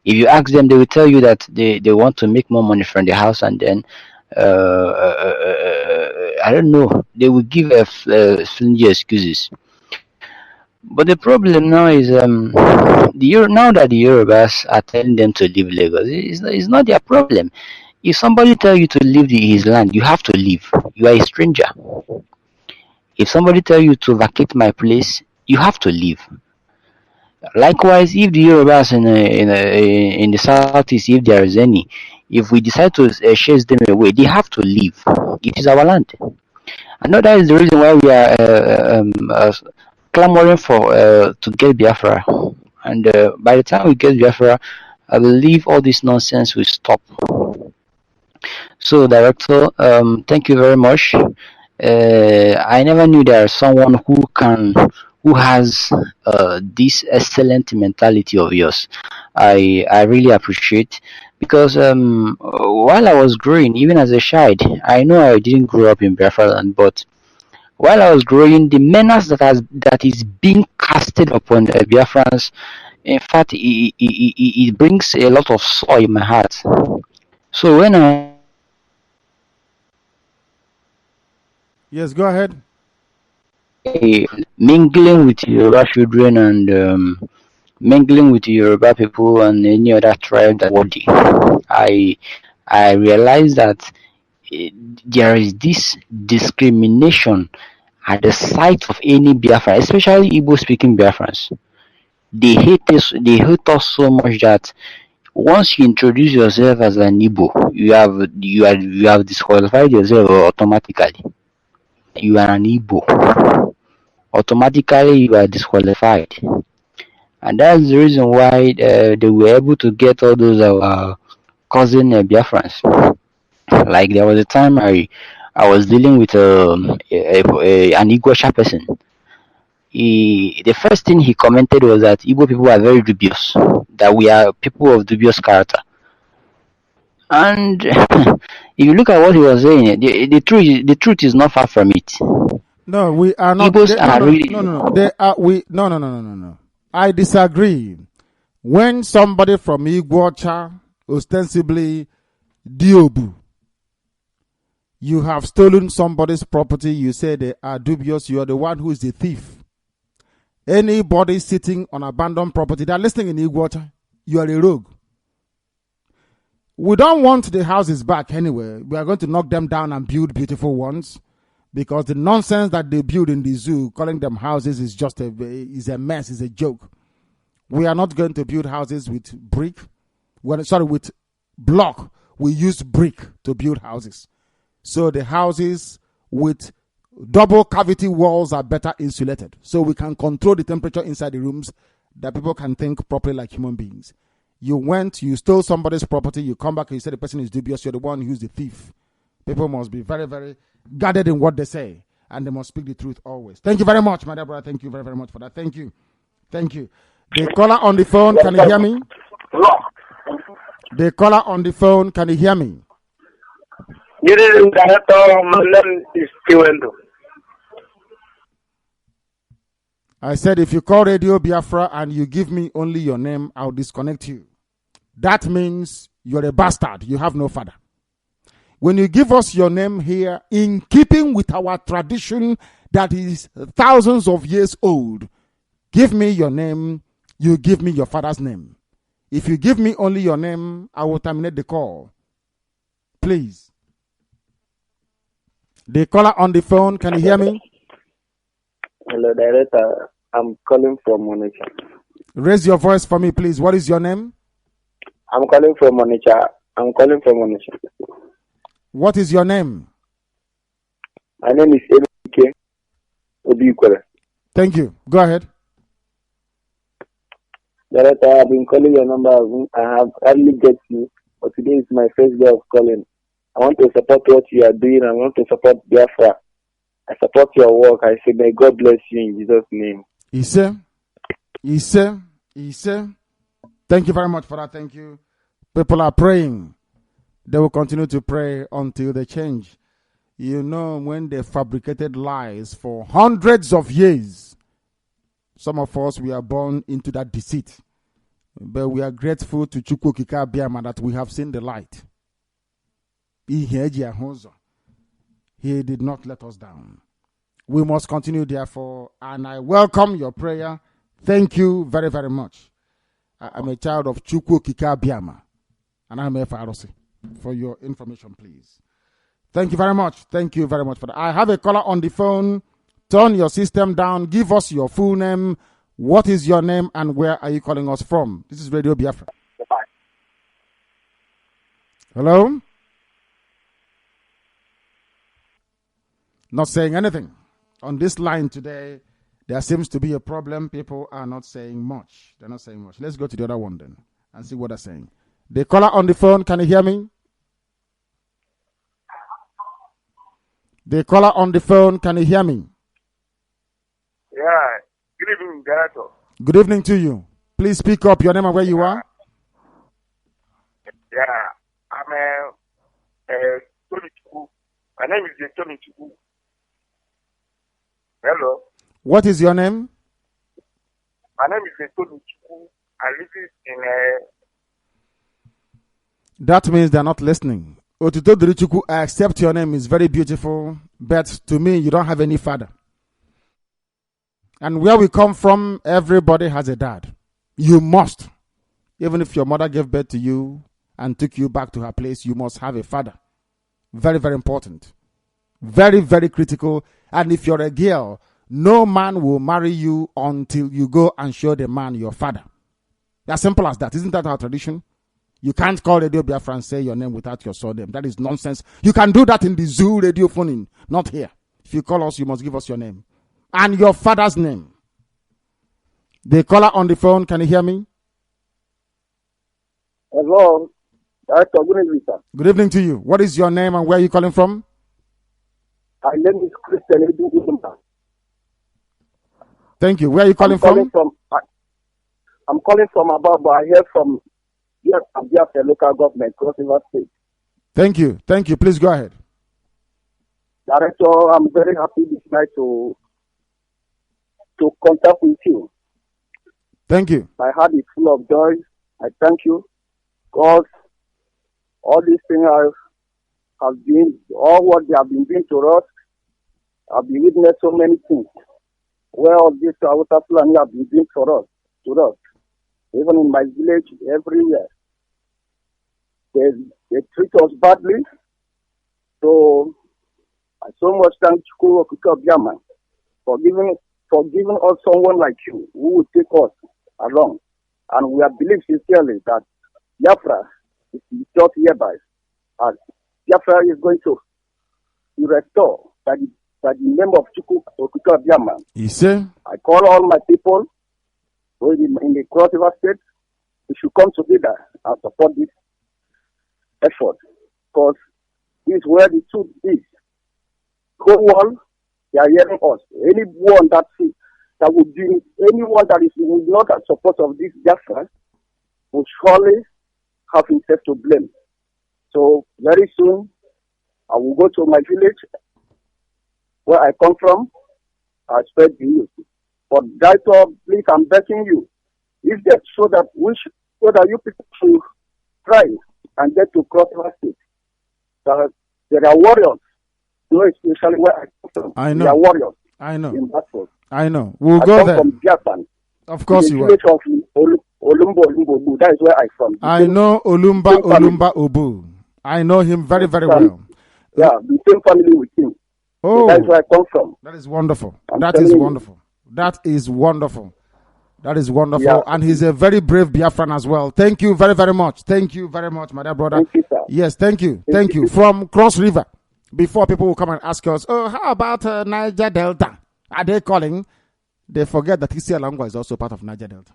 If you ask them, they will tell you that they want to make more money from the house, and then I don't know, they will give flimsy excuses. But the problem now is now that the Yorubas are telling them to leave Lagos, it's not their problem. If somebody tell you to leave his land, you have to leave. You are a stranger. If somebody tell you to vacate my place, you have to leave. Likewise, if the Yorubas in the southeast, if there is any, if we decide to chase them away, they have to leave. It is our land. I know that is the reason why we are clamoring for to get Biafra. And by the time we get Biafra, I believe all this nonsense will stop. So, Director, thank you very much. I never knew there is someone who has this excellent mentality of yours. I really appreciate, because while I was growing, even as a child, I know I didn't grow up in Biafra land, but while I was growing, the menace that is being casted upon Biafrans, in fact, it brings a lot of soul in my heart. So when Yes, go ahead. Mingling with Yoruba children and mingling with Yoruba people and any other tribe that worthy, I realized that there is this discrimination at the sight of any Biafra, especially Igbo speaking Biafrans. They hate us so much that once you introduce yourself as an Igbo, you have disqualified yourself automatically. You are an Igbo. Automatically you are disqualified. And that's the reason why they were able to get all those cousin Biafrans. Like there was a time I was dealing with an Igbo person. The first thing he commented was that Igbo people are very dubious, that we are people of dubious character. And if you look at what he was saying, the truth is not far from it. No, we are not. Igbos are really No. I disagree. When somebody from Igbocha, ostensibly Diobu, you have stolen somebody's property, you say they are dubious, you are the one who is the thief. Anybody sitting on abandoned property, they're listening in Igbocha, you are a rogue. We don't want the houses back anyway. We are going to knock them down and build beautiful ones, because the nonsense that they build in the zoo, calling them houses, is just a mess, is a joke. We are not going to build houses with brick. With block. We use brick to build houses. So the houses with double cavity walls are better insulated. So we can control the temperature inside the rooms, that people can think properly like human beings. You stole somebody's property, you come back and you say the person is dubious, you're the one who's the thief. People must be very, very guarded in what they say, and they must speak the truth always. Thank you very much, my dear brother. Thank you very, very much for that. Thank you. The caller on the phone, can you hear me? The caller on the phone, can you hear me? I said if you call Radio Biafra and you give me only your name, I'll disconnect you. That means you're a bastard. You have no father. When you give us your name here, in keeping with our tradition that is thousands of years old. Give me your name, you give me your father's name. If you give me only your name, I will terminate the call. Please. The caller on the phone, can you hear me? Hello, Director. I'm calling from Onitsha. Raise your voice for me, please. What is your name? I'm calling from Onitsha. What is your name? My name is LIKE Obikwere. Thank you. Go ahead. Director, I've been calling your number. I have hardly get you, but today is my first day of calling. I want to support what you are doing. I want to support Biafra. I support your work. I say, may God bless you in Jesus' name. Thank you very much for that. Thank you. People are praying. They will continue to pray until they change. You know, when they fabricated lies for hundreds of years, some of us, we are born into that deceit. But we are grateful to Chukwu Kika Biama that we have seen the light. He did not let us down. We must continue, therefore, and I welcome your prayer. Thank you very, very much. I'm a child of Chukwu Kika Biama, and I'm a Pharosi. For your information, please. Thank you very much. Thank you very much for that. I have a caller on the phone. Turn your system down. Give us your full name. What is your name and where are you calling us from? This is Radio Biafra. Bye. Hello? Not saying anything. On this line today, there seems to be a problem. People are not saying much. They're not saying much. Let's go to the other one then and see what they're saying. The caller on the phone, can you hear me? The caller on the phone, can you hear me? Yeah. Good evening, Director. Good evening to you. Please speak up your name and where you are. Yeah. I'm Tony Chuku. My name is Tony Chuku. Hello. What is your name? My name is Tony Chuku. I live in That means they're not listening. Otuto Dirichuku, I accept your name is very beautiful, but to me, you don't have any father. And where we come from, everybody has a dad. You must. Even if your mother gave birth to you and took you back to her place, you must have a father. Very, very important. Very, very critical. And if you're a girl, no man will marry you until you go and show the man your father. As simple as that. Isn't that our tradition? You can't call Radio Biafra and say your name without your surname. That is nonsense. You can do that in the zoo radio phoning, not here. If you call us, you must give us your name and your father's name. The caller on the phone, can you hear me? Hello. Director, good evening, sir. Good evening to you. What is your name and where are you calling from? My name is Christian. Thank you. Where are you calling from? I'm calling from above, but I hear from Biafra local government, Cross River State. Thank you. Thank you. Please go ahead. Director, I'm very happy this night to contact with you. Thank you. My heart is full of joy. I thank you because all these things have been, all what they have been doing to us, I've been witnessing so many things. Where all this outer plan have been doing for us, to us. Even in my village, everywhere. They treat us badly. So I so much thank Chukwu Biama for giving us someone like you who will take us along. And we have believed sincerely that Biafra is taught hereby. As Biafra is going to restore by the name of Chukwu Biama. I call all my people in the Cross River State, we should come together and support this effort. Because this is where the truth is. Whole world, they are hearing us. Anyone that would do, anyone that is not in support of this Biafra will surely have himself to blame. So very soon, I will go to my village where I come from. I spread the news. But Director, please, I'm begging you, if that so that you people should try and get to Cross River State. There are warriors, especially where I come from. I know. There are warriors. I know. In Bradford. I know. We'll I go come there. from Biafran. Of course you will. Olumba Olumba. That is where I'm from. I know Olumba Obu. I know him very, very well. Yeah, the same family with him. Oh, so that's where I come from. That is wonderful. That is wonderful. That is wonderful. That is wonderful. Yeah. And he's a very brave Biafran as well. Thank you very, very much. Thank you very much, my dear brother. Thank you, sir. Yes, thank you. Thank you. From Cross River. Before people will come and ask us, oh, how about Niger Delta? Are they calling? They forget that Isialangwa is also part of Niger Delta.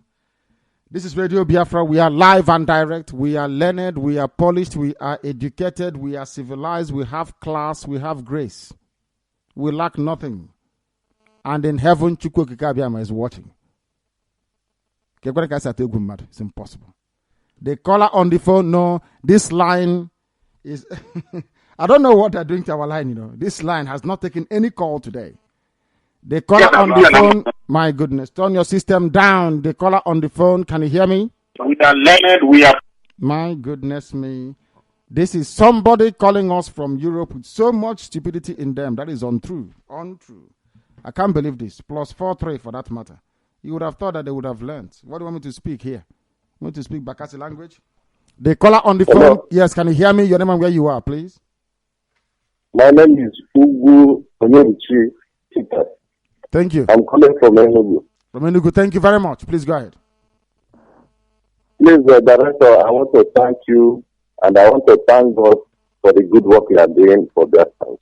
This is Radio Biafra. We are live and direct. We are learned. We are polished. We are educated. We are civilized. We have class. We have grace. We lack nothing. And in heaven, Chukwu Kikabiama is watching. It's impossible. The caller on the phone, no, this line is... I don't know what they're doing to our line, you know. This line has not taken any call today. The caller on the phone, my goodness, turn your system down. The caller on the phone, can you hear me? We are learned, we are... My goodness me. This is somebody calling us from Europe with so much stupidity in them. That is untrue. Untrue. I can't believe this. +43 for that matter. You would have thought that they would have learned. What do you want me to speak here? You want to speak Bakassi language? The caller on the phone. Yes, can you hear me? Your name and where you are, please. My name is Ugu Onyebuchi Peter. Thank you. I'm calling from Enugu. From Enugu, thank you very much. Please go ahead. Please, Director, I want to thank you and I want to thank God for the good work you are doing for Biafrans.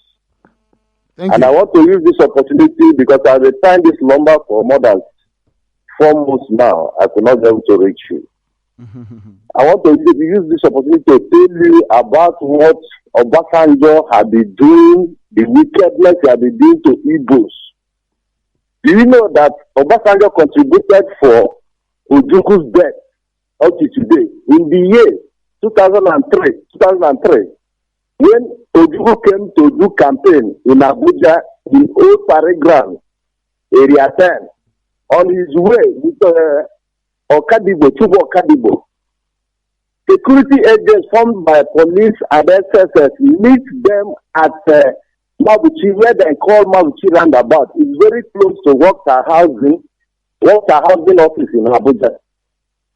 Thank and you. I want to use this opportunity because I've been trying this number for more than 4 months now. I could not be able to reach you. I want to use this opportunity to tell you about what Obasanjo has been doing, the wickedness he has been doing to Igbos. Do you know that Obasanjo contributed for Ojuku's death up to today? In the year 2003, when Ojuku came to do campaign in Abuja, in Old Parade Ground, Area 10, on his way with Okadibo, Chubo Okadibo, security agents formed by police and SSS meet them at Mabuchi, where they call Mabuchi roundabout. It's very close to Worker Housing office in Abuja.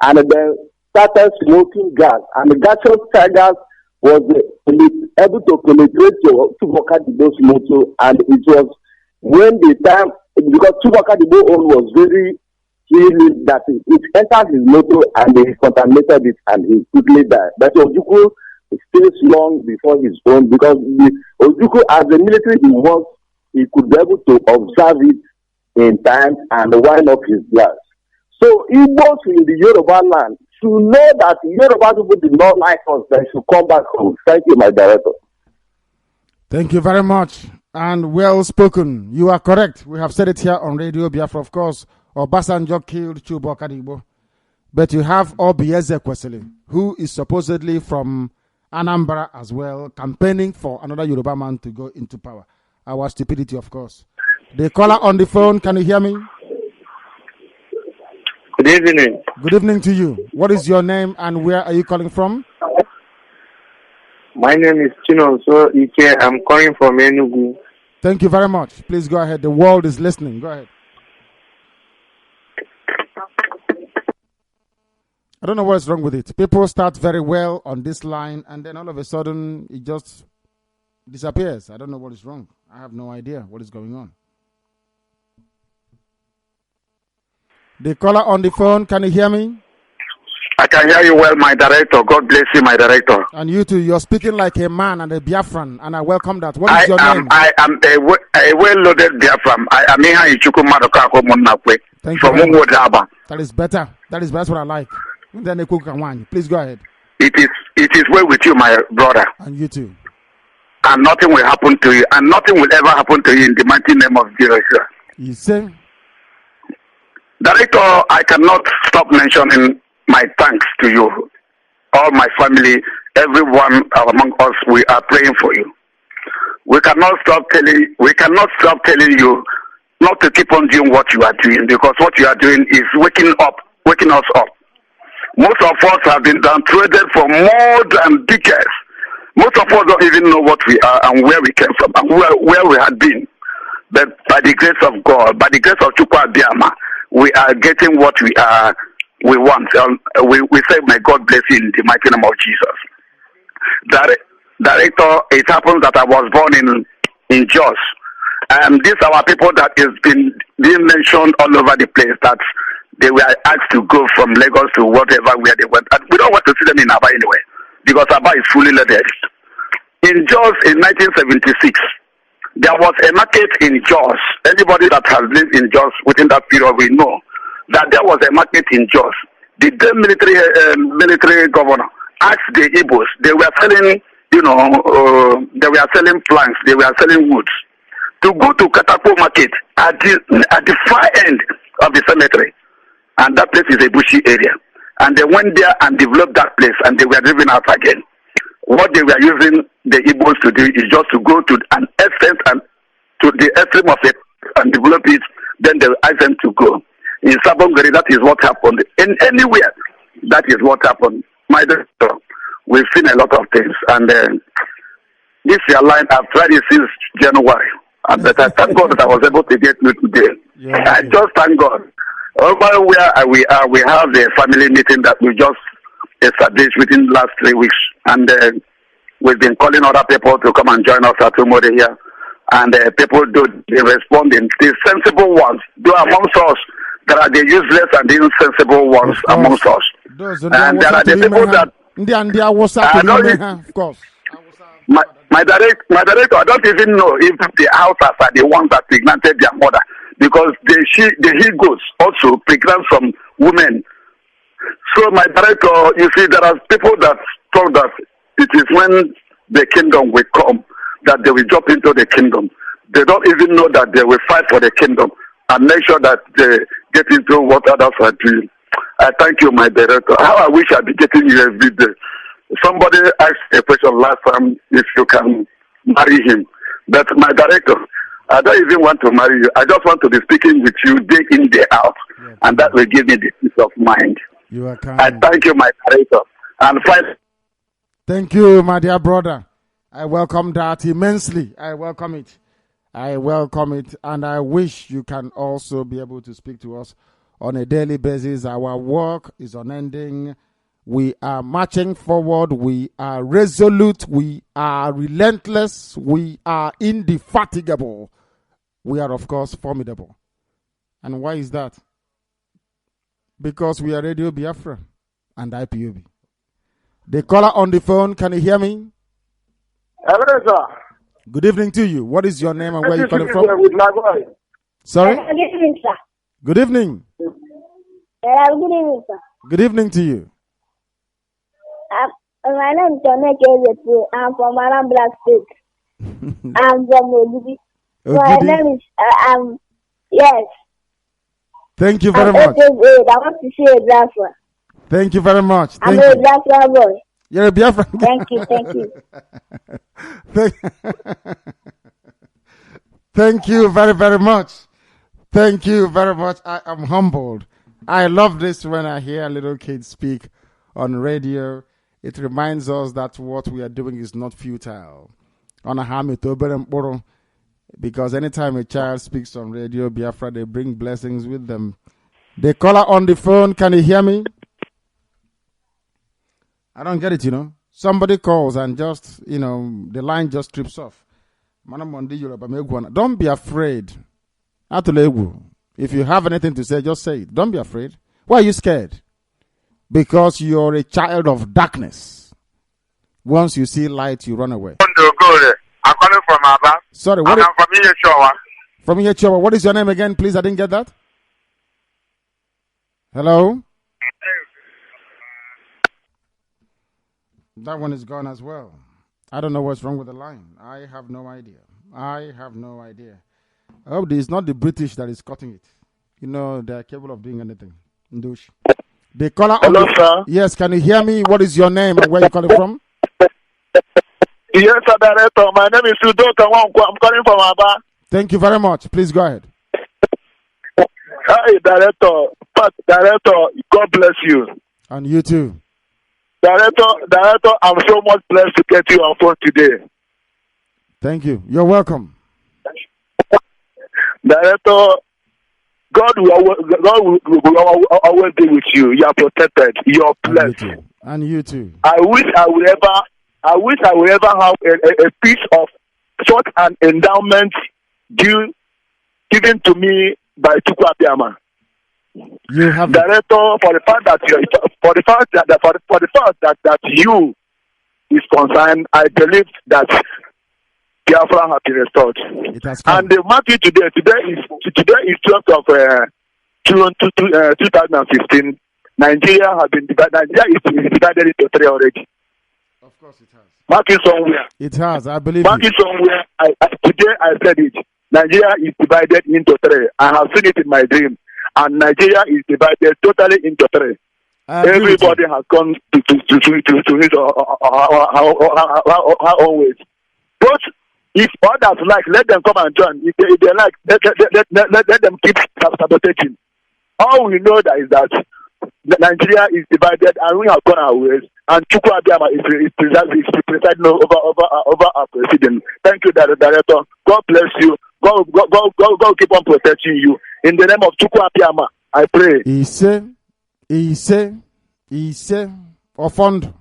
And they started smoking gas. And the gaseous gas was able to penetrate to Okadibo's motor. And it was when the time, because Okadibo own was very healing, that it entered his motor and he contaminated it and he quickly died. But Ojuku stays long before his own, because Ojuku, as the military he was, he could be able to observe it in time and wind up his glass. So Igbos in the Yoruba land should know that Yoruba people did not like us. They should come back home. Thank you, my director. Thank you very much. And well spoken. You are correct. We have said it here on Radio Biafra, of course. Obasanjo killed Chubo Okadibo. But you have Obieze Kwesili, who is supposedly from Anambra as well, campaigning for another Yoruba man to go into power. Our stupidity, of course. The caller on the phone, can you hear me? Good evening. Good evening to you. What is your name and where are you calling from? My name is Chinonso Ike. I'm calling from Enugu. Thank you very much. Please go ahead. The world is listening. Go ahead. I don't know what's wrong with it. People start very well on this line and then all of a sudden it just disappears. I don't know what is wrong. I have no idea what is going on. The caller on the phone, can you hear me? I can hear you well, my director. God bless you, my director. And you too. You're speaking like a man and a Biafran, and I welcome that. What is your name? I am a well-loaded Biafran. I am Iha Ichuku Madokako Monakwe. Thank you. That is better. That's what I like. Then please go ahead. It is well with you, my brother. And you too. And nothing will happen to you, and nothing will ever happen to you in the mighty name of Jesus. You say? Director, I cannot stop mentioning my thanks to you, all my family, everyone among us. We are praying for you. We cannot stop telling you not to keep on doing what you are doing, because what you are doing is waking us up. Most of us have been downtrodden for more than decades. Most of us don't even know what we are and where we came from and where we had been. But by the grace of God, by the grace of Chukwu Abiyama, we are getting what we want. We say, may God bless you in the mighty name of Jesus. Director, it happens that I was born in Jos. These are our people that is being mentioned all over the place, that they were asked to go from Lagos to whatever where they went. And we don't want to see them in Aba anyway, because Aba is fully loaded. In Jos in 1976, there was a market in Jos. Anybody that has lived in Jos within that period will know that there was a market in Jos. The then military governor asked the Igbos, they were selling, they were selling planks, they were selling woods, to go to Katako market at the far end of the cemetery. And that place is a bushy area. And they went there and developed that place, and they were driven out again. What they were using the Igbos to do is just to go to an extent and to the extreme of it and develop it, then they ask them to go. In Sabongari, that is what happened. In anywhere, that is what happened. My doctor, we've seen a lot of things. And this your line, I've tried it since January. But I thank God that I was able to get you today. Yeah, I just thank God. Over where we are, we have a family meeting that we just established within the last 3 weeks. And we've been calling other people to come and join us at tomorrow here. And people they respond in the sensible ones. Though amongst us, there are the useless and the insensible ones amongst us. And there are the people that... of course. My director, I don't even know if the houses are the ones that pregnanted their mother, because the he-goats also pregnant some women. So my director, you see, there are people that thought that it is when the kingdom will come that they will jump into the kingdom. They don't even know that they will fight for the kingdom and make sure that they get into what others are doing. I thank you, my director. How I wish I'd be getting you every day. Somebody asked a question last time if you can marry him. But my director, I don't even want to marry you. I just want to be speaking with you day in, day out. Yeah, and that will give me the peace of mind. You are kind. I thank you, my director. And thank you, my dear brother. I welcome that immensely. I welcome it. And I wish you can also be able to speak to us on a daily basis. Our work is unending. We are marching forward. We are resolute. We are relentless. We are indefatigable. We are, of course, formidable. And why is that? Because we are Radio Biafra and IPOB. The caller on the phone, can you hear me? Hello, sir. Good evening to you. What is your name and where are you calling from? Sorry? Good evening, sir. Good evening. Good evening, sir. Good evening to you. My name is Toneke. I'm from Anambra State. I'm from Ogidi. My name is, yes. Thank you very much. I want to see a Biafra. Thank you very much. I'm a Biafra boy. You're a Biafra. Thank you. Thank you very, very much. Thank you very much. I am humbled. I love this when I hear little kids speak on radio. It reminds us that what we are doing is not futile. Because anytime a child speaks on Radio Biafra, they bring blessings with them. The caller on the phone, can you hear me? I don't get it, Somebody calls and just, the line just trips off. Don't be afraid. If you have anything to say, just say it. Don't be afraid. Why are you scared? Because you're a child of darkness. Once you see light, you run away. I'm calling from Aba. Sorry, I'm from Ihechowa. From Ihechowa. What is your name again, please? I didn't get that. Hello? That one is gone as well. I don't know what's wrong with the line. I have no idea. I hope it's not the British that is cutting it. They're capable of doing anything. Ndush. The caller. Hello, sir. Yes, can you hear me? What is your name and where you calling from? Yes, sir, director. My name is Udo Kawanko. I'm calling from Aba. Thank you very much. Please go ahead. Hi, director. God bless you. And you too. Director, I'm so much blessed to get you on phone today. Thank you. You're welcome. Director, God will always be with you. You are protected. You are blessed. And you too. I wish I would ever have a piece of such an endowment given to me by Chukwu Abiyama. You have Director, for the fact that you is concerned, I believe that Biafra has been restored. It has come. And the market today is 12th of June 2015. Nigeria has been divided. Nigeria is divided into three already. Of course, it has. Mark it somewhere. It has. I believe. Mark it somewhere. Today I said it. Nigeria is divided into three. I have seen it in my dream. And Nigeria is divided totally into three. Everybody has gone to his or her own ways. But if others like, let them come and join. If they like, let them keep sabotaging. All we know that is that Nigeria is divided and we have gone our ways. And Chukwu Abiyama is presiding over our president. Thank you, Director. God bless you. God keep on protecting you. In the name of Chukwu Abiyama, I pray. Ise, Offend.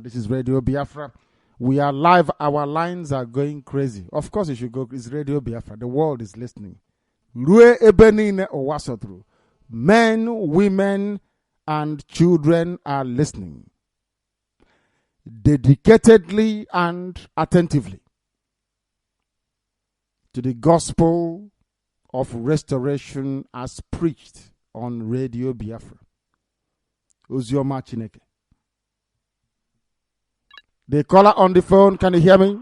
This is Radio Biafra. We are live. Our lines are going crazy. Of course, you should go. It's Radio Biafra. The world is listening. Men, women, and children are listening. Dedicatedly and attentively to the gospel of restoration as preached on Radio Biafra. Ozioma Chineke. The caller on the phone, can you hear me?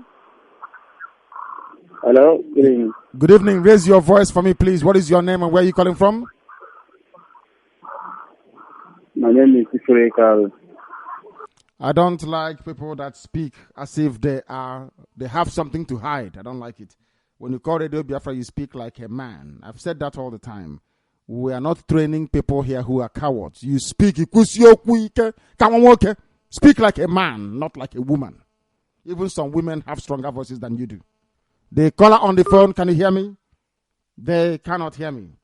Hello, good evening. Good evening. Raise your voice for me, please. What is your name and where are you calling from? My name is Ifreka. I don't like people that speak as if they have something to hide. I don't like it. When you call Radio Biafra, you speak like a man. I've said that all the time. We are not training people here who are cowards. You speak, speak like a man, not like a woman. Even some women have stronger voices than you do. The caller on the phone, can you hear me? They cannot hear me.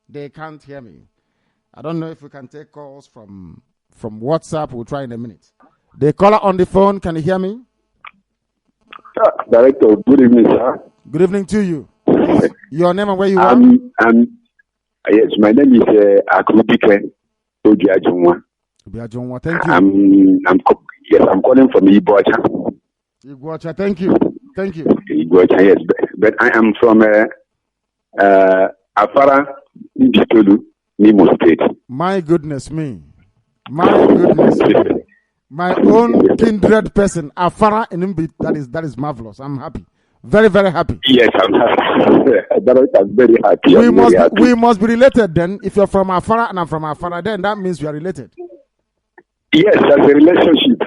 They can't hear me. I don't know if we can take calls from WhatsApp. We'll try in a minute. The caller on the phone, can you hear me? Director, good evening, sir. Good evening to you. Your name and where you are? Yes, my name is Akubike Obiajunwa. Obiajunwa, thank you. I'm calling from Igbo. Igbo, thank you. Thank you. Igbo, yes, but I am from Afara, Nditolu, Nimo State. My goodness me. My goodness me. My own kindred person, Afara Inimbi, that is marvelous. I'm happy. Very, very happy. Yes, I'm happy. I'm very happy. We must be related then. If you're from Afara and I'm from Afara, then that means we are related. Yes, that's a relationship.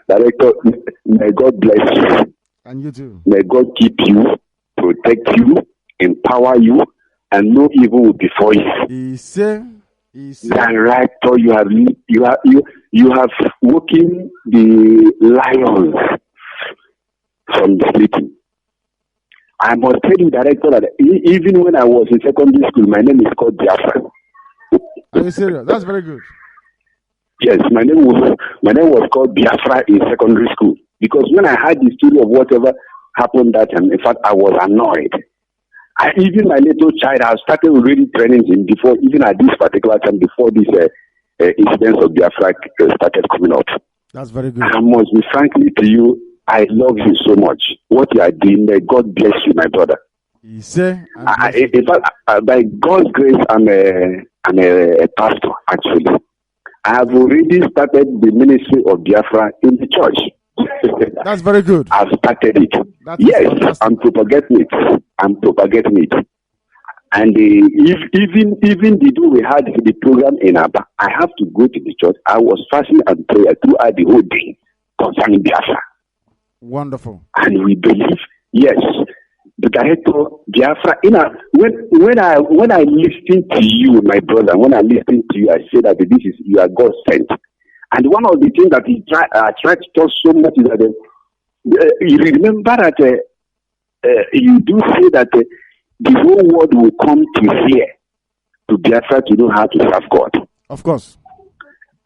Director, may God bless you. And you too. May God keep you, protect you, empower you, and no evil will befall you. Director, you have woken the lions from the sleeping. I must tell you, Director, that even when I was in secondary school, my name is called Biafran. Are you serious? That's very good. Yes, my name was called Biafra in secondary school, because when I heard the story of whatever happened that time, in fact, I was annoyed. Even my little child, I started already training him before, even at this particular time, before this incidents of Biafra started coming up. That's very good. I must be frankly to you, I love you so much. What you are doing, may God bless you, my brother. You say? In fact, by God's grace, I'm a pastor, actually. I have already started the ministry of Biafra in the church. That's very good. I've started it. Yes, I'm propagating it. And even the day we had the program in Aba, I have to go to the church. I was fasting and prayer throughout the whole day concerning Biafra. Wonderful. And we believe, yes, the director Biafra. When I listen to you, my brother, when I listen to you, I say that you are God sent. And one of the things that he tried to talk so much is that You remember that you do say that the whole world will come to hear to Biafra to know how to serve God. Of course.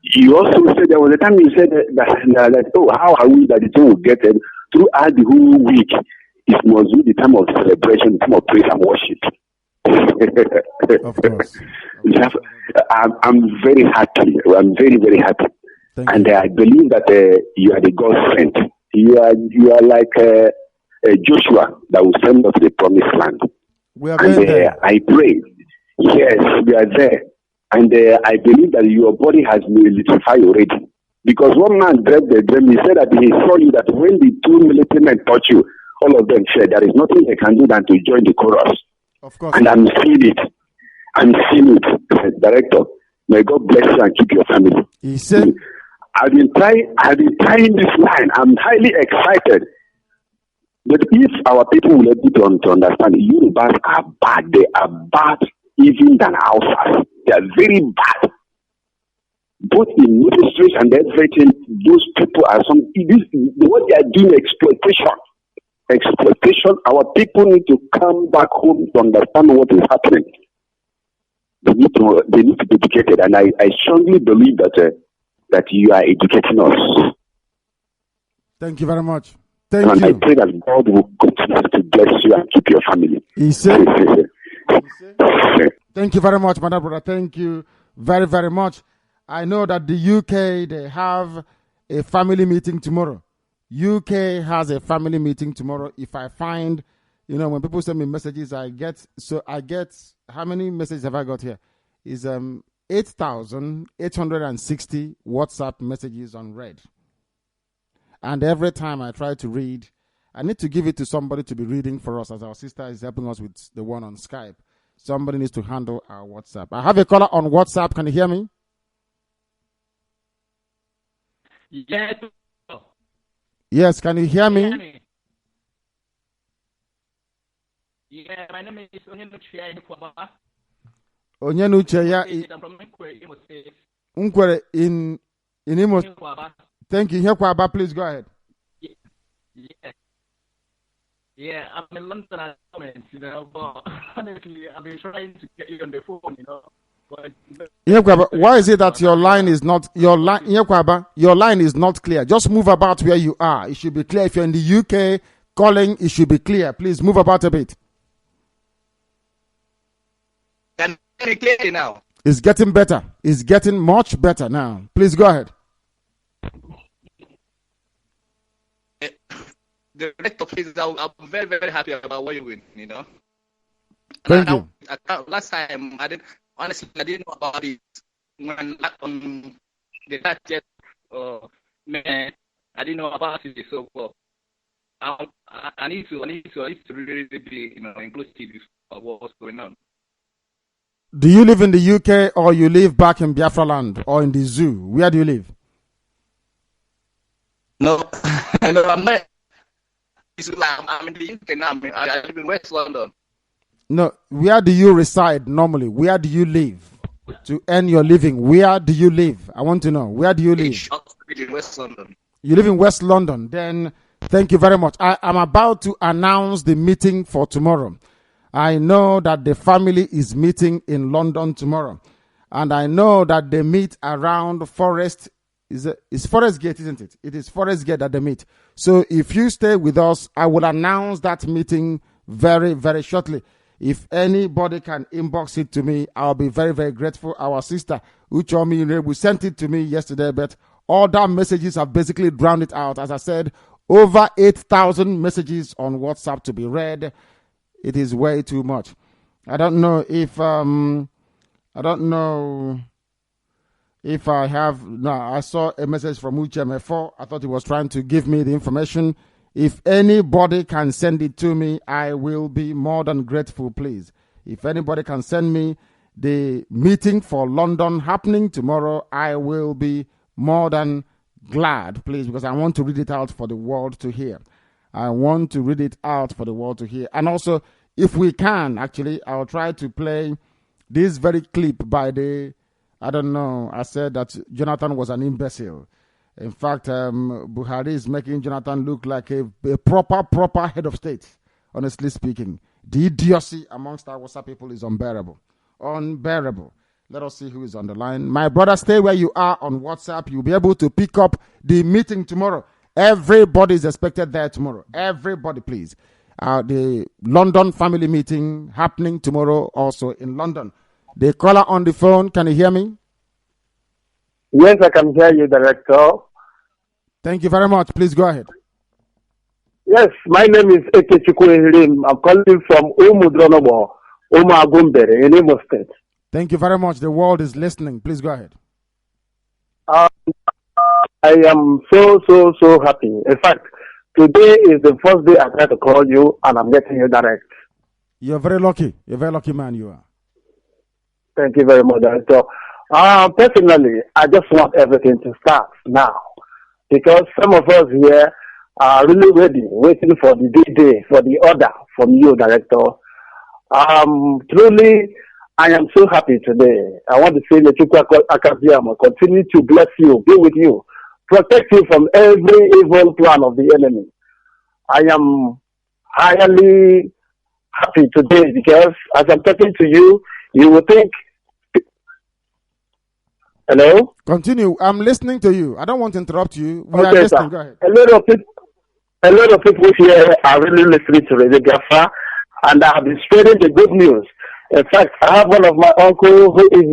You also said there was a time you said that oh, how are we that the thing will get throughout the whole week? It must be the time of celebration, the time of praise and worship. Of course. I'm very happy. I'm very, very happy. And I believe that you are the God's friend. You are like Joshua that will send us to the promised land. We are there. I pray. Yes, we are there. And I believe that your body has been electrified already. Because one man dreamt the dream. He said that he saw you that when the two military men touch you, all of them said there is nothing they can do than to join the chorus. Of course. And I'm seeing it. I'm seeing it. Director, may God bless you and keep your family. He said, I've been trying this line. I'm highly excited. But if our people will be able to understand, Yorubas are bad. They are bad even than Hausas. They are very bad. Both in ministries and everything, those people are what they are doing exploitation. Exploitation. Our people need to come back home to understand what is happening. They need to be educated, and I strongly believe that you are educating us. Thank you very much. Thank you. I pray that God will continue to bless you and keep your family. He said. Thank you very much, my brother. Thank you very, very much. I know that the UK, they have a family meeting tomorrow. UK has a family meeting tomorrow. If I find, when people send me messages, I get, how many messages have I got here? Is 8,860 WhatsApp messages unread. And every time I try to read, I need to give it to somebody to be reading for us, as our sister is helping us with the one on Skype. Somebody needs to handle our WhatsApp. I have a caller on WhatsApp. Can you hear me? Yes. Yes, can you hear me? Yeah, my name is Onyenuche Unkwere in Imo. Thank you. Here, please go ahead. Yeah, I'm in London at the moment, but honestly, I've been trying to get you on the phone, But why is it that your line is not your line is not clear? Just move about where you are. It should be clear. If you're in the UK calling, it should be clear. Please move about a bit. Can you hear me now? It's getting better. It's getting much better now. Please go ahead. The rest of it, I'm very, very happy about what you win, Thank you. Last time, I didn't know about it. When the budget, man, I didn't know about it. So, I need to really be, inclusive of what's going on. Do you live in the UK or you live back in Biafra land or in the zoo? Where do you live? No, I'm not. I'm in the UK now. I live in West London. No, where do you reside normally? Where do you live to earn your living? Where do you live? I want to know. Where do you live? In West London. You live in West London. Then thank you very much. I'm about to announce the meeting for tomorrow. I know that the family is meeting in London tomorrow. And I know that they meet around Forest. It's Forest Gate, isn't it? It is Forest Gate that they meet. So if you stay with us, I will announce that meeting very, very shortly. If anybody can inbox it to me, I'll be very, very grateful. Our sister, Uchomi Rebu, sent it to me yesterday, but all that messages have basically drowned it out. As I said, over 8,000 messages on WhatsApp to be read. It is way too much. I don't know if I have. No, I saw a message from Uchemefo. I thought he was trying to give me the information. If anybody can send it to me, I will be more than grateful, please. If anybody can send me the meeting for London happening tomorrow, I will be more than glad, please, because I want to read it out for the world to hear. I want to read it out for the world to hear. And also, if we can, actually, I'll try to play this very clip by the, I don't know, I said that Jonathan was an imbecile. In fact, Buhari is making Jonathan look like a proper head of state, honestly speaking. The idiocy amongst our WhatsApp people is unbearable. Unbearable. Let us see who is on the line. My brother, stay where you are on WhatsApp. You'll be able to pick up the meeting tomorrow. Everybody is expected there tomorrow. Everybody, please. The London family meeting happening tomorrow also in London. The caller on the phone, can you hear me? Yes, I can hear you, Director. Thank you very much. Please go ahead. Yes, my name is Ekechukwu Ehirim. I'm calling from Umudronobo, Umagumbere, in Imo State. Thank you very much. The world is listening. Please go ahead. I am so happy. In fact, today is the first day I tried to call you, and I'm getting you direct. You're very lucky. You're a very lucky man, you are. Thank you very much, Director. Personally, I just want everything to start now, because some of us here are really ready, waiting for the day, for the order from you, Director. Truly, I am so happy today. I want to say, Lechukwu Akabiama, continue to bless you, be with you, protect you from every evil plan of the enemy. I am highly happy today because as I'm talking to you, you will think. Hello? Continue. I'm listening to you. I don't want to interrupt you. We are Okay, listening. sir. Go ahead. A lot of people here are really listening to RadioBiafra, and I have been spreading the good news. In fact, I have one of my uncle who is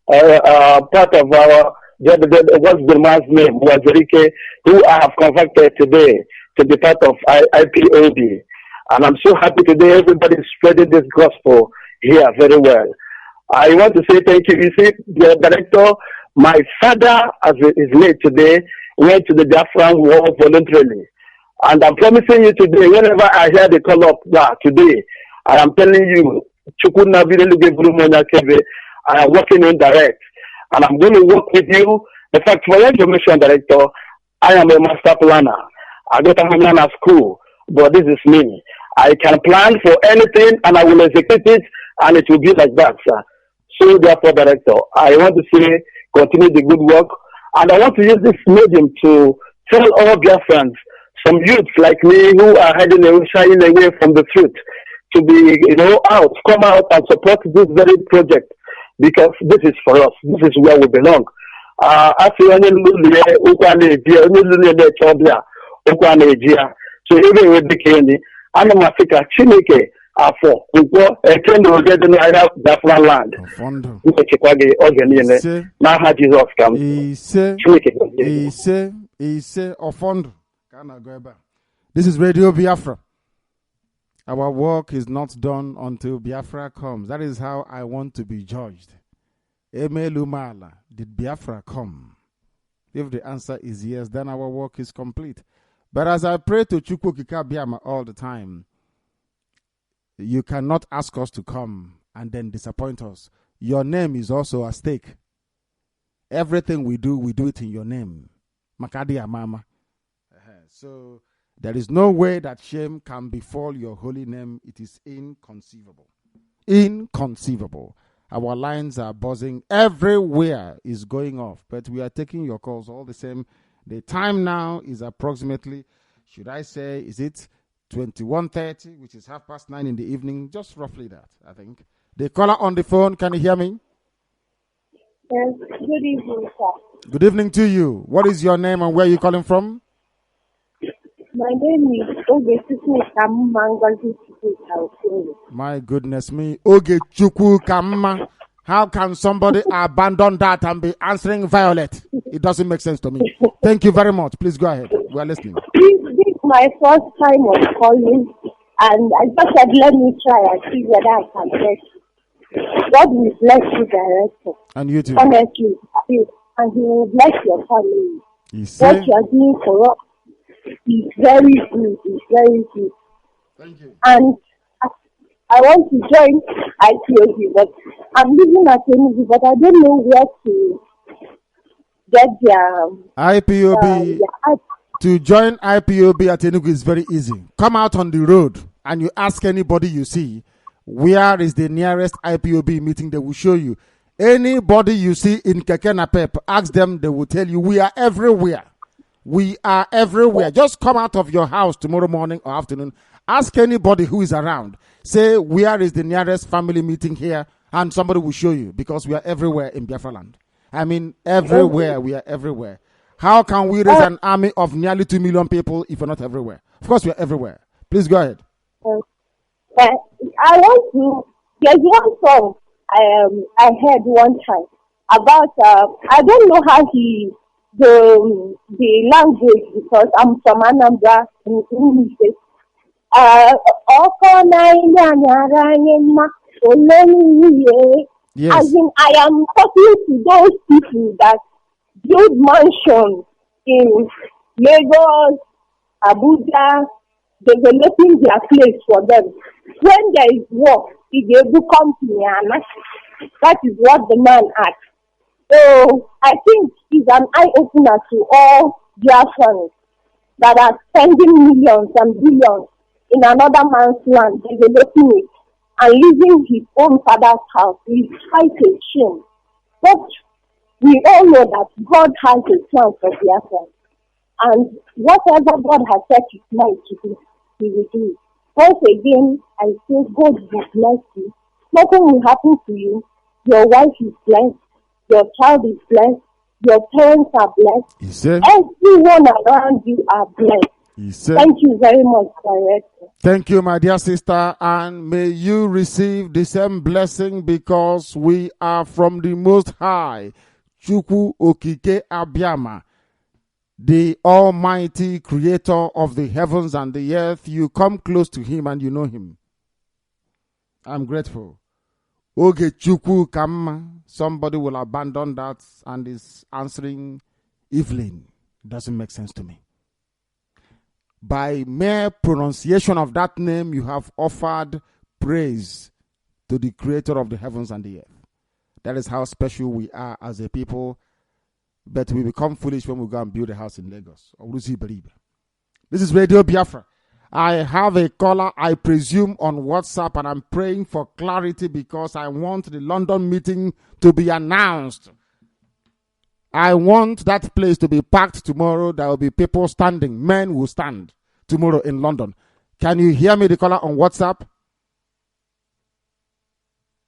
part of our what's the man's name, Wazirike, who I have contacted today to be part of IPOB. And I'm so happy today everybody is spreading this gospel here very well. I want to say thank you. You see, the Director, my father, as is late today, went to the Biafran war voluntarily. And I'm promising you today, whenever I hear the call up today, I am telling you, I am working in direct. And I'm going to work with you. In fact, for your information, Director, I am a master planner. I go to Hamana school, but this is me. I can plan for anything and I will execute it, and it will be like that, sir. So therefore, Director, I want to say, continue the good work. And I want to use this medium to tell all Biafrans, some youths like me who are hiding away, shying away from the truth, to be, come out and support this very project, because this is for us. This is where we belong. So even with the Kenny, I'm a Africa Chineke afọ ụgbọ ekene ogede n'ahịa Biafran land nchekwa gị oge niile n'aha Jizọs ka m ise ọfọndụ ka na-agụ ebe a. This is Radio Biafra. Our work is not done until Biafra comes. That is how I want to be judged. Emelumala, did Biafra come? If the answer is yes, then our work is complete. But as I pray to Chukwu Kikabiama all the time, you cannot ask us to come and then disappoint us. Your name is also at stake. Everything we do it in your name. Makadi Amama. So there is no way that shame can befall your holy name. It is inconceivable. Inconceivable. Our lines are buzzing. Everywhere is going off. But we are taking your calls all the same. The time now is approximately, should I say, is it 21:30, which is 9:30 in the evening? Just roughly that, I think. The caller on the phone, can you hear me? Yes, good evening, sir. Good evening to you. What is your name and where are you calling from? My name is Oge Chukwu Kamma. My goodness me. Oge Chukwu Kamma. How can somebody abandon that and be answering Violet? It doesn't make sense to me. Thank you very much. Please go ahead. We are listening. This is my first time of calling, and I just said, let me try and see whether I can get you. God will bless you, Director. And you too. Honestly, and He will bless your family. What you are doing for us is very good. It's very good. Thank you. And I want to join IPOB, but I'm living at Enugu, but I don't know where to get their IPOB. To join IPOB at Enugu is very easy. Come out on the road and you ask anybody you see, where is the nearest IPOB meeting? They will show you. Anybody you see in Kekena Pep, ask them, they will tell you we are everywhere. We are everywhere. Just come out of your house tomorrow morning or afternoon. Ask anybody who is around. Say, where is the nearest family meeting here? And somebody will show you, because we are everywhere in Biafra land. I mean, everywhere. We are everywhere. How can we raise an army of nearly 2 million people if we're not everywhere? Of course, we are everywhere. Please go ahead. I want to. There's one song I heard one time about. I don't know how the language, because I'm from Anambra in English. Yes. As in, I am talking to those people that build mansions in Lagos, Abuja, developing their place for them. When there is work, if they do come to me, and that is what the man asked. So I think it's an eye-opener to all Biafrans that are spending millions and billions in another man's land, developing it, and leaving his own father's house is quite a shame. But we all know that God has a plan for Biafra, and whatever God has set his mind to do, he will do it. Once again, I say God will bless you. Nothing will happen to you. Your wife is blessed. Your child is blessed. Your parents are blessed. Everyone around you are blessed. Thank you very much, Director. Thank you, my dear sister, and may you receive the same blessing, because we are from the Most High, Chukwu Okike Abiama, the Almighty Creator of the heavens and the earth. You come close to Him and you know Him. I'm grateful. Oge Chukwu Kamma. Somebody will abandon that and is answering Evelyn. Doesn't make sense to me. By mere pronunciation of that name, you have offered praise to the Creator of the heavens and the earth. That is how special we are as a people. But we become foolish when we go and build a house in Lagos. This is Radio Biafra. I have a caller, I presume, on WhatsApp, and I'm praying for clarity because I want the London meeting to be announced. I want that place to be packed tomorrow. There will be people standing. Men will stand tomorrow in London. Can you hear me, the caller on WhatsApp?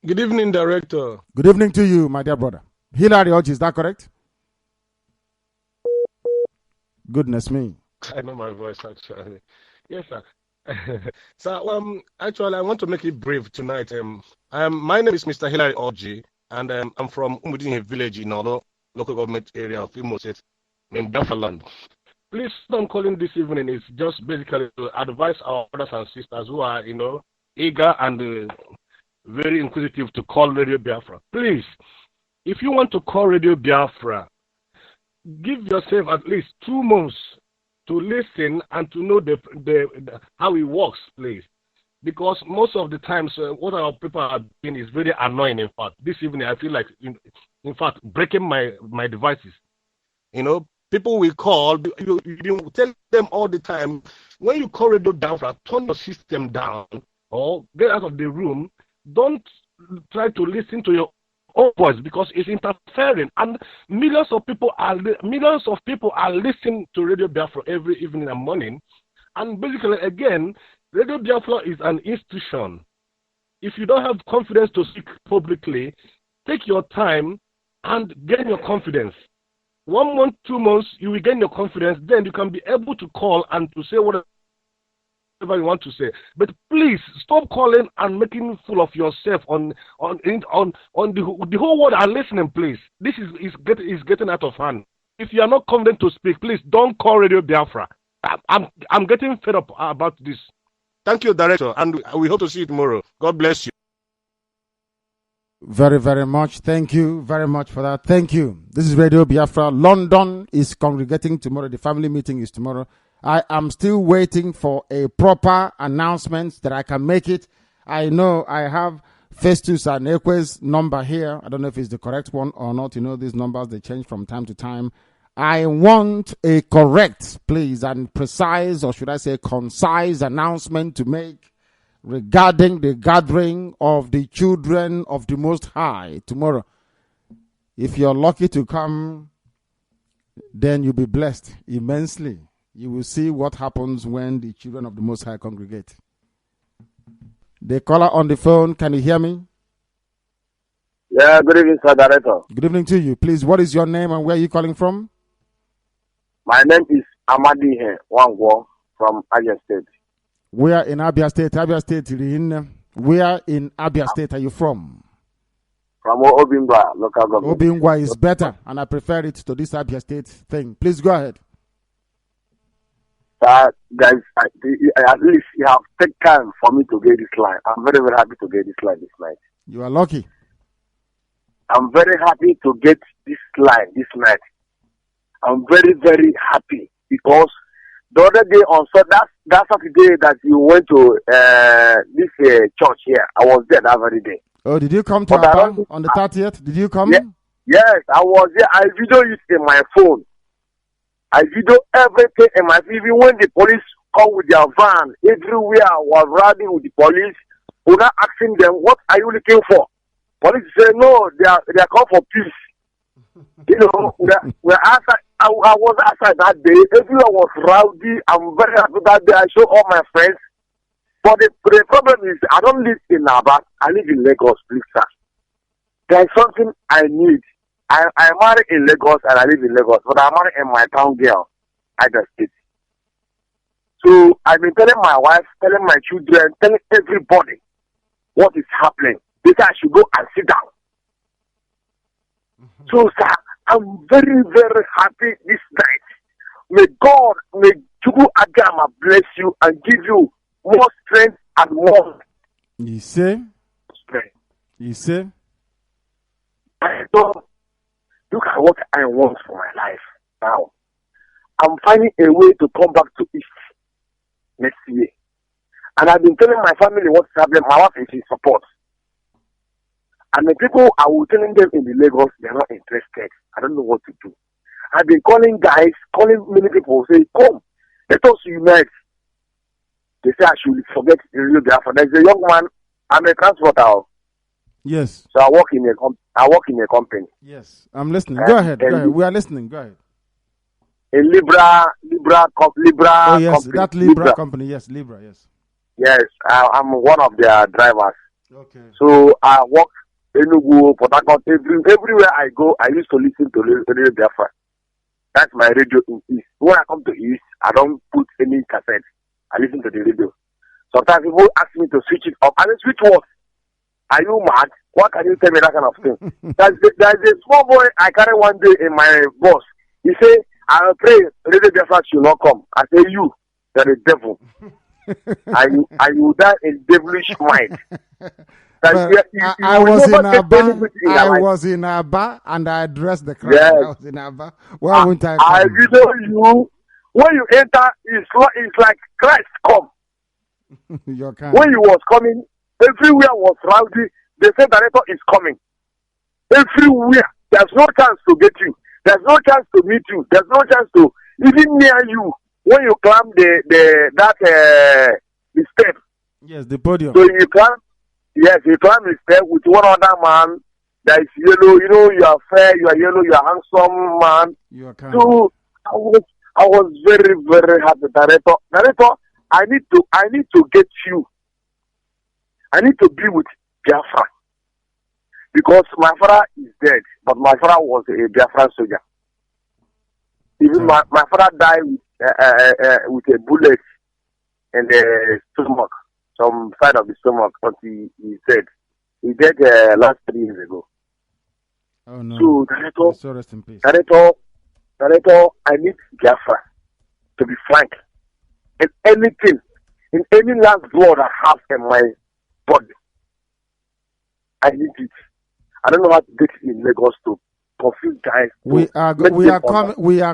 Good evening, Director. Good evening to you, my dear brother. Hilary Hodge, is that correct? Goodness me. I know my voice, actually. Yes, sir. So, actually, I want to make it brief tonight. My name is Mr. Hilary Hodge, and I'm from Umudinhe village in Olo, local government area of Imo State, in Biafra land. Please, I'm calling this evening is just basically to advise our brothers and sisters who are, eager and very inquisitive to call Radio Biafra. Please, if you want to call Radio Biafra, give yourself at least 2 months to listen and to know how it works, please. Because most of the times, what our people are doing is very annoying, in fact. This evening, I feel like, in fact, breaking my devices. People will call, you tell them all the time, when you call Radio Biafra, turn your system down or get out of the room. Don't try to listen to your own voice because it's interfering, and millions of people are listening to Radio Biafra every evening and morning. And basically, again, Radio Biafra is an institution. If you don't have confidence to speak publicly, take your time and gain your confidence. 1 month, 2 months, you will gain your confidence. Then you can be able to call and to say whatever you want to say. But please stop calling and making fool of yourself on the whole world are listening. Please, this is getting out of hand. If you are not confident to speak, please don't call Radio Biafra. I'm getting fed up about this. Thank you, Director, and we hope to see you tomorrow. God bless you. Very, very much. Thank you very much for that. Thank you. This is Radio Biafra. London is congregating tomorrow. The family meeting is tomorrow. I am still waiting for a proper announcement that I can make it. I know I have Festus and Ekwe's number here. I don't know if it's the correct one or not. These numbers, they change from time to time. I want a correct, please, and precise, or should I say concise announcement to make regarding the gathering of the children of the Most High tomorrow If you're lucky to come, then you'll be blessed immensely. You will see what happens when the children of the Most High congregate. The caller on the phone, can you hear me? Yeah, good evening, Sir Director. Good evening to you. Please, what is your name and where are you calling from? My name is Amadi Wangwo from Abia State. Where in Abia State? Abia State, where in Abia State are you from? From Obingwa, local government. Obingwa is better, and I prefer it to this Abia State thing. Please go ahead. Guys, at least you have taken time for me to get this line. I'm very, very happy to get this line this night. You are lucky. I'm very happy to get this line this night. I'm very, very happy because the other day on that Saturday that you went to this church here, I was there that very day. Oh, did you come to Aba on the 30th? Did you come? Yeah, yes, I was there. I video it in my phone. I video everything in my phone. Even when the police come with their van, everywhere I was riding with the police, without asking them, what are you looking for? Police say, no, they are come for peace. You know, we're outside. I was outside that day. Everyone was rowdy. I'm very happy that day. I showed all my friends. But the problem is, I don't live in Aba. I live in Lagos, please, sir. There's something I need. I married in Lagos and I live in Lagos, but I married in my town girl, Naija State. So I've been telling my wife, telling my children, telling everybody what is happening. They say I should go and sit down. So, sir, I'm very, very happy this night. May God, may Chubu Agama bless you and give you more strength and more. You say? Strength. You say? I don't look at what I want for my life now. I'm finding a way to come back to East next year. And I've been telling my family what's happening. My wife is in support. And the people, I will telling them in the Lagos, they're not interested. I don't know what to do. I've been calling guys, calling many people, say, come, let us unite. They say I should forget the real Biafra. There's a young man, I'm a transporter. Yes. So I work in a company. Yes, I'm listening. Go ahead. We are listening. Go ahead. A Libra oh, yes, company. that Libra company. Yes, Libra. Yes. Yes, I'm one of their drivers. Okay. So I work Enugu, Port Harcourt, everywhere I go. I used to listen to Radio Biafra. That's my radio in East. When I come to East, I don't put any cassette. I listen to the radio. Sometimes people ask me to switch it up. I mean, switch what? Are you mad? What can you tell me that kind of thing? There's a small boy I carry one day in my bus. He say, I pray Radio Biafra should not come. I say, you're the devil. I will die in devilish mind. I was in Aba and I addressed the crowd. Yes. I was in Aba. Why won't I come? I video you. When you enter, it's like Christ come. Your kind. When he was coming, everywhere was rowdy. They said director is coming. Everywhere. There's no chance to get you. There's no chance to meet you. There's no chance to even near you. When you climb the step. Yes, the podium. So you climb. Yes, you climb the step with one other man that is yellow. You know, you are fair, you are yellow, you are handsome man. You are kind. So I was very, very happy. Director, I need to get you. I need to be with Biafra. Because my father is dead, but my father was a Biafran soldier. Even my father died with a bullet in the stomach, some side of the stomach, but he said he died last 3 years ago. Oh no! So Director, so rest in peace. Director, I need Biafra, to be frank. In anything, in any last blood I have in my body, I need it. I don't know how to get it in Lagos to confuse guys. We are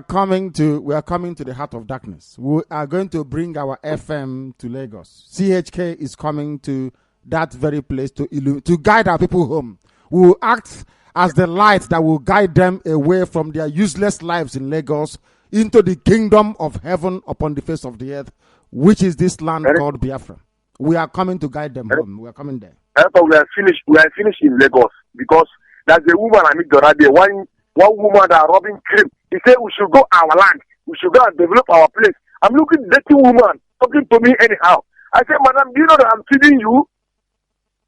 coming to the heart of darkness. We are going to bring our FM to Lagos. CHK is coming to that very place to guide our people home. We will act as the light that will guide them away from their useless lives in Lagos into the kingdom of heaven upon the face of the earth, which is this land called Biafra. We are coming to guide them home. We are coming there. We are finished in Lagos because There's a woman I meet the other day, one woman that are robbing cream. He said we should go our land. We should go and develop our place. I'm looking at the woman talking to me anyhow. I said, madam, do you know that I'm feeding you?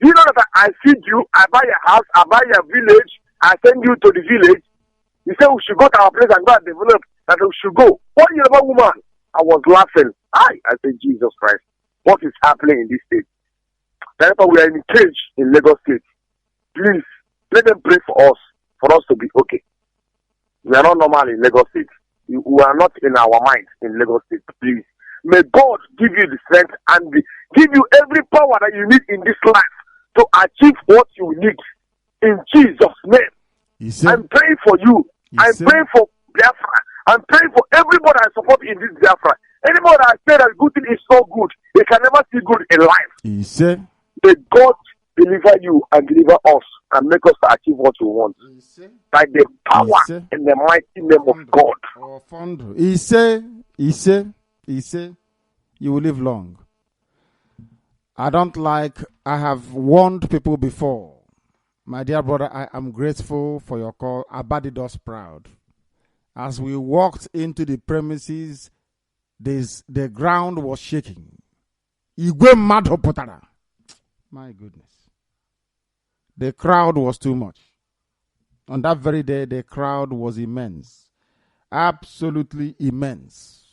Do you know that I feed you? I buy your house, I buy your village, I send you to the village. He said we should go to our place and go and develop. That we should go. What you about woman? I was laughing. I said, Jesus Christ, what is happening in this state? Therefore, we are in cage in Lagos State. Please, let them pray for us to be okay. We are not normal in Lagos State. We are not in our minds in Lagos State. Please. May God give you the strength and give you every power that you need in this life to achieve what you need. In Jesus' name. I'm praying for you. I'm praying for Biafra. I'm praying for everybody I support in this Biafra. Anybody that said that good thing is so good, they can never see good in life. May God deliver you and deliver us and make us to achieve what we want. By the power in the mighty name of God. He say, you will live long. I have warned people before. My dear brother, I am grateful for your call. Abba did us proud. As we walked into the premises, the ground was shaking. Igwe mad hopotara. My goodness. The crowd was too much. On that very day, the crowd was immense. Absolutely immense.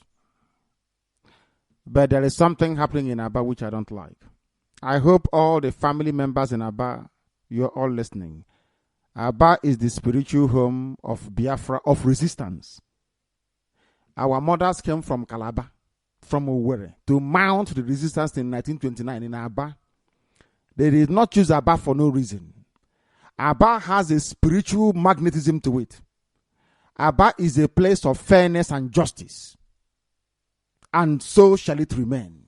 But there is something happening in Aba which I don't like. I hope all the family members in Aba, you're all listening. Aba is the spiritual home of Biafra, of resistance. Our mothers came from Calabar, from Owerri, to mount the resistance in 1929 in Aba. They did not choose Aba for no reason. Aba has a spiritual magnetism to it. Aba is a place of fairness and justice. And so shall it remain.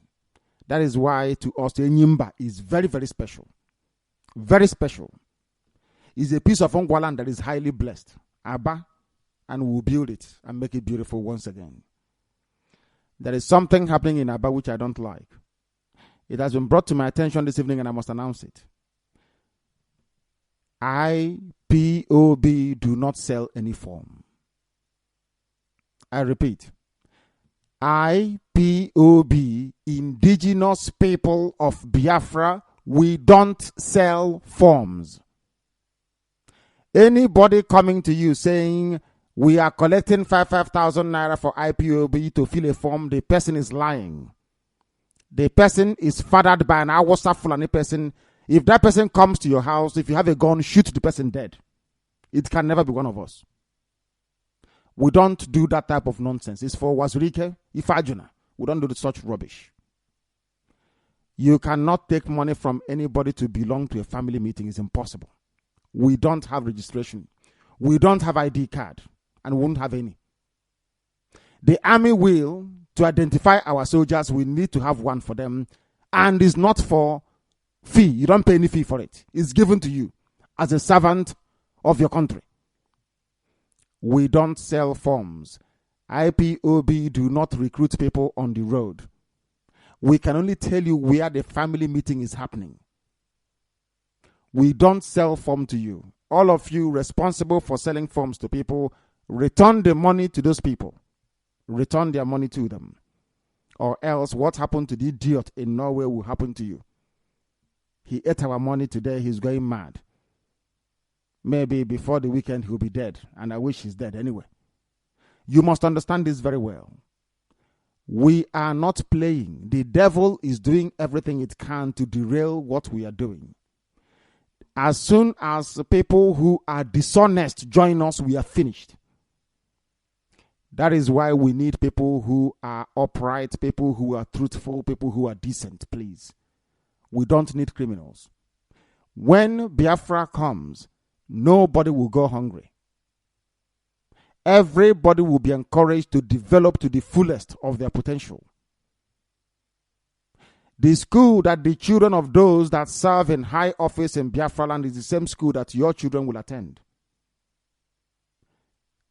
That is why to us, Enyimba is very, very special. Very special. It's a piece of Ongwa land that is highly blessed. Aba, and we'll build it and make it beautiful once again. There is something happening in Aba which I don't like. It has been brought to my attention this evening and I must announce it. IPOB do not sell any form. I repeat. IPOB, Indigenous People of Biafra, we don't sell forms. Anybody coming to you saying we are collecting 5,000 naira for IPOB to fill a form, the person is lying. The person is fathered by an Awasa Fulani person. If that person comes to your house, if you have a gun, shoot the person dead. It can never be one of us. We don't do that type of nonsense. It's for Wazurike, Ifajuna. We don't do such rubbish. You cannot take money from anybody to belong to a family meeting. It's impossible. We don't have registration. We don't have ID card. And we won't have any. The army will, to identify our soldiers, we need to have one for them. And it's not for fee. You don't pay any fee for it. It's given to you as a servant of your country. We don't sell forms. IPOB do not recruit people on the road. We can only tell you where the family meeting is happening. We don't sell form to you. All of you responsible for selling forms to people, return the money to those people. Return their money to them. Or else what happened to the idiot in Norway will happen to you. He ate our money today, he's going mad. Maybe before the weekend he'll be dead, and I wish he's dead anyway. You must understand this very well. We are not playing. The devil is doing everything it can to derail what we are doing. As soon as people who are dishonest join us, we are finished. That is why we need people who are upright, people who are truthful, people who are decent, please. We don't need criminals. When Biafra comes, nobody will go hungry. Everybody will be encouraged to develop to the fullest of their potential. The school that the children of those that serve in high office in Biafra land is the same school that your children will attend.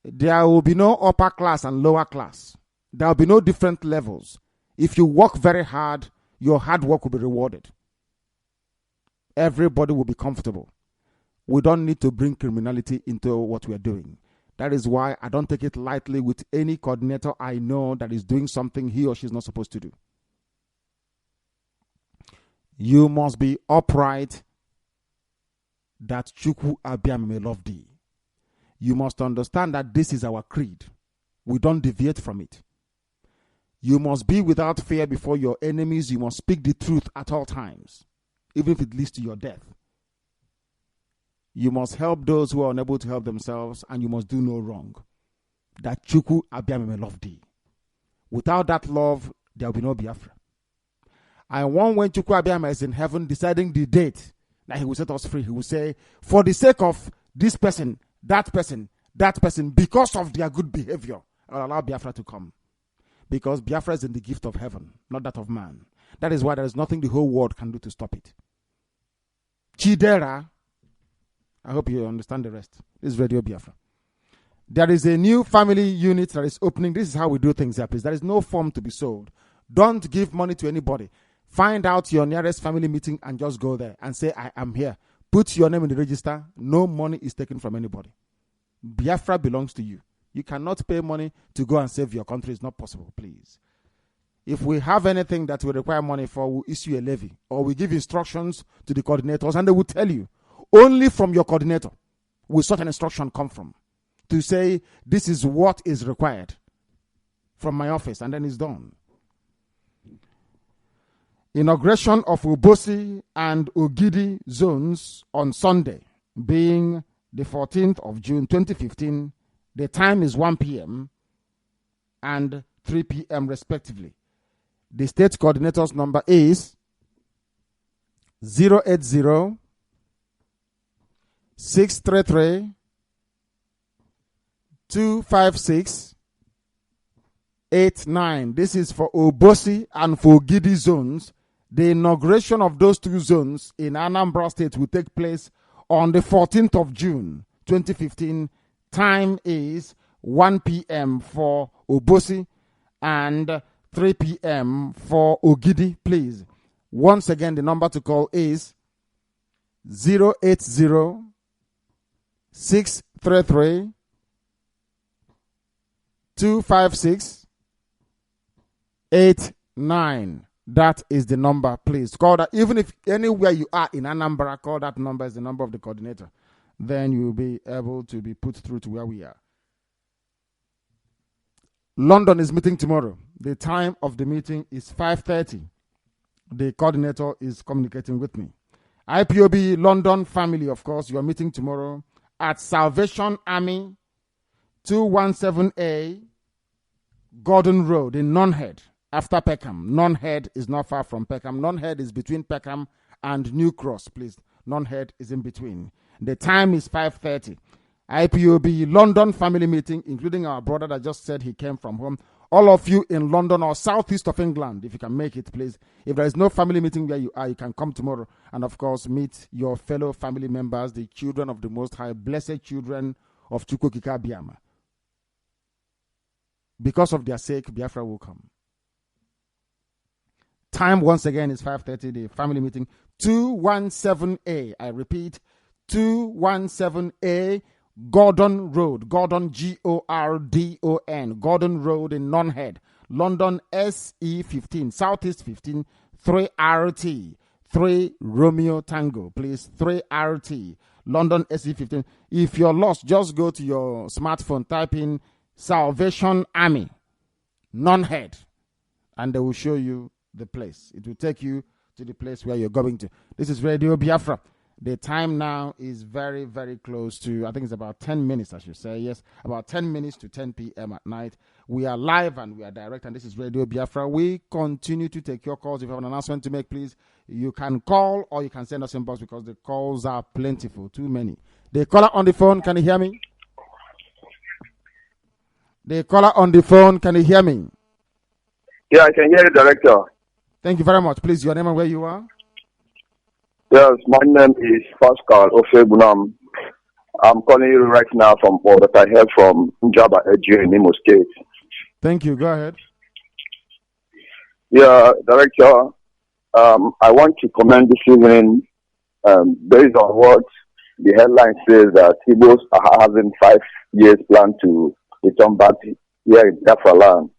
There will be no upper class and lower class. There will be no different levels. If you work very hard, your hard work will be rewarded. Everybody will be comfortable. We don't need to bring criminality into what we are doing. That is why I don't take it lightly with any coordinator I know that is doing something he or she is not supposed to do. You must be upright that Chukwu Abiam may love thee. You must understand that this is our creed. We don't deviate from it. You must be without fear before your enemies. You must speak the truth at all times, even if it leads to your death. You must help those who are unable to help themselves, and you must do no wrong. That Chukwu Abiam may love thee. Without that love, there will be no Biafra. And when Chukwu Abiam is in heaven deciding the date that he will set us free, he will say, for the sake of this person, that person, that person, because of their good behavior, I'll allow Biafra to come. Because Biafra is in the gift of heaven, not that of man. That is why there is nothing the whole world can do to stop it. Chidera, I hope you understand the rest. This is Radio Biafra. There is a new family unit that is opening. This is how we do things here, please. There is no form to be sold. Don't give money to anybody. Find out your nearest family meeting and just go there and say, I am here. Put your name in the register. No money is taken from anybody. Biafra belongs to you. You cannot pay money to go and save your country. It's not possible, please. If we have anything that we require money for, we'll issue a levy or we give instructions to the coordinators and they will tell you, only from your coordinator will such an instruction come from to say, this is what is required from my office, and then it's done. Inauguration of Ubosi and Ogidi zones on Sunday, being the 14th of June 2015. The time is 1 p.m. and 3 p.m. respectively. The state coordinator's number is 080 633 256 89. This is for Ubosi and for Ogidi zones. The inauguration of those two zones in Anambra State will take place on the 14th of June 2015. Time is 1 p.m. for Ubosi and 3 p.m. for Ogidi, please. Once again, the number to call is 080 633 256 89. That is the number, please. Call that. Even if anywhere you are in Anambra, call that number is the number of the coordinator. Then you'll be able to be put through to where we are. London is meeting tomorrow. The time of the meeting is 5:30. The coordinator is communicating with me. IPOB London family, of course, you are meeting tomorrow at Salvation Army, 217A, Gordon Road in Nonhead, after Peckham. Nonhead is not far from Peckham. Nonhead is between Peckham and New Cross, please. Nonhead is in between. The time is 5:30. IPOB London family meeting, including our brother that just said he came from home. All of you in London or southeast of England, if you can make it, please. If there is no family meeting where you are, you can come tomorrow and, of course, meet your fellow family members, the children of the Most High, blessed children of Chukwukika Biama. Because of their sake, Biafra will come. Time, once again, is 5:30, the family meeting, 217A. I repeat, 217A, Gordon Road, Gordon, Gordon, Gordon Road in Nonhead, London SE15, Southeast 15, 3RT, 3 Romeo Tango, please, 3RT, London SE15. If you're lost, just go to your smartphone, type in Salvation Army, Nonhead, and they will show you the place. It will take you to the place where you're going to. This is Radio Biafra. The time now is very, very close to, I think it's about 10 minutes, I should say. Yes, about 10 minutes to 10 p.m. at night. We are live and we are direct, and this is Radio Biafra. We continue to take your calls. If you have an announcement to make, please, you can call or you can send us inbox because the calls are plentiful, too many. The caller on the phone, can you hear me? The caller on the phone, can you hear me? Yeah, I can hear you, Director. Thank you very much. Please, your name and where you are? Yes, my name is Pascal Ofebunam. I'm calling you right now from that I heard from Njaba Eji in Imo State. Thank you. Go ahead. Yeah, Director, I want to comment this evening based on what the headline says that Igbos are having 5 years plan to return back here in Biafra land.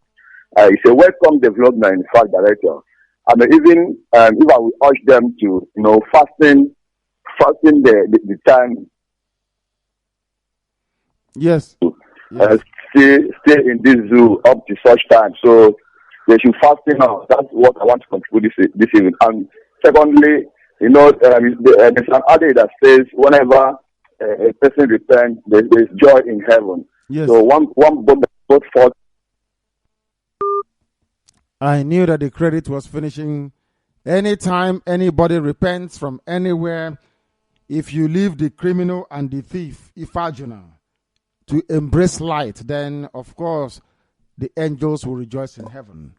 It's a welcome development, in fact, Director. I mean, even if I will urge them to, fasting the time. Yes. Stay in this zoo up to such time. So they should fasting out. That's what I want to contribute this evening. And secondly, there's an adage that says whenever a person repents, there's joy in heaven. Yes. So both for. I knew that the credit was finishing. Anytime anybody repents from anywhere, if you leave the criminal and the thief, Ifajuna, to embrace light, then of course the angels will rejoice in heaven.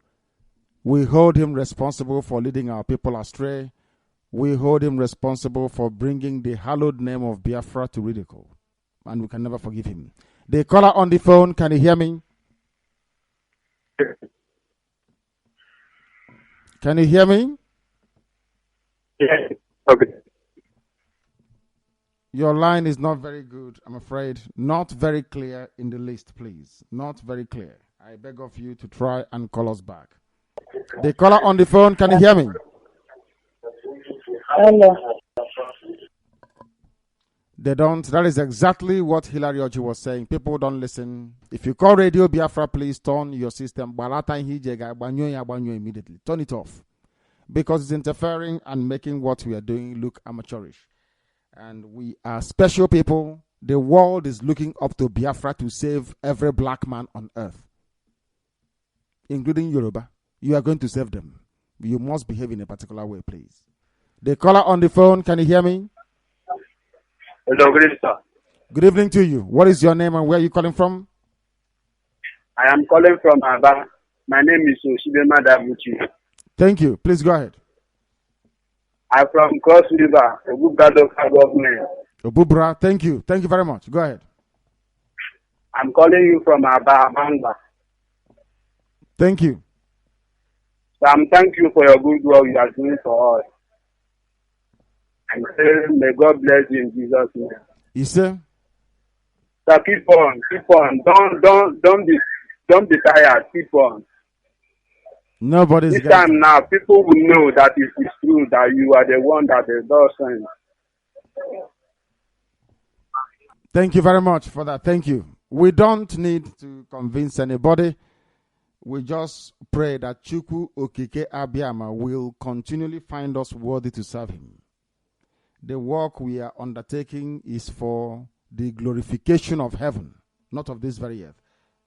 We hold him responsible for leading our people astray. We hold him responsible for bringing the hallowed name of Biafra to ridicule. And we can never forgive him. The caller on the phone, can you hear me? Can you hear me? Yes. Okay. Your line is not very good, I'm afraid. Not very clear in the list, please. Not very clear. I beg of you to try and call us back. The caller on the phone, can you hear me? Hello. They don't. That is exactly what Hilary Oji was saying. People don't listen. If you call Radio Biafra, please turn your system. Immediately. Turn it off. Because it's interfering and making what we are doing look amateurish. And we are special people. The world is looking up to Biafra to save every black man on earth, including Yoruba. You are going to save them. You must behave in a particular way, please. The caller on the phone, can you hear me? Hello, good evening, sir. Good evening to you. What is your name and where are you calling from? I am calling from Aba. My name is Oshibema Dabuchi. Thank you. Please go ahead. I'm from Cross River, Obubra local government. Obubra, thank you. Thank you very much. Go ahead. I'm calling you from Aba, Abanga. Thank you. Sam, thank you for your good work you are doing for us. And may God bless you in Jesus' name. You say? So keep on. Don't be tired. Keep on. Nobody's this time now, people will know that it is true that you are the one that the Lord sent. Thank you very much for that. Thank you. We don't need to convince anybody. We just pray that Chukwu Okike Abiyama will continually find us worthy to serve him. The work we are undertaking is for the glorification of heaven, not of this very earth.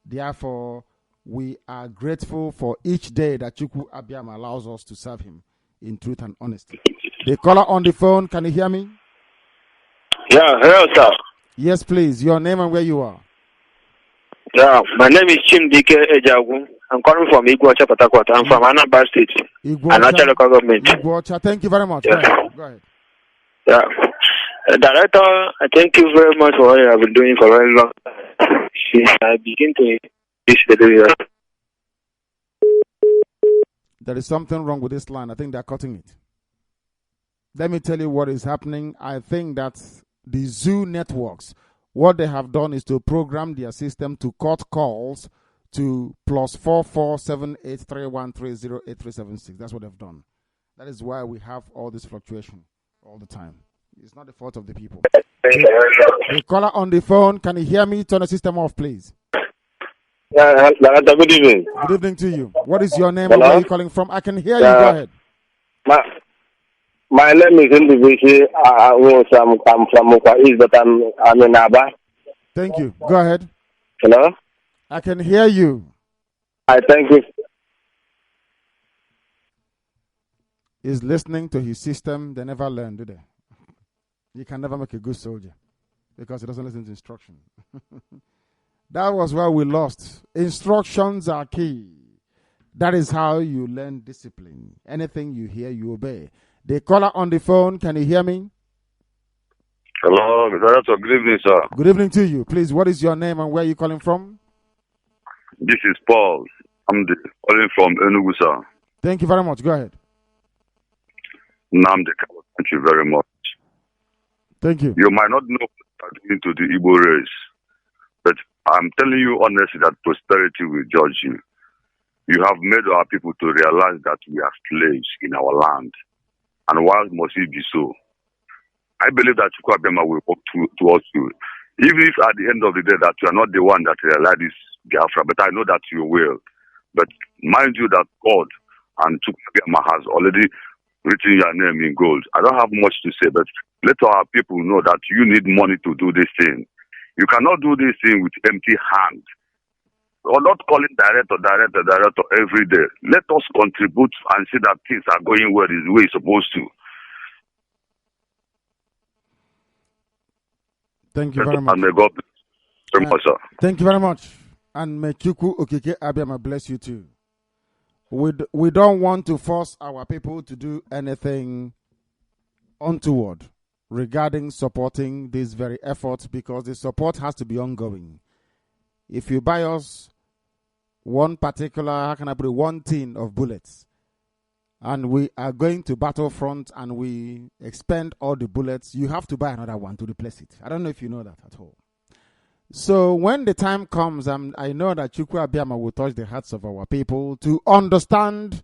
Therefore, we are grateful for each day that Chukwu Abiyama allows us to serve him in truth and honesty. The caller on the phone, can you hear me? Yeah, hello, sir. Yes, please. Your name and where you are. Yeah, my name is Chimdike Ejagu. I'm calling from Igbo, Patakwata. I'm from Anambra State. Anambra local government. Igbo, thank you very much. Yeah. Go ahead. Yeah. Director, I thank you very much for what you have been doing for a very long time. Since I begin to this video. There is something wrong with this line. I think they're cutting it. Let me tell you what is happening. I think that the zoo networks, what they have done is to program their system to cut calls to +447831308376. That's what they've done. That is why we have all this fluctuation all the time. It's not the fault of the people. The caller on the phone, can you hear me? Turn the system off, please. Yeah, good evening. Good evening to you. What is your name and where are you calling from? I can hear you. Go ahead. My name is Indigenous. I'm from Mukwa East, but I'm in Aba. Thank you. Go ahead. Hello? I can hear you. I thank you. He's listening to his system. They never learn, do they? You can never make a good soldier because he doesn't listen to instruction. That was where we lost. Instructions are key. That is how you learn discipline. Anything you hear, you obey. The caller on the phone, can you hear me? Hello, Director. Good evening, sir. Good evening to you. Please, what is your name and where are you calling from? This is Paul. I'm calling from Enugu, sir. Thank you very much. Go ahead. Nnamdi Kanu. Thank you very much. Thank you. You might not know what you're doing to the Igbo race, but I'm telling you honestly that posterity will judge you. You have made our people to realize that we are slaves in our land. And why must it be so? I believe that Chukwu Abịama will work towards you. Even if at the end of the day that you are not the one that realized this Biafra, but I know that you will. But mind you that God and Chukwu Abịama has already written your name in gold. I don't have much to say, but let our people know that you need money to do this thing. You cannot do this thing with empty hands. Or not calling director every day. Let us contribute and see that things are going where we're supposed to. Thank you very much. And may God bless you very much, sir. Thank you very much. And may Chukwu Okike Abịama bless you too. We don't want to force our people to do anything untoward regarding supporting this very effort, because the support has to be ongoing. If you buy us one particular, one tin of bullets, and we are going to battlefront and we expend all the bullets, you have to buy another one to replace it. I don't know if you know that at all. So when the time comes, I know that Chukwu Abịama will touch the hearts of our people to understand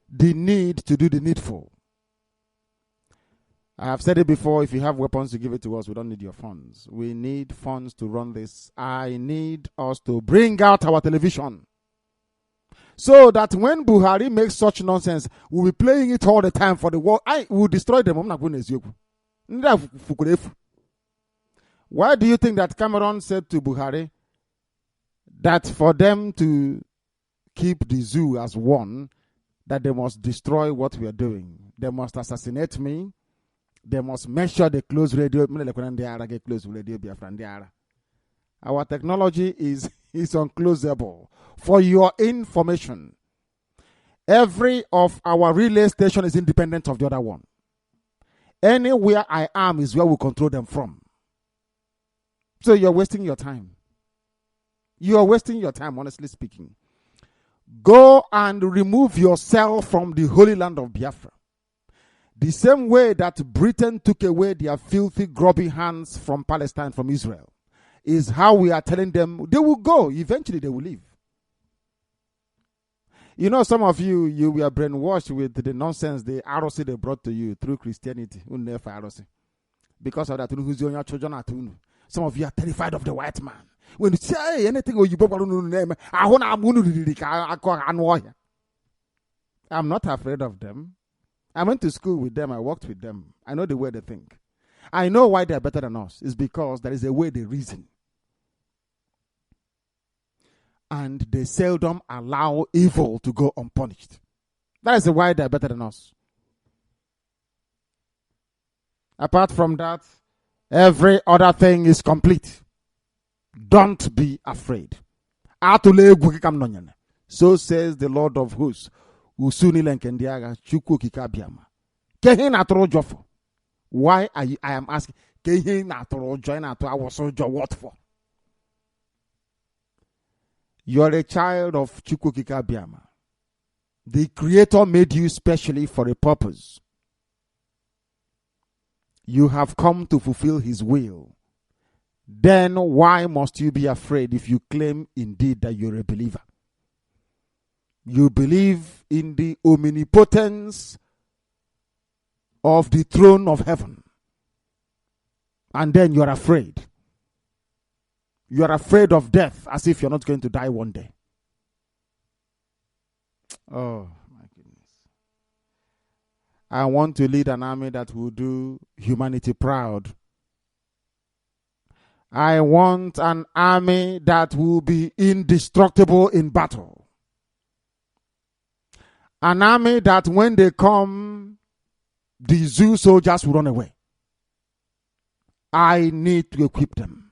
the need to do the needful. I have said it before, if you have weapons to give it to us, we don't need your funds. We need funds to run this. I need us to bring out our television, so that when Buhari makes such nonsense, we'll be playing it all the time for the world. I will destroy them. Why do you think that Cameron said to Buhari that for them to keep the zoo as one, that they must destroy what we are doing? They must assassinate me. They must measure the close radio. Our technology is unclosable. For your information, every of our relay station is independent of the other one. Anywhere I am is where we control them from. So you're wasting your time. You are wasting your time, honestly speaking. Go and remove yourself from the holy land of Biafra. The same way that Britain took away their filthy, grubby hands from Palestine, from Israel, is how we are telling them they will go. Eventually they will leave. You know, some of you were brainwashed with the nonsense, the ROC they brought to you through Christianity. Because of that, some of you are terrified of the white man. When you say anything, I'm not afraid of them. I went to school with them. I worked with them. I know the way they think. I know why they're better than us. It's because there is a way they reason. And they seldom allow evil to go unpunished. That is why they're better than us. Apart from that, every other thing is complete. Don't be afraid. So says the Lord of hosts. Why I am asking? What for? You are a child of Chukwu Abịama. The Creator made you specially for a purpose. You have come to fulfill His will. Then why must you be afraid if you claim indeed that you're a believer? You believe in the omnipotence of the throne of heaven. And then you're afraid. You're afraid of death as if you're not going to die one day. Oh, my goodness. I want to lead an army that will do humanity proud. I want an army that will be indestructible in battle. An army that when they come, the zoo soldiers will run away. I need to equip them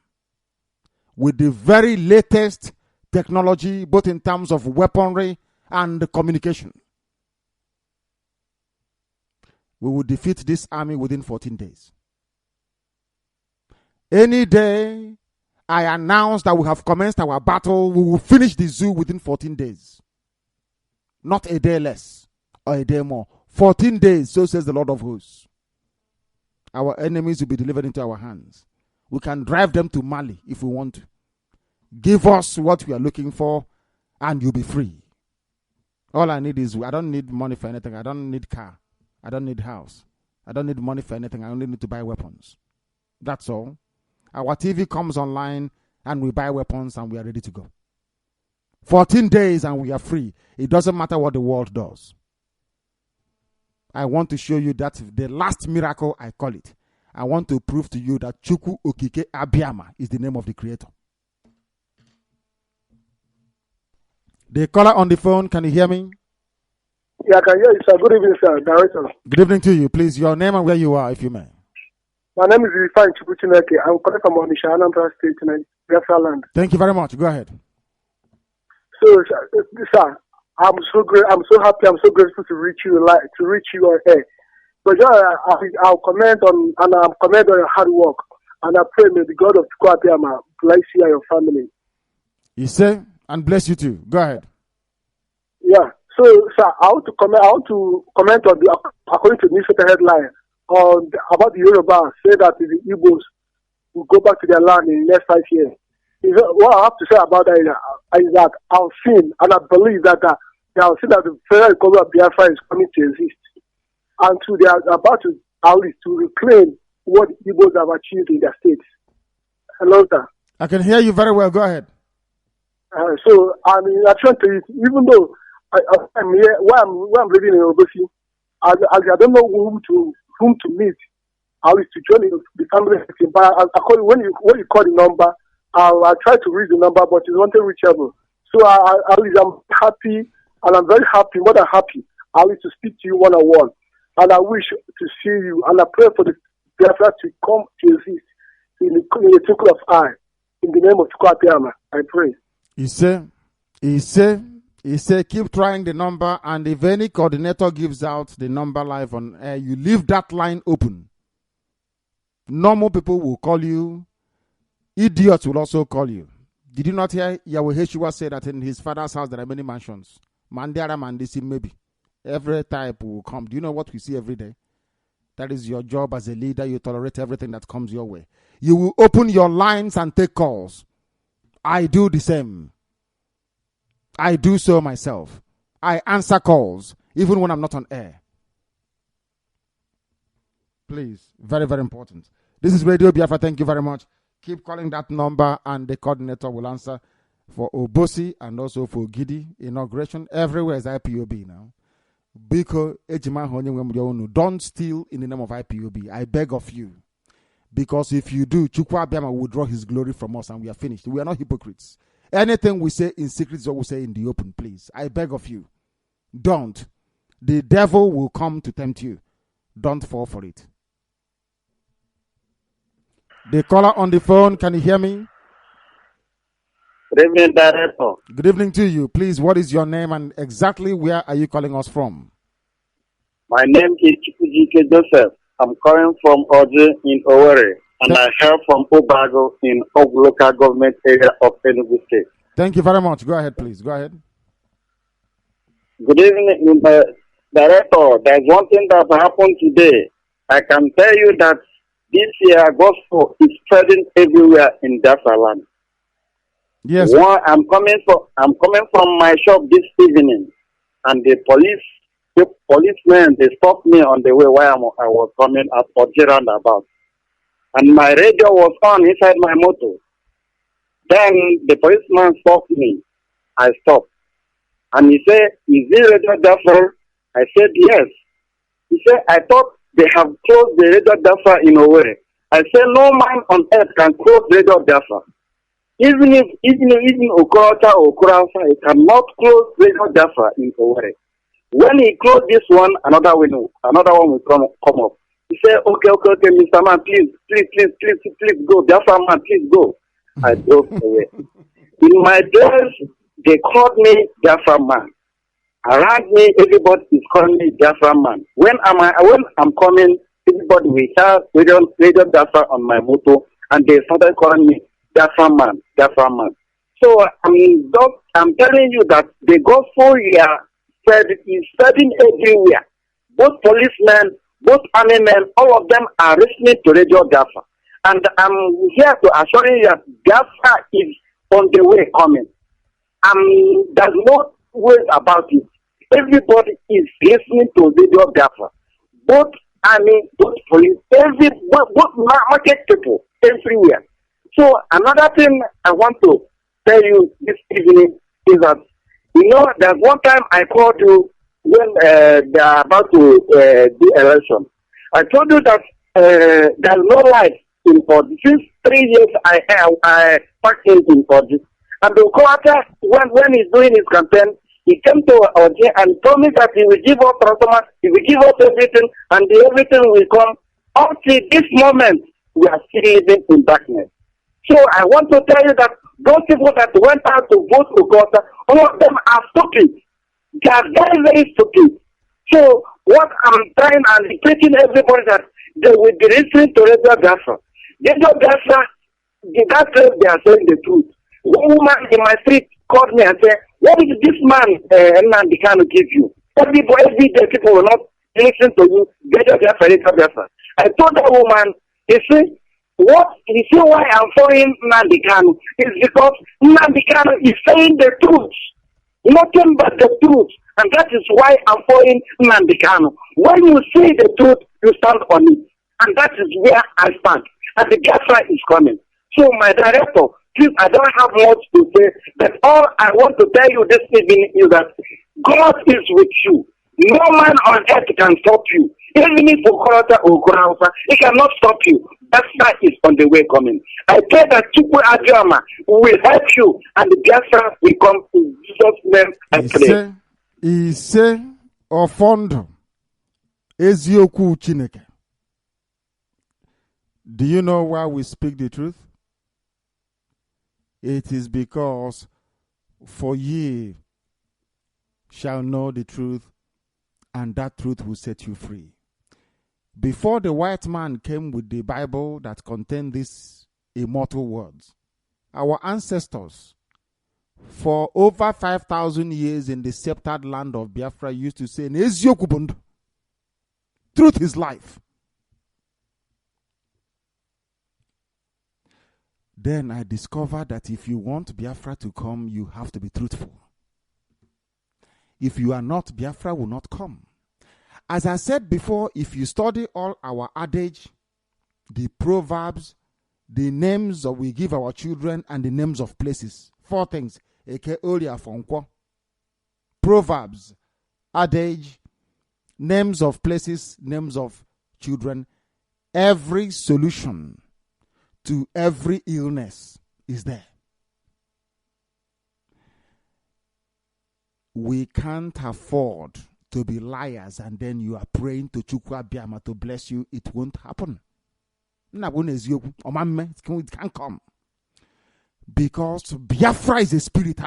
with the very latest technology, both in terms of weaponry and communication. We will defeat this army within 14 days. Any day I announce that we have commenced our battle, we will finish the zoo within 14 days. Not a day less or a day more. 14 days, so says the Lord of hosts. Our enemies will be delivered into our hands. We can drive them to Mali if we want to. Give us what we are looking for, and you'll be free. All I need is, I don't need money for anything. I don't need car. I don't need house. I don't need money for anything. I only need to buy weapons. That's all. Our TV comes online, and we buy weapons, and we are ready to go. 14 days, and we are free. It doesn't matter what the world does. I want to show you that the last miracle, I call it. I want to prove to you that Chukwu Okike Abiama is the name of the Creator. The caller on the phone, can you hear me? Yeah, I can hear you, sir. Good evening, sir. Director. Good evening to you. Please, your name and where you are, if you may. My name is Ifeanyi Chukwuchineke. I'm calling from Onitsha, Anambra State, Biafra land. Thank you very much. Go ahead. So, sir, I'm so great. I'm so happy. I'm so grateful to reach you on air. But I'll comment on your hard work, and I pray may the God of Chukwu Abiama bless you and your family. You say, and bless you too. Go ahead. Yeah. So, sir, I want to comment on the according to newspaper headline about the Yoruba say that the Igbos will go back to their land in the next 5 years. What I have to say about that is that I've seen and I believe that they have seen that the Federal Republic of Biafra is coming to exist, and they are about to reclaim what Igbos have achieved in their states. Hello, sir. I can hear you very well. Go ahead. So, I mean, I try to, even though I'm here, where I'm living in Obosi, I don't know whom to meet. I was to join the family meeting, but when you call the number, I try to read the number, but it's not reachable. So I'm happy, and I'm very happy, more than happy. I wish to speak to you one-on-one, and I wish to see you, and I pray for the Biafra to come to exist in the twinkle of eye. In the name of Chukwu Abiama, I pray. He said, keep trying the number, and if any coordinator gives out the number live on air, you leave that line open. Normal people will call you. Idiots will also call you. Did you not hear Yahweh Yeshua say that in his father's house there are many mansions? Mandara Mandisi, maybe. Every type will come. Do you know what we see every day? That is your job as a leader. You tolerate everything that comes your way. You will open your lines and take calls. I do the same. I do so myself. I answer calls, even when I'm not on air. Please, very, very important. This is Radio Biafra. Thank you very much. Keep calling that number, and the coordinator will answer for Obosi and also for Gidi. Inauguration. Everywhere is IPOB now. Don't steal in the name of IPOB. I beg of you. Because if you do, Chukwu Abiama will draw his glory from us, and we are finished. We are not hypocrites. Anything we say in secret is what we say in the open, please. I beg of you. Don't. The devil will come to tempt you. Don't fall for it. The caller on the phone, can you hear me? Good evening, Director. Good evening to you. Please, what is your name and exactly where are you calling us from? My name is Chikujike Joseph. I'm calling from Oji in Owerri, and I hail from Obago in Ogu local government area of Enugu State. Thank you very much. Go ahead, please. Go ahead. Good evening, Director. There's one thing that happened today. I can tell you that this year gospel is spreading everywhere in Biafra land. Yes. I'm coming from my shop this evening, and the policemen, they stopped me on the way while I was coming at Oji roundabout. And my radio was on inside my motor. Then the policeman stopped me. I stopped. And he said, "Is it Radio Biafra?" I said, "Yes." He said, "I thought they have closed the Radio Biafra in Owerri." I said, "No man on earth can close Radio Biafra. Even Okorocha or Okorocha, he cannot close Radio Biafra in Owerri. When he closed this one, another one will come up. He said, okay, Mr. Man, please go. Biafra man, please go." I drove away. In my days, they called me Biafra man. Around me, everybody is calling me Biafra man. When I'm coming, everybody will have Radio Biafra on my motor, and they started calling me Biafra man. So I'm telling you that the gospel here is spreading everywhere. Both policemen, both army men, all of them are listening to Radio Biafra. And I'm here to assure you that Biafra is on the way coming. There's no way about it. Everybody is listening to Radio Biafra. Both army, both police, both market people, everywhere. So another thing I want to tell you this evening is that, you know, there's one time I called you when they are about to do election. I told you that there's no light in Podi. Since 3 years I packed in Podi. And the quarter, when he's doing his campaign, he came to Oji and promised that he will give us transformers, he will give us everything, and everything will come. Up to this moment, we are still living in darkness. So I want to tell you that those people that went out to vote for God, all of them are stupid. They are very, very stupid. So what I'm trying and repeating everybody that they will be listening to Radio Biafra. Radio Biafra, that they are saying the truth. One woman in my street called me and said, what did this man Nnamdi Kanu give you? Every day people will not listen to you. Radio Biafra. I told that woman, you see why I'm following Nnamdi Kanu is because Nnamdi Kanu is saying the truth. Nothing but the truth. And that is why I'm following Nnamdi Kanu. When you say the truth, you stand on it. And that is where I stand. And the Biafra is coming. So my director, please, I don't have much to say, but all I want to tell you this evening is that God is with you. No man on earth can stop you. Even if Okorota or Okorausa, it cannot stop you. Biafra is on the way coming. I pray that Chukwu Adjama will help you and the Biafra will come in Jesus' name. I pray. Ise Ofondo Ezioku Chineke. Do you know why we speak the truth? It is because for ye shall know the truth, and that truth will set you free. Before the white man came with the Bible that contained these immortal words, our ancestors, for over 5,000 years in the sceptered land of Biafra, used to say, truth is life. Then I discovered that if you want Biafra to come, you have to be truthful. If you are not, Biafra will not come. As I said before, if you study all our adage, the proverbs, the names that we give our children, and the names of places, 4 things. Proverbs, adage, names of places, names of children. Every solution to every illness is there. We can't afford to be liars and then you are praying to Chukwu Abiyama to bless you. It won't happen. It can't come. Because Biafra is a spirit.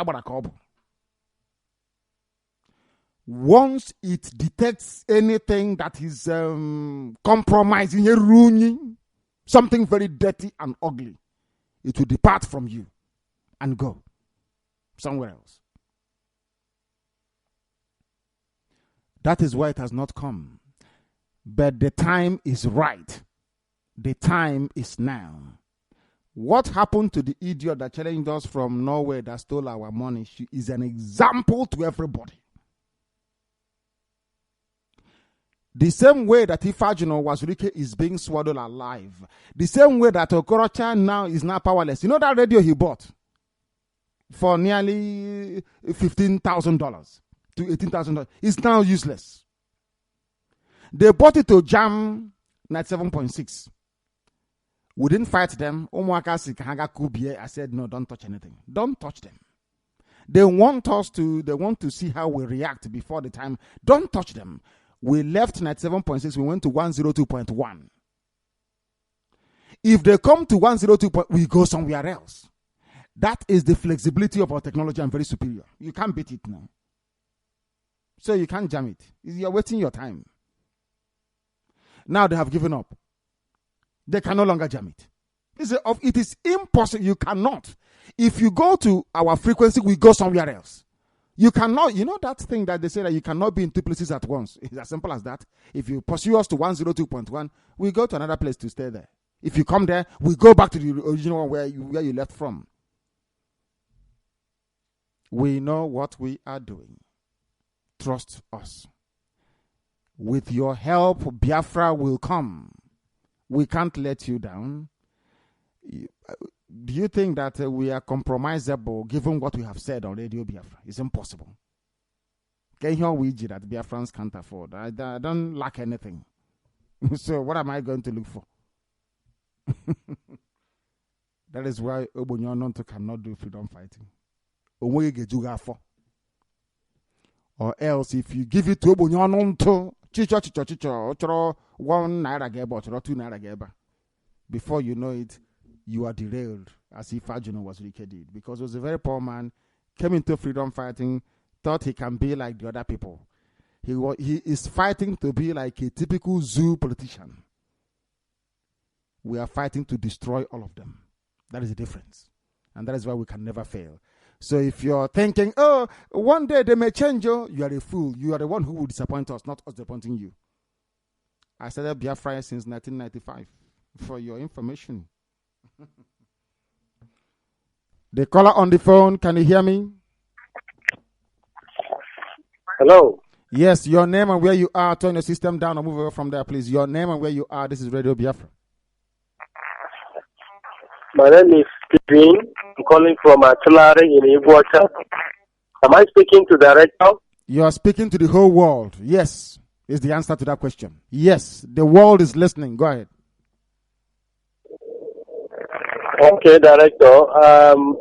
Once it detects anything that is compromising, ruining, something very dirty and ugly, it will depart from you and go somewhere else. That is why it has not come. But the time is right. The time is now. What happened to the idiot that challenged us from Norway that stole our money is an example to everybody. The same way that Ifajino was Rike is being swallowed alive. The same way that Okorocha now is now powerless. You know that radio he bought for nearly $15,000 to $18,000 is now useless. They bought it to jam 97.6. We didn't fight them. I said, no, don't touch anything. Don't touch them. They want to see how we react before the time. Don't touch them. We left 97.6. We went to 102.1. If they come to 102, we go somewhere else. That is the flexibility of our technology and very superior. You can't beat it now. So you can't jam it. You're wasting your time. Now they have given up. They can no longer jam it. It is impossible. You cannot. If you go to our frequency, we go somewhere else. You cannot, you know that thing that they say that you cannot be in two places at once. It's as simple as that. If you pursue us to 102.1, we go to another place to stay there. If you come there, we go back to the original one where you left from. We know what we are doing. Trust us. With your help, Biafra will come. We can't let you down. Do you think that we are compromisable given what we have said on Radio Biafra? It's impossible. Can you hear that Biafrans can't afford? I don't lack anything. So what am I going to look for? That is why Obonyo cannot do freedom fighting. Or else, if you give it to Obonyo, chicho, 1 naira geba or 2 naira geba, before you know it, you are derailed, as if Ajuno was wicked, because he was a very poor man, came into freedom fighting, thought he can be like the other people. He is fighting to be like a typical zoo politician. We are fighting to destroy all of them. That is the difference. And that is why we can never fail. So if you're thinking, oh, one day they may change you, you are a fool. You are the one who will disappoint us, not us disappointing you. I started Biafra since 1995, for your information. The caller on the phone, can you hear me? Hello. Yes, your name and where you are. Turn your system down or move away from there, please. Your name and where you are. This is Radio Biafra. My name is Stephen. I'm calling from Tulare in Igbo. Am I speaking to the director? You are speaking to the whole world. Yes, is the answer to that question. Yes, the world is listening. Go ahead. Okay, director.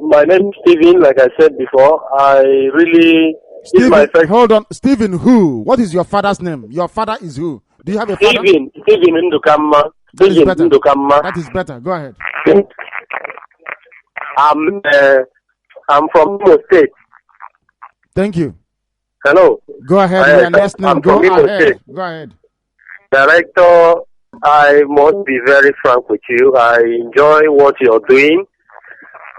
My name is Stephen. Like I said before, I really... Stephen, hold on. Stephen who? What is your father's name? Your father is who? Do you have a father? Stephen Ndukama. That is better. That is better. Go ahead. I'm from Imo State. Thank you. Hello. Go ahead. We are listening. Go ahead. Go ahead. Director, I must be very frank with you. I enjoy what you're doing.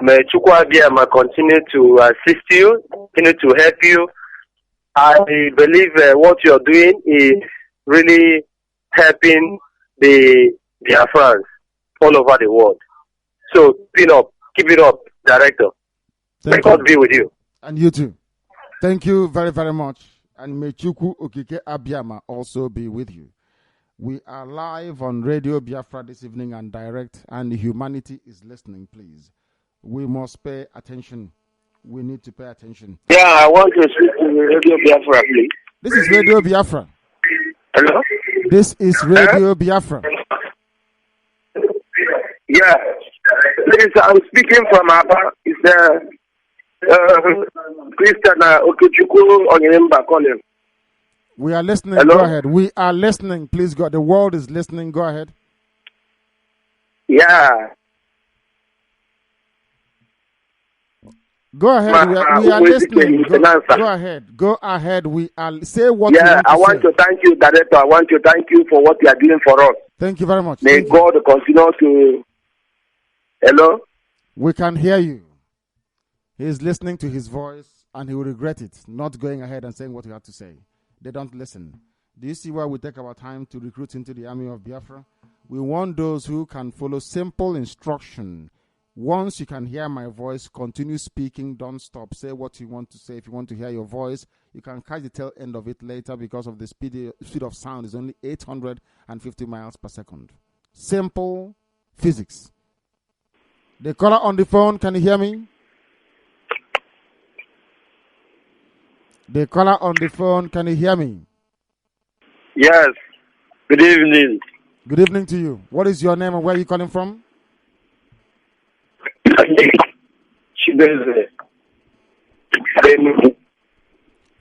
May Chukwuabiama continue to assist you, continue to help you. I believe what you're doing is really helping the Biafrans all over the world. So keep it up, director. May God be with you. And you too. Thank you very, very much. And may Chukwu Okike Abiama also be with you. We are live on Radio Biafra this evening and direct, and humanity is listening, please. We must pay attention. We need to pay attention. Yeah, I want to speak to Radio Biafra, please. This is Radio Biafra. Hello? This is Radio Biafra. Yeah. Please, I'm speaking from Abba. It's Christian Okechukwu Onyemba calling. We are listening. Hello? Go ahead. We are listening. Please go. The world is listening. Go ahead. Yeah. Go ahead. We are listening. Go ahead. Go ahead. We are say what you want to say. I want to thank you, Director. I want to thank you for what you are doing for us. Thank you very much. May God continue to. Hello? We can hear you. He is listening to his voice and he will regret it, not going ahead and saying what you have to say. They don't listen. Do you see why we take our time to recruit into the army of Biafra? We want those who can follow simple instruction. Once you can hear my voice, continue speaking, don't stop. Say what you want to say. If you want to hear your voice, you can catch the tail end of it later because of the speed of sound is only 850 miles per second. Simple physics. The caller on the phone, can you hear me? The caller on the phone, can you hear me? Yes. Good evening. Good evening to you. What is your name and where are you calling from?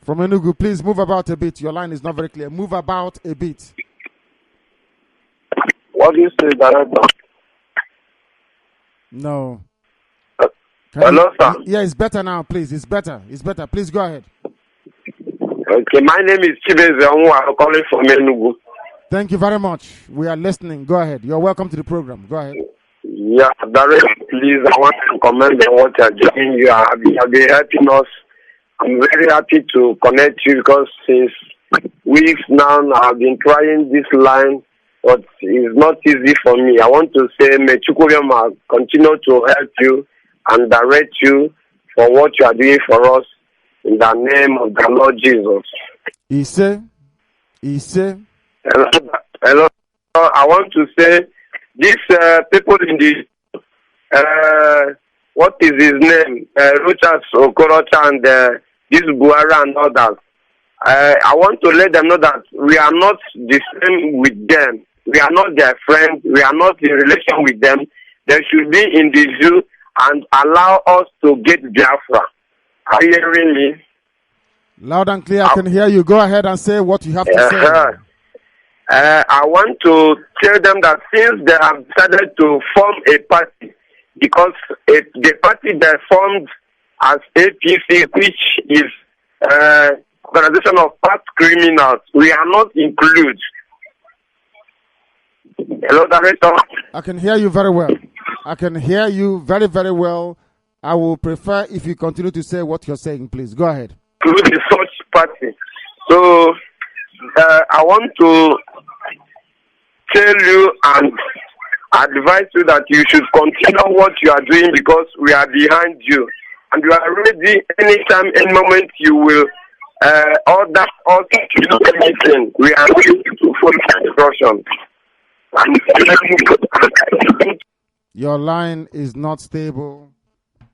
From Enugu, please move about a bit. Your line is not very clear. Move about a bit. What do you say, Director? No. Hello, sir. Yeah, it's better now, please. It's better. It's better. Please go ahead. Okay, my name is Chibeze. I'm calling from Enugu. Thank you very much. We are listening. Go ahead. You're welcome to the program. Go ahead. Yeah, Director, please, I want to comment on what you're doing. You have been helping us I'm very happy to connect you because since weeks now I've been trying this line, but it's not easy for me. I want to say, may Chukwuyama continue to help you and direct you for what you are doing for us in the name of the Lord Jesus. He say. Hello. I want to say, these people in the what is his name? Rochas Okorocha and this Buhari and others. I want to let them know that we are not the same with them. We are not their friends. We are not in relation with them. They should be in the zoo and allow us to get Biafra. Are you hearing me? Loud and clear, I can hear you. Go ahead and say what you have to say. I want to tell them that since they have decided to form a party, because the party they formed as APC, which is organization of past criminals, we are not included. Hello, Director. I can hear you very well. I can hear you very, very well. I will prefer if you continue to say what you're saying, please. Go ahead. Include the such party. So I want to tell you and advise you that you should continue what you are doing because we are behind you. And you are ready anytime, any moment you will order us to do anything. We are ready to follow instructions. Your line is not stable.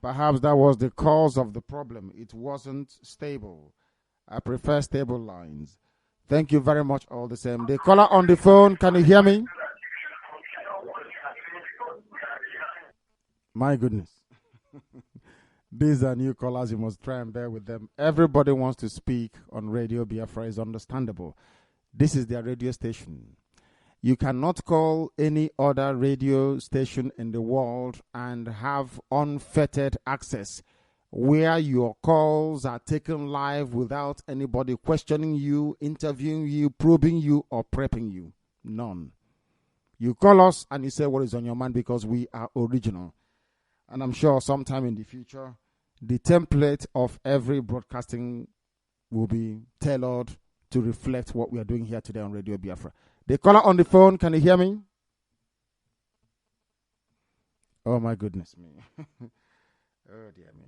Perhaps that was the cause of the problem. It wasn't stable. I prefer stable lines. Thank you very much all the same. The caller on the phone, can you hear me? My goodness. These are new callers. You must try and bear with them. Everybody wants to speak on Radio Biafra. Is understandable. This is their radio station. You cannot call any other radio station in the world and have unfettered access where your calls are taken live without anybody questioning you, interviewing you, probing you, or prepping you. None. You call us and you say what is on your mind because we are original. And I'm sure sometime in the future, the template of every broadcasting will be tailored to reflect what we are doing here today on Radio Biafra. The caller on the phone, can you hear me? Oh my goodness me. Oh dear me.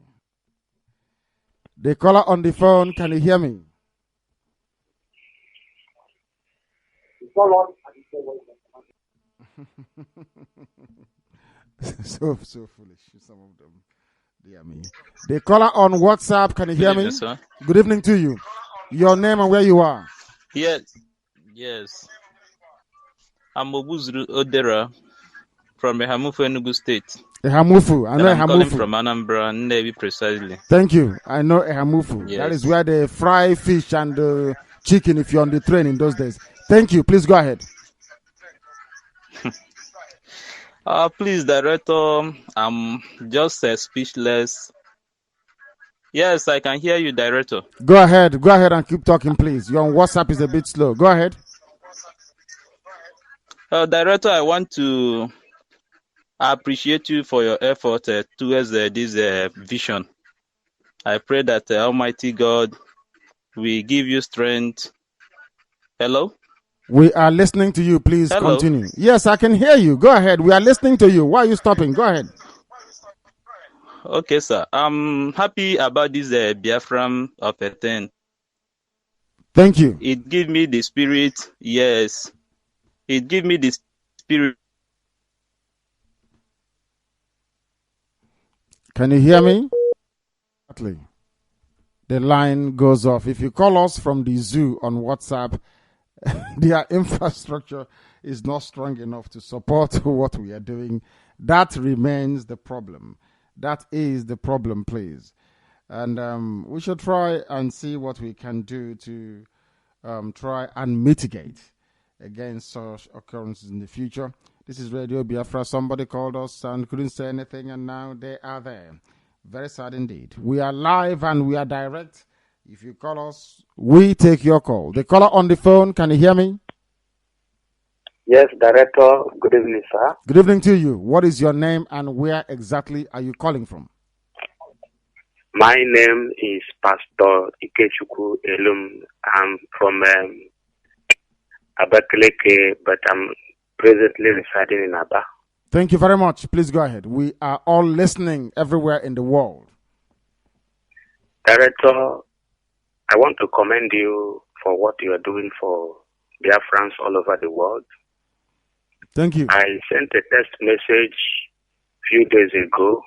The caller on the phone, can you hear me? so foolish, some of them. Dear me. The caller on WhatsApp, can you hear me? Sir. Good evening to you. Your name and where you are? Yes. I'm Obuzuru Odera from Ehamufu, Enugu State. Ehamufu, I know I'm calling Ehamufu. from Anambra, Nnewi precisely. Thank you. I know Ehamufu. Yes. That is where they fry fish and chicken if you're on the train in those days. Thank you. Please go ahead. Please, Director, I'm just speechless. Yes, I can hear you, Director. Go ahead and keep talking, please. Your WhatsApp is a bit slow. Go ahead. Director, I want to appreciate you for your effort towards this vision. I pray that Almighty God will give you strength. Hello? We are listening to you. Please continue. Yes, I can hear you. Go ahead. We are listening to you. Why are you stopping? Go ahead. Okay, sir. I'm happy about this Biafran of a 10. Thank you. It gives me the spirit. Yes. It gives me the spirit. Can you hear me? The line goes off. If you call us from the zoo on WhatsApp, their infrastructure is not strong enough to support what we are doing. That remains the problem. That is the problem, please. And we should try and see what we can do to try and mitigate against such occurrences in the future. This is Radio Biafra. Somebody called us and couldn't say anything, and now they are there. Very sad indeed. We are live and we are direct. If you call us, we take your call. The caller on the phone, can you hear me? Yes, Director. Good evening, sir. Good evening to you. What is your name and where exactly are you calling from? My name is Pastor Ikechukwu Elum. I'm from Abakaliki, but I'm presently residing in Aba. Thank you very much. Please go ahead. We are all listening everywhere in the world. Director, I want to commend you for what you are doing for Biafrans all over the world. Thank you. I sent a text message a few days ago,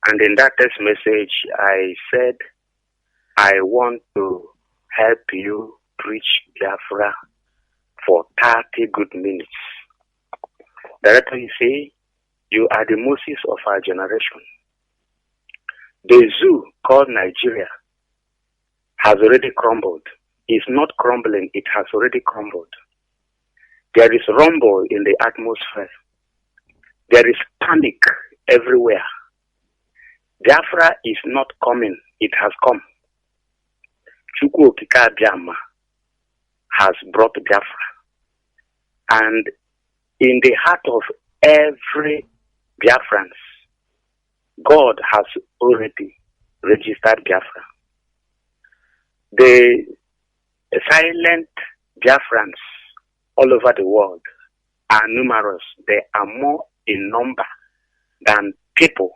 and in that text message, I said, I want to help you preach Biafra for 30 good minutes. Director, you say, you are the Moses of our generation. The zoo called Nigeria has already crumbled. It's not crumbling, it has already crumbled. There is rumble in the atmosphere. There is panic everywhere. Biafra is not coming, it has come. Chukwu Okike Abiama has brought Biafra. And in the heart of every Biafrans, God has already registered Biafra. The silent Biafrans all over the world are numerous. They are more in number than people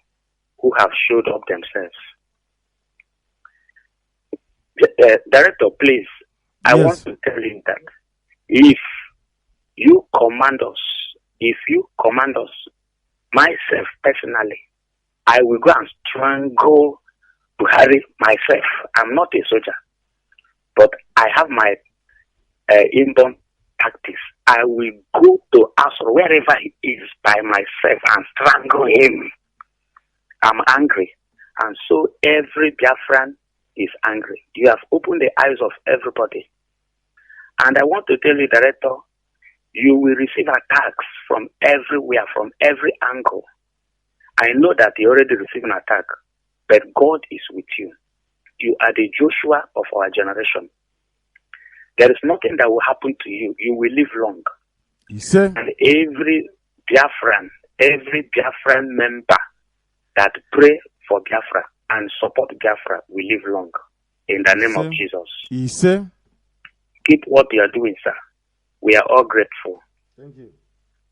who have showed up themselves. Director, please, I want to tell you that if you command us, myself personally, I will go and strangle Buhari myself. I'm not a soldier, but I have my inborn tactics. I will go to Asur, wherever he is, by myself and strangle him. I'm angry. And so every Biafran is angry. You have opened the eyes of everybody. And I want to tell you, Director, you will receive attacks from everywhere, from every angle. I know that you already received an attack, but God is with you. You are the Joshua of our generation. There is nothing that will happen to you. You will live long. You say? And every Biafran member that pray for Biafra and support Biafra will live long. In the name of Jesus. You say? Keep what you are doing, sir. We are all grateful. Thank you.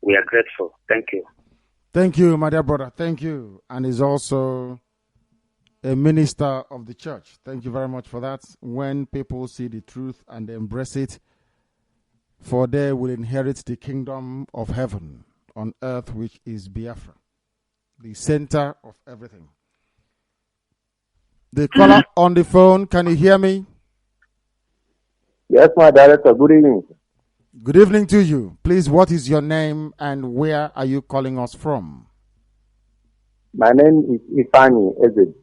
We are grateful. Thank you. Thank you, my dear brother. Thank you. And he's also a minister of the church. Thank you very much for that. When people see the truth and embrace it, for they will inherit the kingdom of heaven on earth, which is Biafra, the center of everything. The caller on the phone, can you hear me? Yes, my director. Good evening. Good evening to you. Please, what is your name and where are you calling us from? My name is Ifani Ezed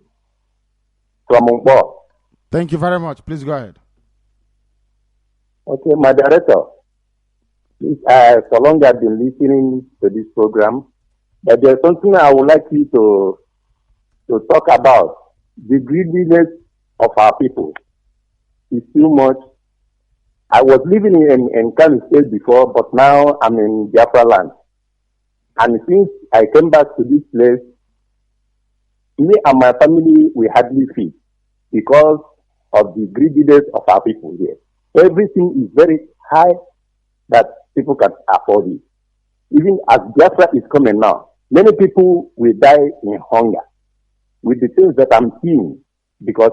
from Mumbo. Thank you very much. Please go ahead. Okay, my director. Please, so long I've been listening to this program, but there's something I would like you to talk about. The greediness of our people is too much. I was living in Kano State before, but now I'm in Biafra land. And since I came back to this place, me and my family, we hardly feed because of the greediness of our people here. Everything is very high that people can afford it. Even as Biafra is coming now, many people will die in hunger with the things that I'm seeing because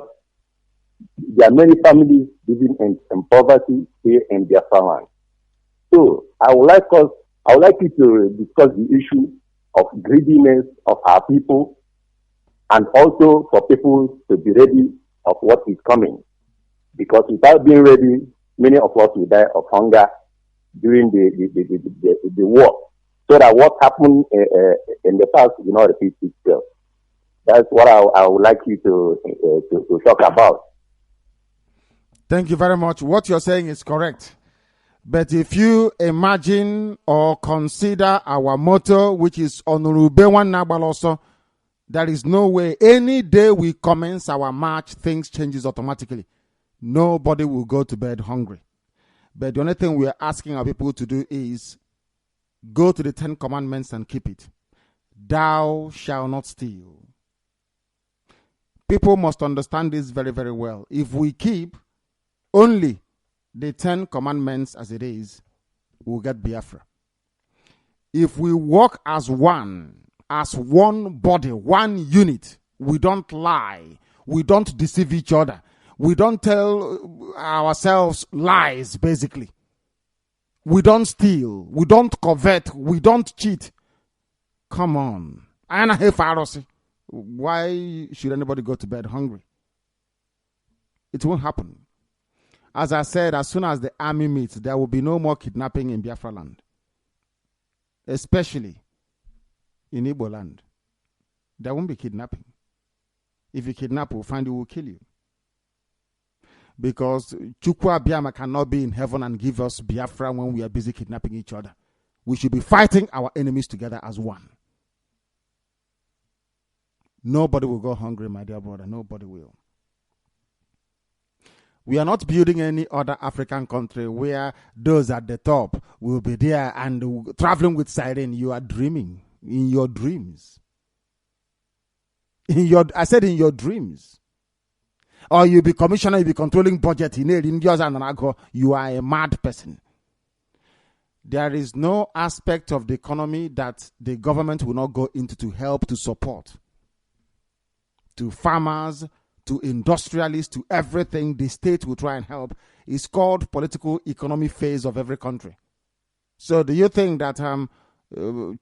there are many families living in poverty here in Biafra land. So I would like you to discuss the issue of greediness of our people and also for people to be ready of what is coming. Because without being ready, many of us will die of hunger during the war. So that what happened in the past will not repeat itself. That's what I would like you to talk about. Thank you very much. What you're saying is correct. But if you imagine or consider our motto, which is Onurubewan Nabaloso, there is no way any day we commence our march, things changes automatically. Nobody will go to bed hungry. But the only thing we are asking our people to do is go to the 10 Commandments and keep it. Thou shalt not steal. People must understand this very, very well. If we keep only the 10 commandments as it is, we'll get Biafra. If we work as one body, one unit, we don't lie, we don't deceive each other, we don't tell ourselves lies, basically. We don't steal, we don't covet, we don't cheat. Come on. Why should anybody go to bed hungry? It won't happen. As I said, as soon as the army meets, there will be no more kidnapping in Biafra land. Especially in Igbo land. There won't be kidnapping. If you kidnap, we'll find you, we'll kill you. Because Chukwu Abiyama cannot be in heaven and give us Biafra when we are busy kidnapping each other. We should be fighting our enemies together as one. Nobody will go hungry, my dear brother. Nobody will. We are not building any other African country where those at the top will be there and traveling with siren. You are dreaming in your dreams. I said in your dreams. Or you'll be commissioner, you'll be controlling budget in Indians and Nago. You are a mad person. There is no aspect of the economy that the government will not go into to help, to support. To farmers, to industrialists, to everything the state will try and help. It's called political economy phase of every country. So do you think that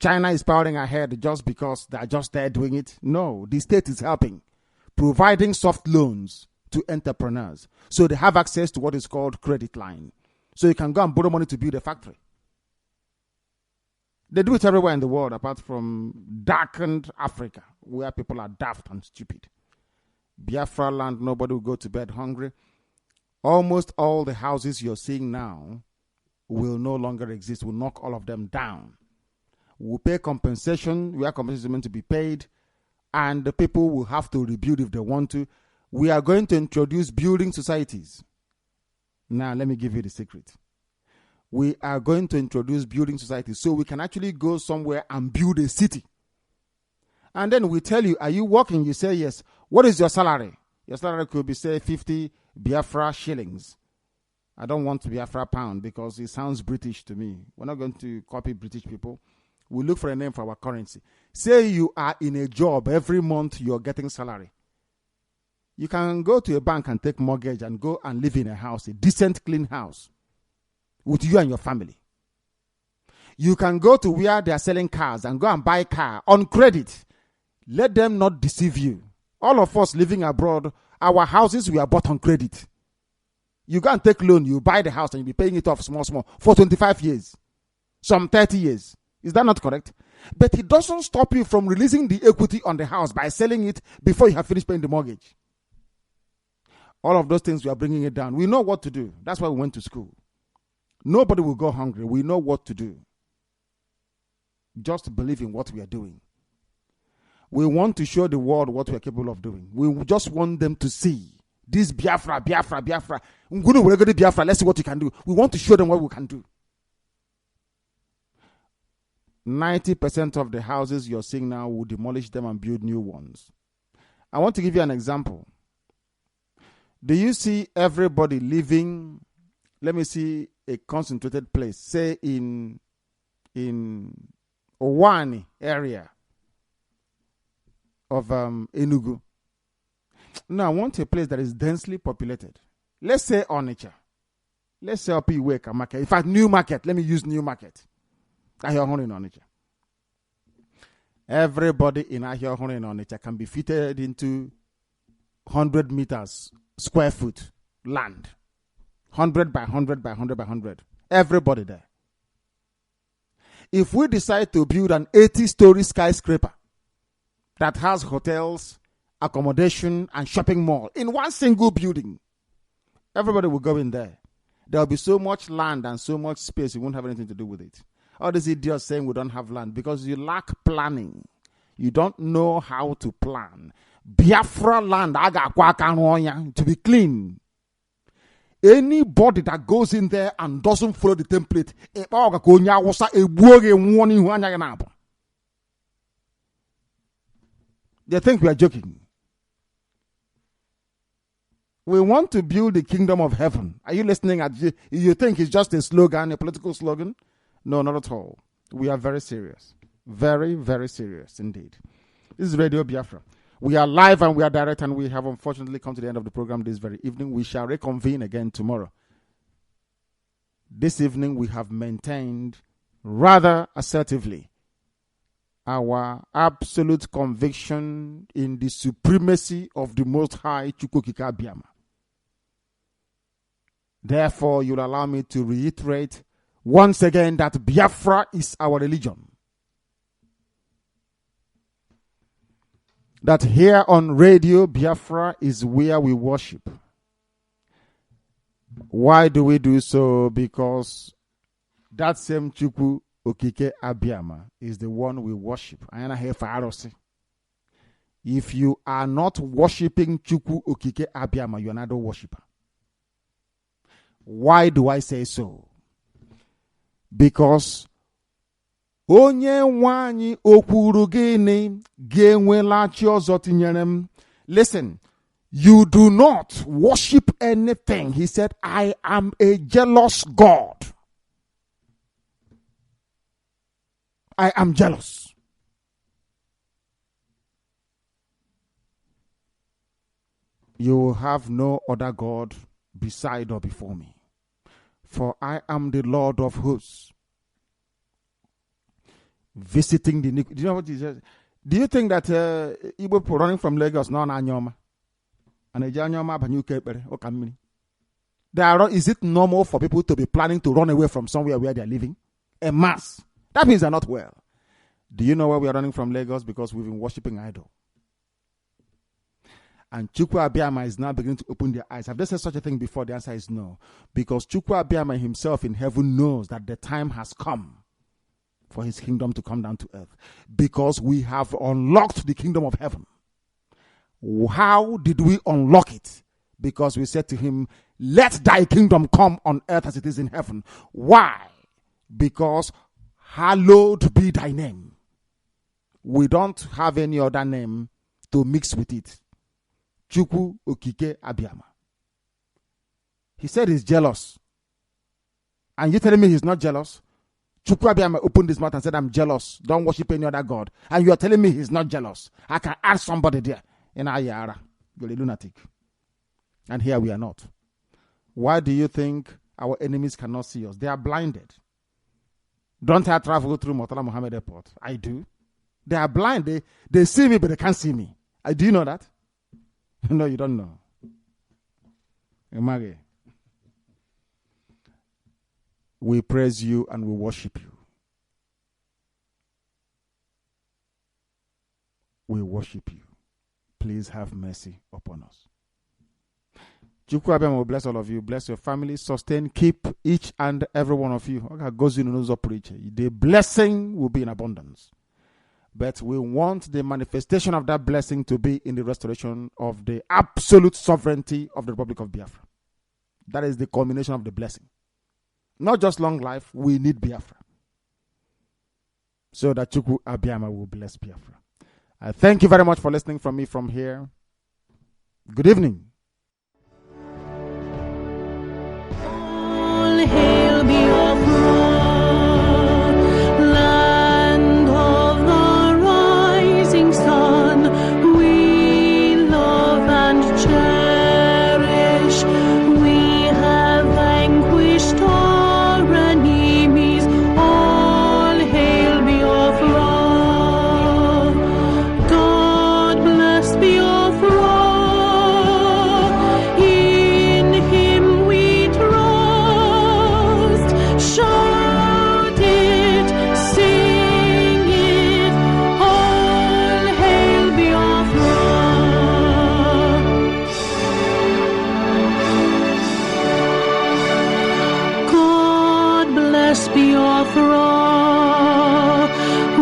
China is powering ahead just because they're just there doing it? No, the state is helping, providing soft loans to entrepreneurs. So they have access to what is called credit line. So you can go and borrow money to build a factory. They do it everywhere in the world apart from darkened Africa where people are daft and stupid. Biafra land, nobody will go to bed hungry. Almost all the houses you're seeing now will no longer exist. We'll knock all of them down. We'll pay compensation. We are compensation meant to be paid. And the people will have to rebuild if they want to. We are going to introduce building societies. Now, let me give you the secret. We are going to introduce building societies so we can actually go somewhere and build a city. And then we tell you, are you working? You say yes. What is your salary? Your salary could be, say, 50 Biafra shillings. I don't want Biafra pound because it sounds British to me. We're not going to copy British people. We look for a name for our currency. Say you are in a job, every month you're getting salary. You can go to a bank and take mortgage and go and live in a house, a decent, clean house, with you and your family. You can go to where they are selling cars and go and buy a car on credit. Let them not deceive you. All of us living abroad, our houses we are bought on credit. You go and take loan, you buy the house and you'll be paying it off small for 25 years. Some 30 years. Is that not correct? But it doesn't stop you from releasing the equity on the house by selling it before you have finished paying the mortgage. All of those things, we are bringing it down. We know what to do. That's why we went to school. Nobody will go hungry. We know what to do. Just believe in what we are doing. We want to show the world what we are capable of doing. We just want them to see this Biafra. Let's see what you can do. We want to show them what we can do. 90% of the houses you're seeing now will demolish them and build new ones. I want to give you an example. Do you see everybody living, let me see, a concentrated place, say in Owani area of Enugu? No, I want a place that is densely populated. Let's say Onitsha. Let's say Opiweka Market. In fact, New Market. Let me use New Market. Ahiohuru in Onitsha. Everybody in Ahiohuru in Onitsha can be fitted into 100 meters square foot land. 100 by 100 by 100 by 100. Everybody there. If we decide to build an 80-story skyscraper that has hotels, accommodation, and shopping mall in one single building, everybody will go in there. There will be so much land and so much space, you won't have anything to do with it. All these idiots saying we don't have land because you lack planning. You don't know how to plan. Biafra land, to be clean. Anybody that goes in there and doesn't follow the template, they think we are joking. We want to build the kingdom of heaven. Are you listening? You think it's just a slogan, a political slogan? No, not at all. We are very serious. Very, very serious indeed. This is Radio Biafra. We are live and we are direct, and we have unfortunately come to the end of the program this very evening. We shall reconvene again tomorrow. This evening we have maintained rather assertively our absolute conviction in the supremacy of the Most High Chukwukika Abiyama. Therefore, you'll allow me to reiterate once again that Biafra is our religion. That here on Radio Biafra is where we worship. Why do we do so? Because that same Chukwu Okike Abiyama is the one we worship. If you are not worshiping Chukwu Okike Abiyama, you are not a worshiper. Why do I say so? Because onye nwanyi okwuru gịnị ga-enwela chi ọzọ tinyere m. Listen, you do not worship anything. He said, I am a jealous God. I am jealous. You will have no other God beside or before me. For I am the Lord of hosts. Visiting the... Do you know what he says? Do you think that Igbo people running from Lagos no anyoma? And anyoma banyu kepere o kamini? Is it normal for people to be planning to run away from somewhere where they are living? A mass. That means they're not well. Do you know why we are running from Lagos? Because we've been worshiping idol. And Chukwu Abiyama is now beginning to open their eyes. Have they said such a thing before? The answer is no. Because Chukwu Abiyama himself in heaven knows that the time has come for his kingdom to come down to earth. Because we have unlocked the kingdom of heaven. How did we unlock it? Because we said to him, let thy kingdom come on earth as it is in heaven. Why? Because hallowed be thy name. We don't have any other name to mix with it. Chukwu Okike Abiyama. He said he's jealous. And you telling me he's not jealous? Chukwu Abiyama opened his mouth and said, I'm jealous. Don't worship any other God. And you are telling me he's not jealous. I can ask somebody there in Ayara. You're a lunatic. And here we are not. Why do you think our enemies cannot see us? They are blinded. Don't I travel through Murtala Mohammed Airport? I do. They are blind. They see me, but they can't see me. Do you know that? No, you don't know. Imagine. We praise you and we worship you. We worship you. Please have mercy upon us. Chukwu Abiyama will bless all of you. Bless your family. Sustain, keep each and every one of you. The blessing will be in abundance. But we want the manifestation of that blessing to be in the restoration of the absolute sovereignty of the Republic of Biafra. That is the culmination of the blessing. Not just long life, we need Biafra. So that Chukwu Abiyama will bless Biafra. I thank you very much for listening from me from here. Good evening. All hail Biafra.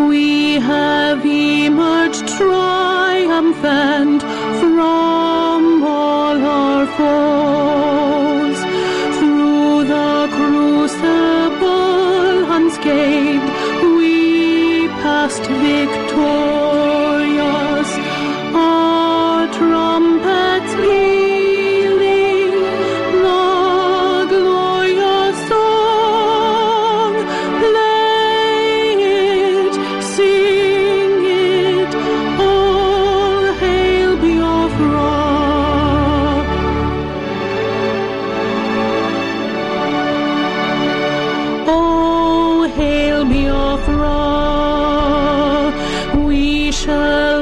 We have emerged triumphant from all our foes. Through the crucible unscathed, we passed victorious. Our trumpets pealing shall